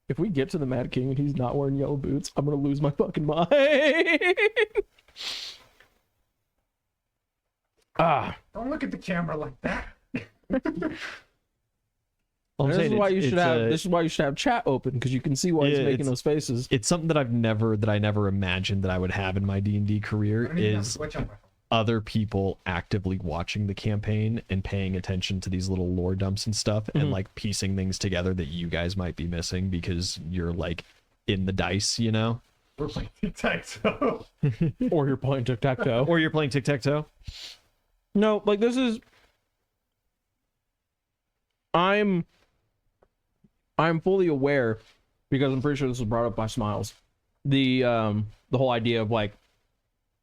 If we get to the Mad King and he's not wearing yellow boots, I'm gonna lose my fucking mind. Don't look at the camera like that. All I'm This is saying, why you should have. a- This is why you should have chat open, because you can see why he's Yeah, making it's- those faces. It's something that I never imagined that I would have in my D&D career I need to is switch on my phone. other people actively watching the campaign and paying attention to these little lore dumps and stuff and like piecing things together that you guys might be missing because you're like in the dice, you know? We're playing tic-tac-toe. Or you're playing tic-tac-toe. Or you're playing tic-tac-toe. No, like this is. I'm fully aware, because I'm pretty sure this was brought up by Smiles. The whole idea of like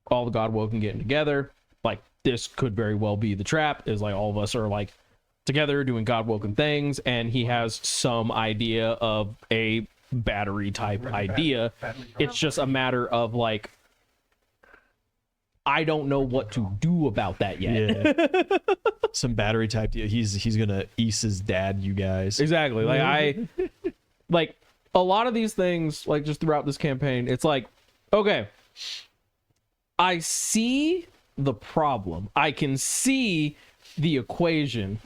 all the Godwoken getting together, like this could very well be the trap. Is like all of us are like together doing Godwoken things, and he has some idea of a battery type idea. It's just a matter of like, I don't know what to do about that yet. Yeah. Some battery type deal. He's gonna ease his dad, you guys. Exactly. Like like a lot of these things, like just throughout this campaign, it's like, okay, I see the problem. I can see the equation.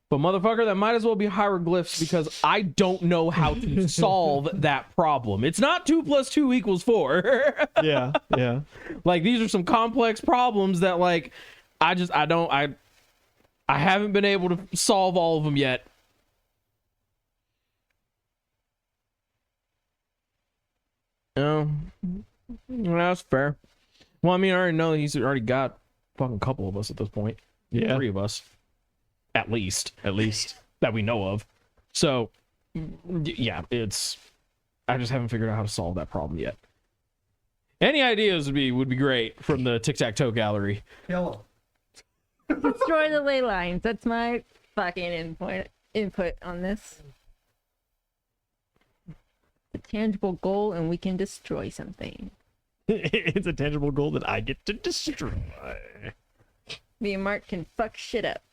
But motherfucker, that might as well be hieroglyphs, because I don't know how to solve that problem. It's not 2 + 2 = 4. Yeah, yeah. Like these are some complex problems that like I haven't been able to solve all of them yet. No, that's fair. Well, I mean, I already know he's already got fucking couple of us at this point. Yeah. 3 of us, at least At least. that we know of. So, yeah, I just haven't figured out how to solve that problem yet. Any ideas would be great from the tic-tac-toe gallery. Yellow. Destroy the ley lines. That's my fucking input on this. A tangible goal, and we can destroy something. It's a tangible goal that I get to destroy. Me and Mark can fuck shit up.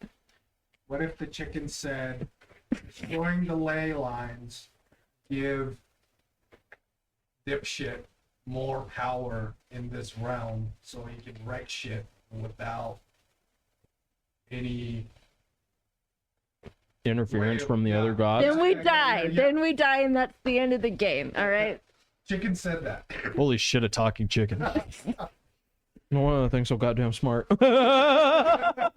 What if the chicken said, destroying the ley lines give dipshit more power in this realm so he can wreck shit without any Interference from the Yeah. other gods. Then we Yeah, die. yeah, yeah. Then we die, and that's the end of the game. All right. chicken said that. Holy shit, a talking chicken. No one thinks so goddamn smart. I'm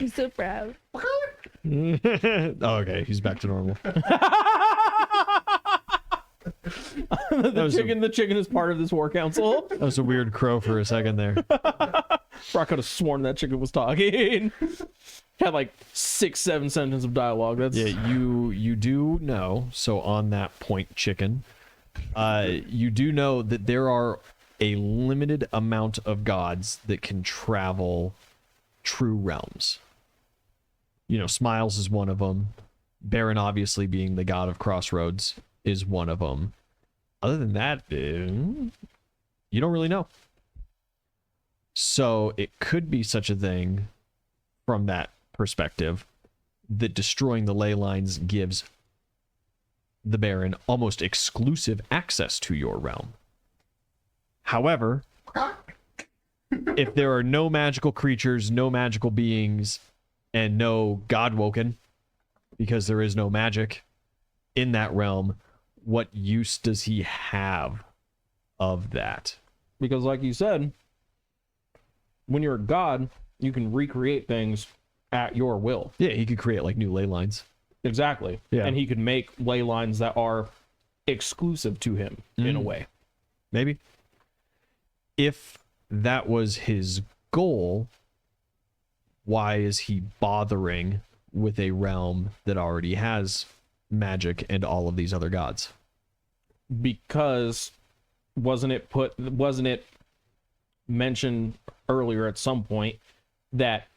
so proud. Oh, okay, he's back to normal. The chicken is part of this war council. That was a weird crow for a second there. Brock could have sworn that chicken was talking. Had like 6-7 sentences of dialogue. That's Yeah, you do know, so on that point, chicken, you do know that there are a limited amount of gods that can travel true realms. You know, Smiles is one of them. Baron, obviously being the god of Crossroads, is one of them. Other than that, you don't really know. So it could be such a thing from that perspective that destroying the ley lines gives the Baron almost exclusive access to your realm. However, if there are no magical creatures, no magical beings, and no Godwoken, because there is no magic, in that realm, what use does he have of that? Because like you said, when you're a god, you can recreate things at your will. Yeah, he could create like new ley lines. Exactly. Yeah. And he could make ley lines that are exclusive to him in a way. Maybe. If that was his goal, why is he bothering with a realm that already has magic and all of these other gods? Because wasn't it mentioned earlier at some point that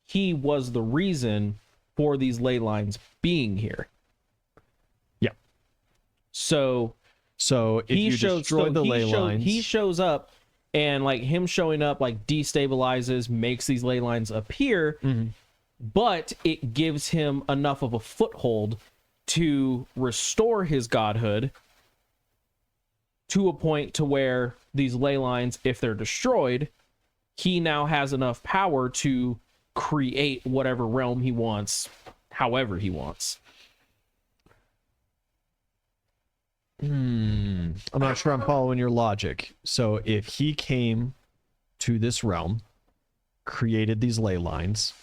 he was the reason for these ley lines being here? Yeah. So if you destroy the ley lines, he shows up, and like him showing up like destabilizes, makes these ley lines appear, but it gives him enough of a foothold to restore his godhood to a point to where these ley lines, if they're destroyed, he now has enough power to create whatever realm he wants, however he wants. I'm not sure I'm following your logic. So if he came to this realm, created these ley lines,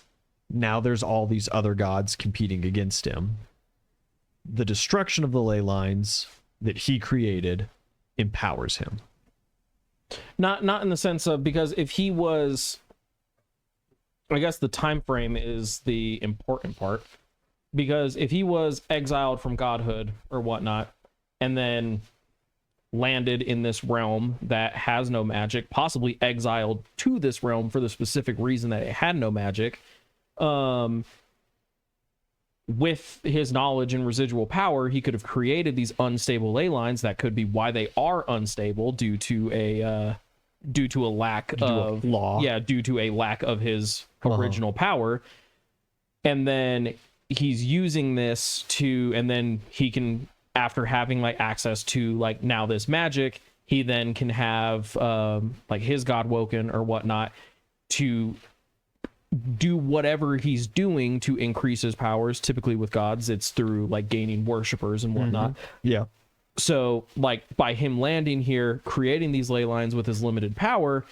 now there's all these other gods competing against him. The destruction of the ley lines that he created empowers him. Not in the sense of, because if he was, I guess the time frame is the important part, because if he was exiled from godhood or whatnot and then landed in this realm that has no magic, possibly exiled to this realm for the specific reason that it had no magic, with his knowledge and residual power, he could have created these unstable ley lines that could be why they are unstable due to a lack of flaw. Yeah, due to a lack of his original power. And then he's using this to, and then he can, after having like access to like now this magic, he then can have like his god woken or whatnot to do whatever he's doing to increase his powers. Typically with gods, it's through like gaining worshipers and whatnot. Yeah. So like by him landing here, creating these ley lines with his limited power,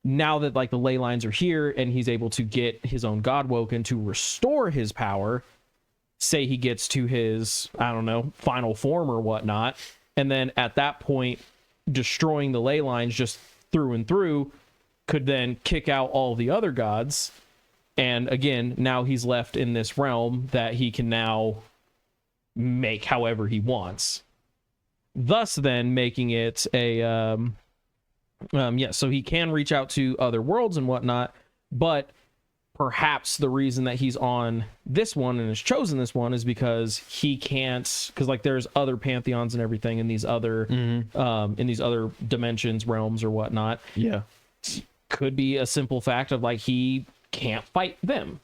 now that like the ley lines are here and he's able to get his own god woken to restore his power, say he gets to his, I don't know, final form or whatnot, and then at that point destroying the ley lines just through and through could then kick out all the other gods. And again, now he's left in this realm that he can now make however he wants. Thus then making it a, so he can reach out to other worlds and whatnot, but perhaps the reason that he's on this one and has chosen this one is because he can't, because like there's other pantheons and everything in these other, in these other dimensions, realms or whatnot. Yeah. Could be a simple fact of like he can't fight them,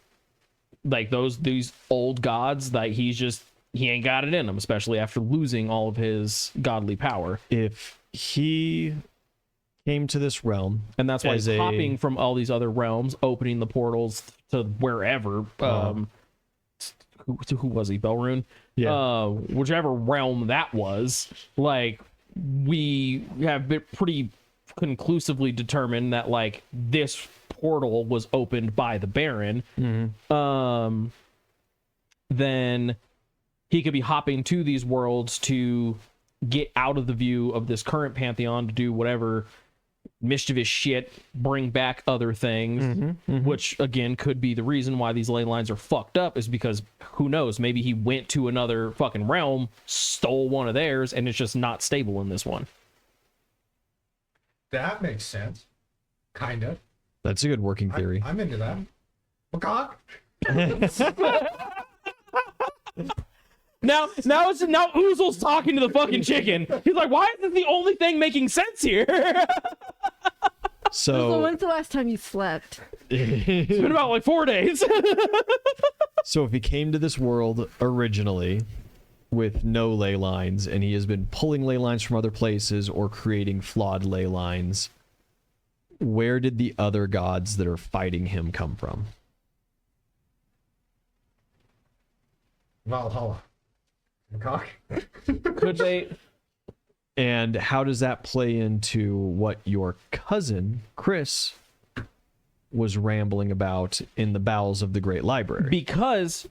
like these old gods, like he ain't got it in him, especially after losing all of his godly power. If he came to this realm, And that's why he's hopping from all these other realms, opening the portals to wherever. Who was he? Belrune? Yeah. Whichever realm that was. Like, we have been pretty conclusively determined that like this portal was opened by the Baron. Then he could be hopping to these worlds to get out of the view of this current pantheon to do whatever mischievous shit, bring back other things, which again could be the reason why these ley lines are fucked up, is because who knows, maybe he went to another fucking realm, stole one of theirs, and it's just not stable in this one. That makes sense. Kind of. That's a good working theory. I'm into that. Macaque. Now Ouzel's talking to the fucking chicken. He's like, why is this the only thing making sense here? So when's the last time you slept? It's been about like 4 days. So if he came to this world originally with no ley lines, and he has been pulling ley lines from other places or creating flawed ley lines, where did the other gods that are fighting him come from? Valhalla. Cock. Could they? And how does that play into what your cousin, Chris, was rambling about in the bowels of the Great Library? Because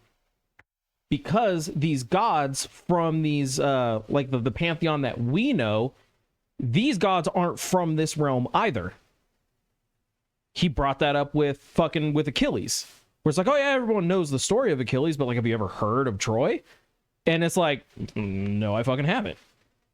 these gods from these like the pantheon that we know, these gods aren't from this realm either. He brought that up with Achilles, where it's like, oh yeah, everyone knows the story of Achilles, but like, have you ever heard of Troy? And it's like, no, I fucking haven't.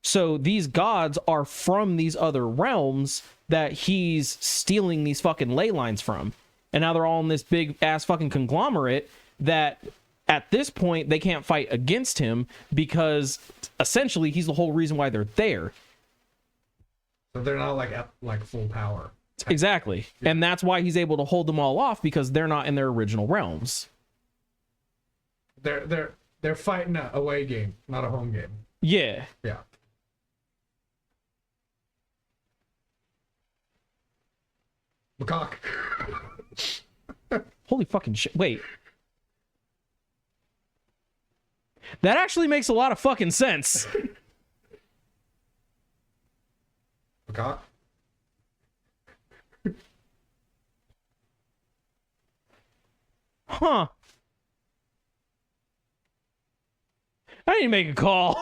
So these gods are from these other realms that he's stealing these fucking ley lines from. And now they're all in this big ass fucking conglomerate that at this point they can't fight against him because essentially he's the whole reason why they're there. So they're not like at like full power. Exactly. Yeah. And that's why he's able to hold them all off, because they're not in their original realms. They're fighting a away game, not a home game. Yeah. Yeah. Macaque. Holy fucking shit. Wait. That actually makes a lot of fucking sense. Macaque. Huh. I need to make a call.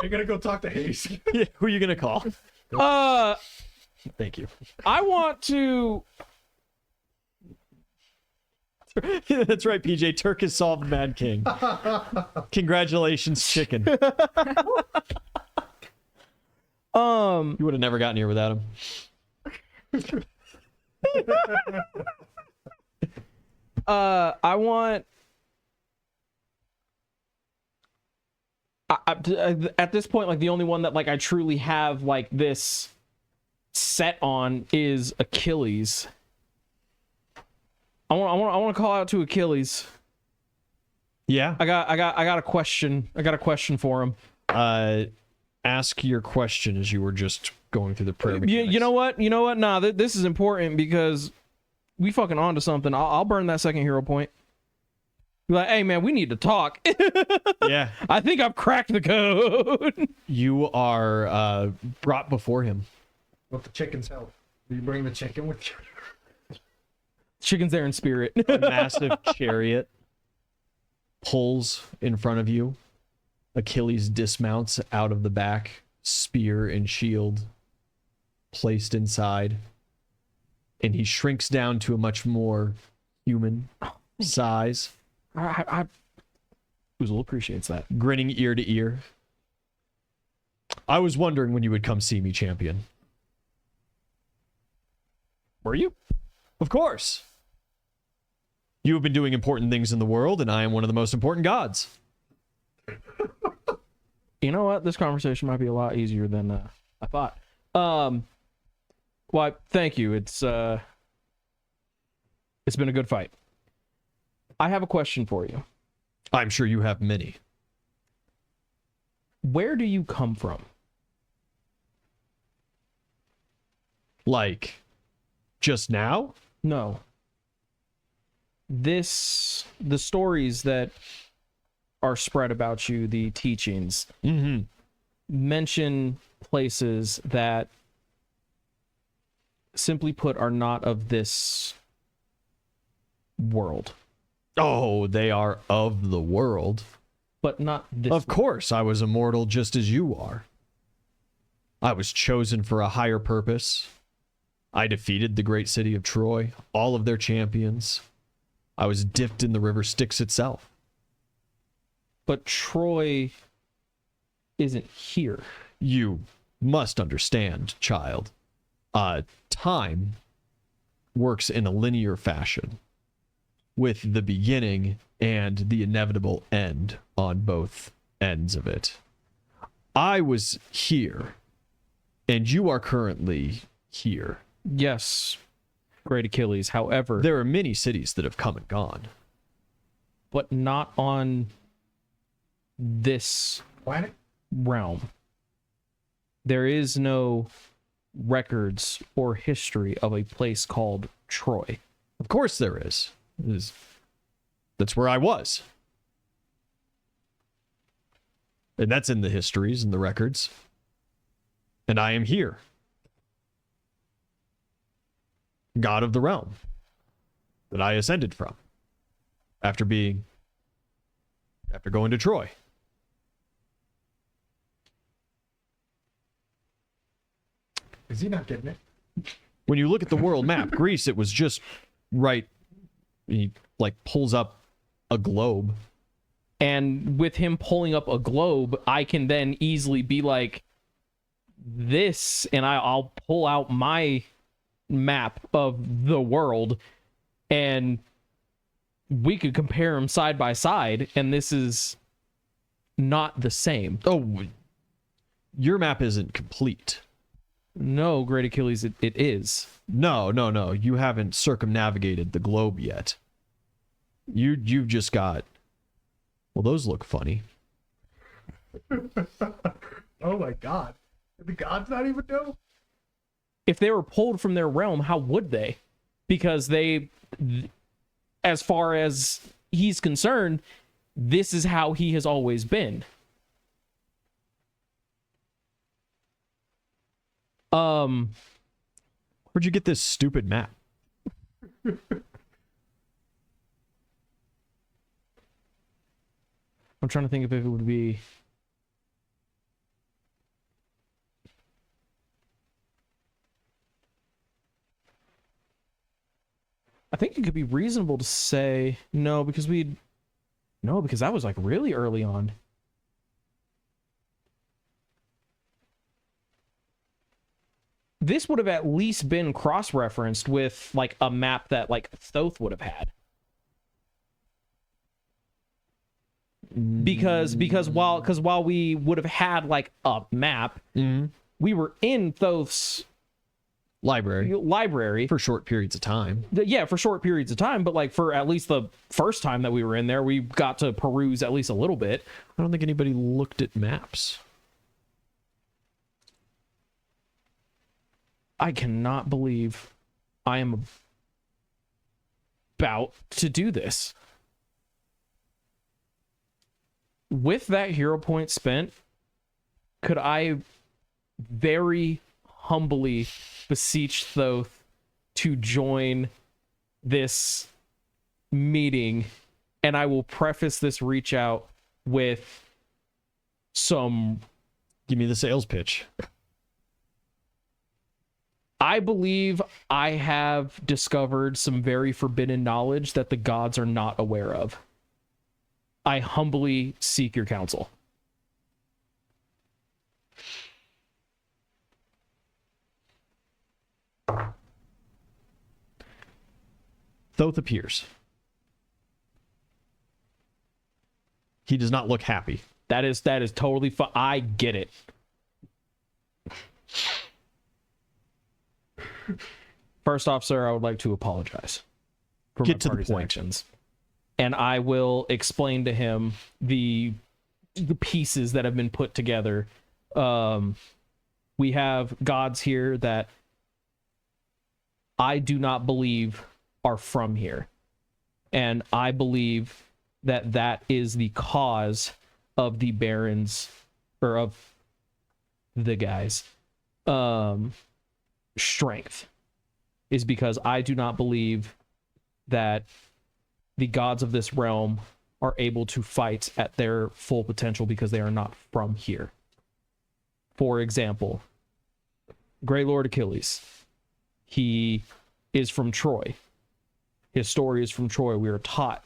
You're gonna go talk to Hayes. Yeah, who are you gonna call? Thank you. I want to. Yeah, that's right, PJ. Turk has solved the Mad King. Congratulations, chicken. You would have never gotten here without him. I want. At this point, like the only one that like I truly have like this set on is Achilles. I want to call out to Achilles. Yeah. I got a question. I got a question for him. Ask your question as you were just going through the prayer. You know what? Nah, this is important because we fucking onto something. I'll burn that second hero point. Be like, hey man, we need to talk. Yeah. I think I've cracked the code. You are brought before him. With the chicken's help. Do you bring the chicken with you? Chicken's there in spirit. A massive chariot pulls in front of you. Achilles dismounts out of the back, spear and shield placed inside. And he shrinks down to a much more human size. Oozle appreciates that. Grinning ear to ear. I was wondering when you would come see me, champion. Were you? Of course. You have been doing important things in the world, and I am one of the most important gods. You know what? This conversation might be a lot easier than I thought. Well, thank you. It's been a good fight. I have a question for you. I'm sure you have many. Where do you come from? Like, just now? No. The stories that are spread about you, the teachings, mention places that, simply put, are not of this world. Oh, they are of the world. But not this Of course, I was immortal just as you are. I was chosen for a higher purpose. I defeated the great city of Troy, all of their champions. I was dipped in the river Styx itself. But Troy isn't here. You must understand, child. Time works in a linear fashion, with the beginning and the inevitable end on both ends of it. I was here, and you are currently here. Yes, great Achilles. However, There are many cities that have come and gone. but not on this Planet? realm. There is no records or history of a place called Troy. Of course there is. That's where I was. And that's in the histories and the records. And I am here. God of the realm that I ascended from after going to Troy. Is he not getting it? When you look at the world map, Greece, it was just right. He like pulls up a globe. And with him pulling up a globe, I can then easily be like this, and I'll pull out my map of the world, and we could compare them side by side, and this is not the same. Oh, your map isn't complete. No, Great Achilles, it is. No. You haven't circumnavigated the globe yet. You've just got. Well, those look funny. Oh my god. Did the gods not even know? If they were pulled from their realm, how would they? Because as far as he's concerned, this is how he has always been. Where'd you get this stupid map? I'm trying to think if it would be. I think it could be reasonable to say no, because that was like really early on. This would have at least been cross-referenced with like a map that like Thoth would have had. Because while we would have had like a map, we were in Thoth's library For short periods of time. Yeah, for short periods of time, but like for at least the first time that we were in there, we got to peruse at least a little bit. I don't think anybody looked at maps. I cannot believe I am about to do this. With that hero point spent, could I very humbly beseech Thoth to join this meeting? And I will preface this reach out with some. Give me the sales pitch. I believe I have discovered some very forbidden knowledge that the gods are not aware of. I humbly seek your counsel. Thoth appears. He does not look happy. That is totally fine. I get it. First off, sir, I would like to apologize for Get my to the party's point. actions. And I will explain to him the pieces that have been put together. We have gods here that I do not believe are from here. And I believe that that is the cause of the barons, or of the guys, strength, is because I do not believe that the gods of this realm are able to fight at their full potential because they are not from here. For example, Great Lord Achilles. He is from Troy. His story is from Troy. We are taught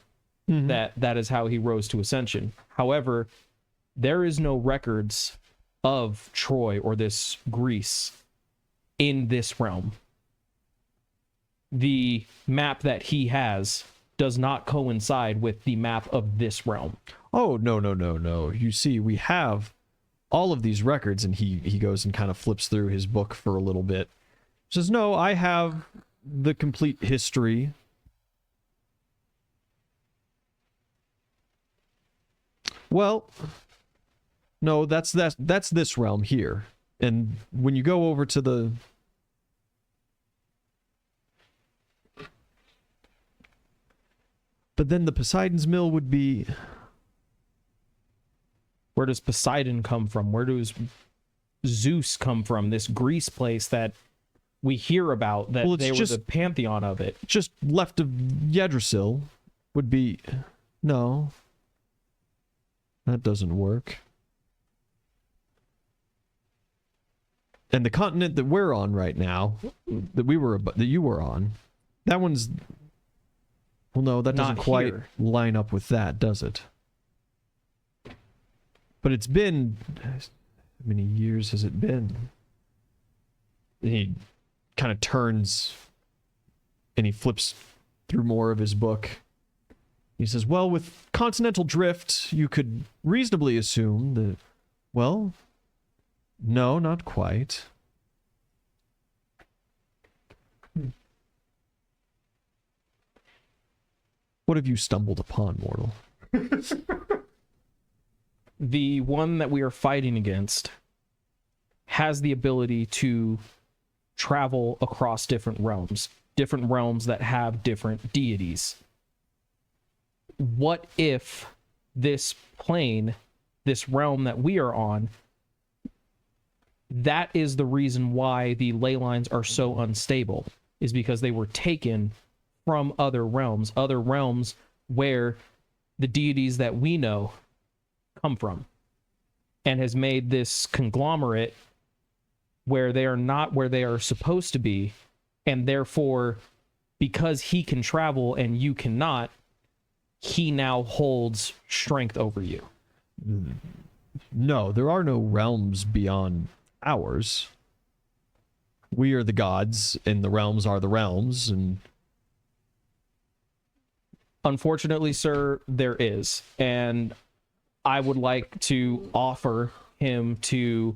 that is how he rose to ascension. However, there is no records of Troy or this Greece in this realm. The map that he has does not coincide with the map of this realm. Oh, no. You see, we have all of these records, and he goes and kind of flips through his book for a little bit. Says, no, I have the complete history. Well, no, that's this realm here. And when you go over to the But then the Poseidon's Mill would be... Where does Poseidon come from? Where does Zeus come from? This Greece place that we hear about, that they were the pantheon of it. Just left of Yggdrasil would be... No. That doesn't work. And the continent that we're on right now, that you were on, that one's... Well, no, that doesn't Not quite here. line up with that, does it? But it's been... How many years has it been? He kind of turns and he flips through more of his book. He says, well, with continental drift, you could reasonably assume that... Well, no, not quite. What have you stumbled upon, mortal? The one that we are fighting against has the ability to travel across different realms that have different deities. What if this plane, this realm that we are on, that is the reason why the ley lines are so unstable, is because they were taken from other realms where the deities that we know come from, and has made this conglomerate where they are not where they are supposed to be, and therefore, because he can travel and you cannot, he now holds strength over you. No, there are no realms beyond ours. We are the gods, and the realms are the realms, and... Unfortunately, sir, there is. And I would like to offer him to...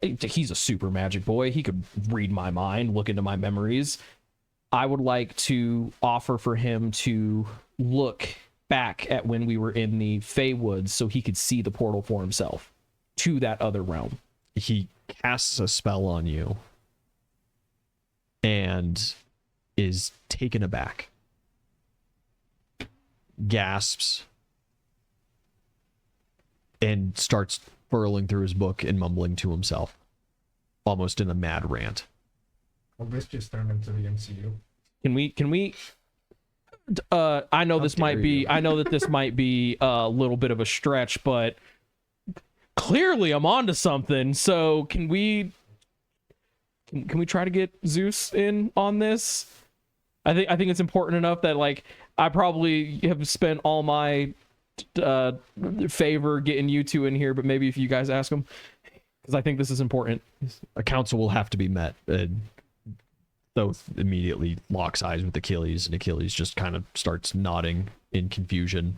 He's a super magic boy. He could read my mind, look into my memories. I would like to offer for him to look back at when we were in the Fey Woods so he could see the portal for himself to that other realm. He casts a spell on you and is taken aback. Gasps and starts furling through his book and mumbling to himself, almost in a mad rant. Well, this just turned into the MCU. Can we I know this might be you. I know that this might be a little bit of a stretch, but clearly I'm onto something. So can we try to get Zeus in on this? I think it's important enough that, like, I probably have spent all my favor getting you two in here, but maybe if you guys ask them, because I think this is important. A council will have to be met. Thoth immediately locks eyes with Achilles, and Achilles just kind of starts nodding in confusion.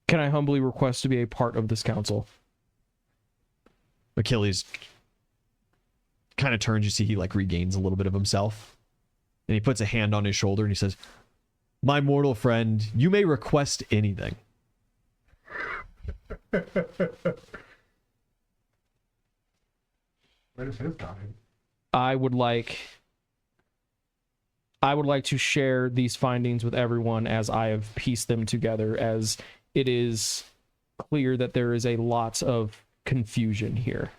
Can I humbly request to be a part of this council? Achilles kind of turns. You see he like regains a little bit of himself, and he puts a hand on his shoulder and he says, my mortal friend, you may request anything. Where does his got him? I would like to share these findings with everyone as I have pieced them together, as it is clear that there is a lot of confusion here.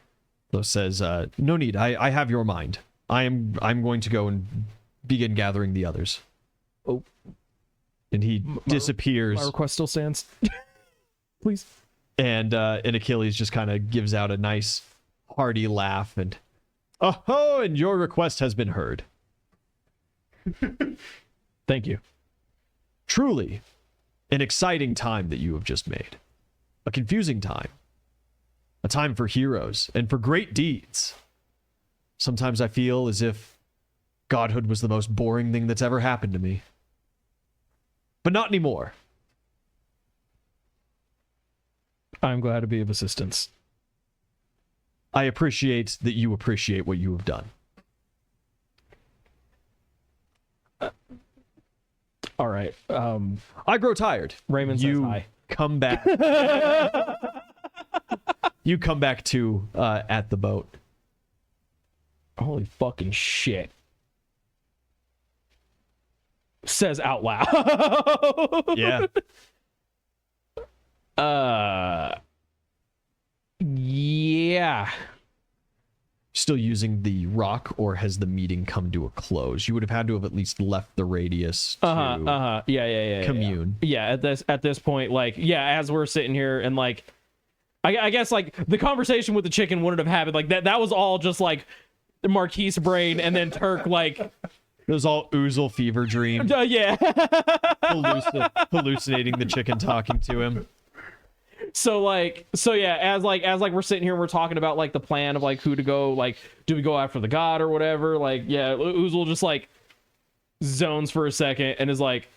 Thoth says, no need. I have your mind. I'm going to go and begin gathering the others. Oh. And he disappears. My request still stands. Please. And Achilles just kind of gives out a nice hearty laugh and, oh, and your request has been heard. Thank you. Truly, an exciting time that you have just made. A confusing time. A time for heroes and for great deeds. Sometimes I feel as if godhood was the most boring thing that's ever happened to me. But not anymore. I'm glad to be of assistance. I appreciate that you appreciate what you have done. All right. I grow tired. Raymond says hi. Come back. You come back to at the boat. Holy fucking shit. Says out loud. Yeah. Yeah. Still using the rock, or has the meeting come to a close? You would have had to have at least left the radius to Yeah. commune. Yeah, at this point, like, yeah, as we're sitting here and like, I guess like the conversation with the chicken wouldn't have happened. Like that was all just like the Marquise brain, and then Turk like It was all oozle fever dream, yeah. hallucinating the chicken talking to him. So yeah, as we're sitting here and we're talking about like the plan of like who to go, like do we go after the god or whatever, like yeah, Oozle just like zones for a second and is like,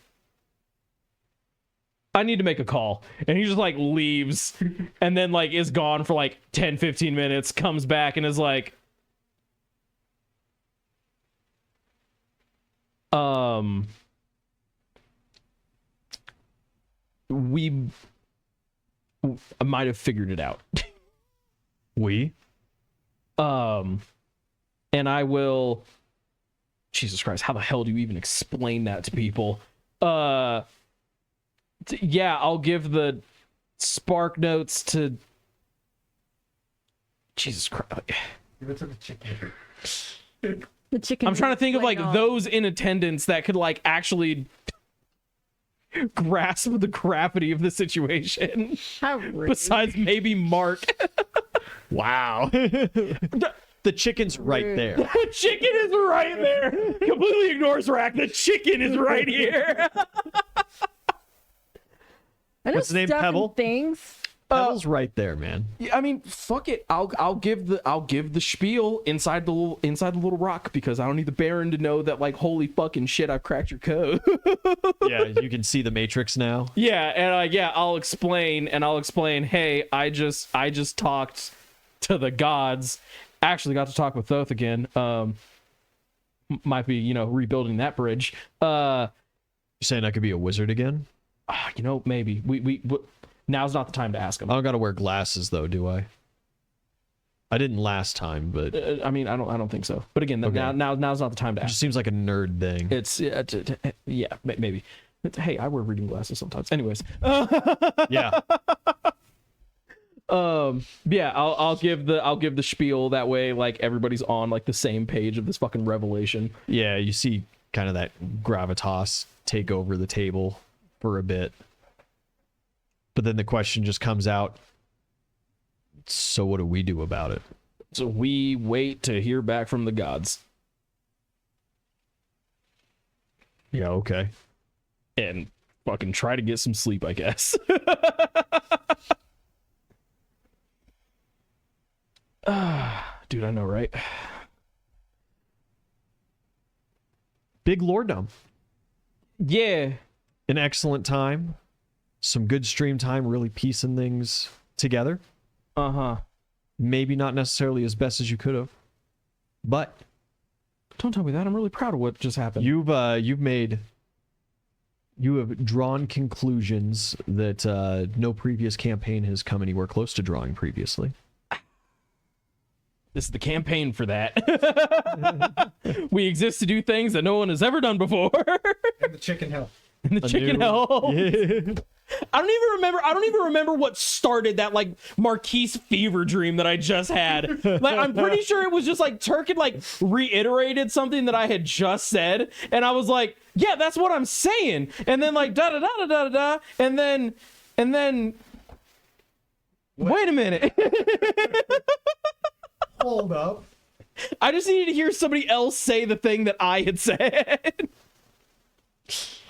I need to make a call, and he just like leaves and then like is gone for like 10-15 minutes, comes back and is like, I might have figured it out. And I will, Jesus Christ, how the hell do you even explain that to people? Yeah, I'll give the spark notes to Jesus Christ. Give it to the chicken. The chicken. I'm trying to think of like on. those in attendance that could like actually grasp the gravity of the situation. How rude. Besides maybe Mark. Wow. The chicken's right there. The chicken is right there. Completely ignores Rack. The chicken is right here. I know What's the name, stuff and Pebble? Things. Pebble's right there, man. I mean, fuck it. I'll give the spiel inside the little rock, because I don't need the Baron to know that like, holy fucking shit, I've cracked your code. Yeah, you can see the Matrix now. Yeah, and I'll explain. Hey, I just talked to the gods. Actually got to talk with Thoth again. Might be, rebuilding that bridge. You're saying I could be a wizard again? Maybe we now's not the time to ask him. I don't gotta wear glasses though, do I? I didn't last time, but I mean, I don't think so. But again, Okay. now's not the time to it ask. just seems like a nerd thing. It's yeah, maybe. Hey, I wear reading glasses sometimes. Anyways, Yeah. yeah, I'll give the spiel that way. Like everybody's on like the same page of this fucking revelation. Yeah, you see kind of that gravitas take over the table for a bit. But then the question just comes out, so what do we do about it? So we wait to hear back from the gods Yeah, okay. and fucking try to get some sleep, I guess. Dude, I know, right? Big lorddom. Yeah. An excellent time. Some good stream time, really piecing things together. Uh-huh. Maybe not necessarily as best as you could have. But Don't tell me that. I'm really proud of what just happened. you have drawn conclusions that no previous campaign has come anywhere close to drawing previously. This is the campaign for that. We exist to do things that no one has ever done before. And the chicken hill. And the chicken hell. Yeah. I don't even remember what started that like Marquise fever dream that I just had. Like I'm pretty sure it was just like Turk had like reiterated something that I had just said, and I was like, yeah, that's what I'm saying. And then like da da da da da da, and then wait a minute. Hold up. I just needed to hear somebody else say the thing that I had said.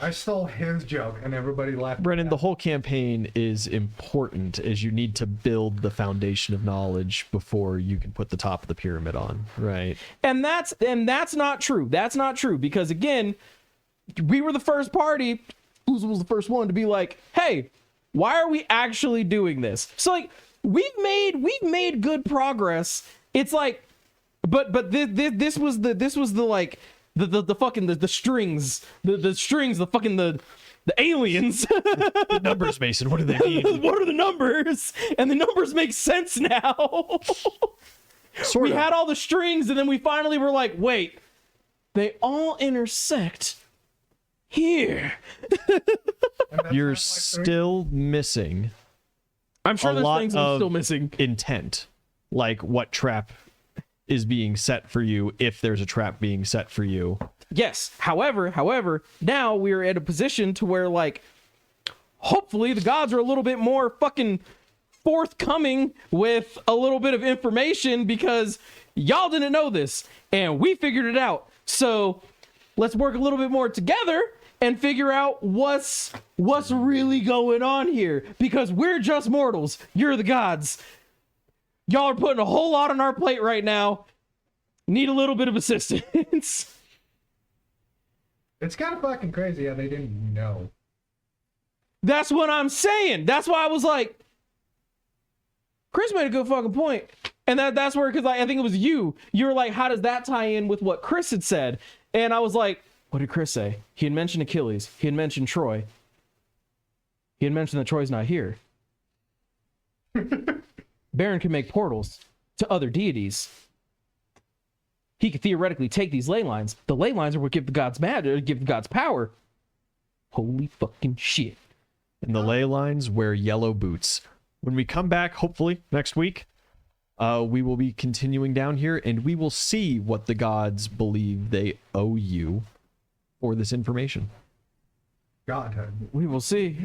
I stole his joke and everybody laughed. Brennan, the whole campaign is important as you need to build the foundation of knowledge before you can put the top of the pyramid on, right? And that's not true. That's not true, because again, we were the first party. Uzo was the first one to be like, "Hey, why are we actually doing this?" So like we've made good progress. It's like, but this was the like the fucking the strings, the strings, the fucking the aliens. The numbers, Mason, what do they mean? What are the numbers? And the numbers make sense now. Sort We of. had all the strings, and then we finally were like, wait, they all intersect here. And that's You're not like three. still missing I'm sure a there's lot things of I'm still missing. intent, like what trap is being set for you, if there's a trap being set for you. Yes. However, now we're at a position to where, like, hopefully the gods are a little bit more fucking forthcoming with a little bit of information, because y'all didn't know this and we figured it out. So let's work a little bit more together and figure out what's really going on here, because we're just mortals. You're the gods. Y'all are putting a whole lot on our plate right now. Need a little bit of assistance. It's kind of fucking crazy how they didn't know. That's what I'm saying. That's why I was like, Chris made a good fucking point. And that's where, because I think it was you were like, how does that tie in with what Chris had said? And I was like, what did Chris say? He had mentioned Achilles. He had mentioned Troy. He had mentioned that Troy's not here. Baron can make portals to other deities. He could theoretically take these ley lines. The ley lines are what give the gods magic, give the gods power. Holy fucking shit. And the ley lines wear yellow boots. When we come back, hopefully next week, we will be continuing down here, and we will see what the gods believe they owe you for this information. Godhood. We will see.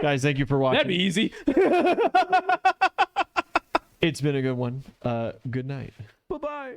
Guys, thank you for watching. That'd be easy. It's been a good one. Good night. Bye-bye.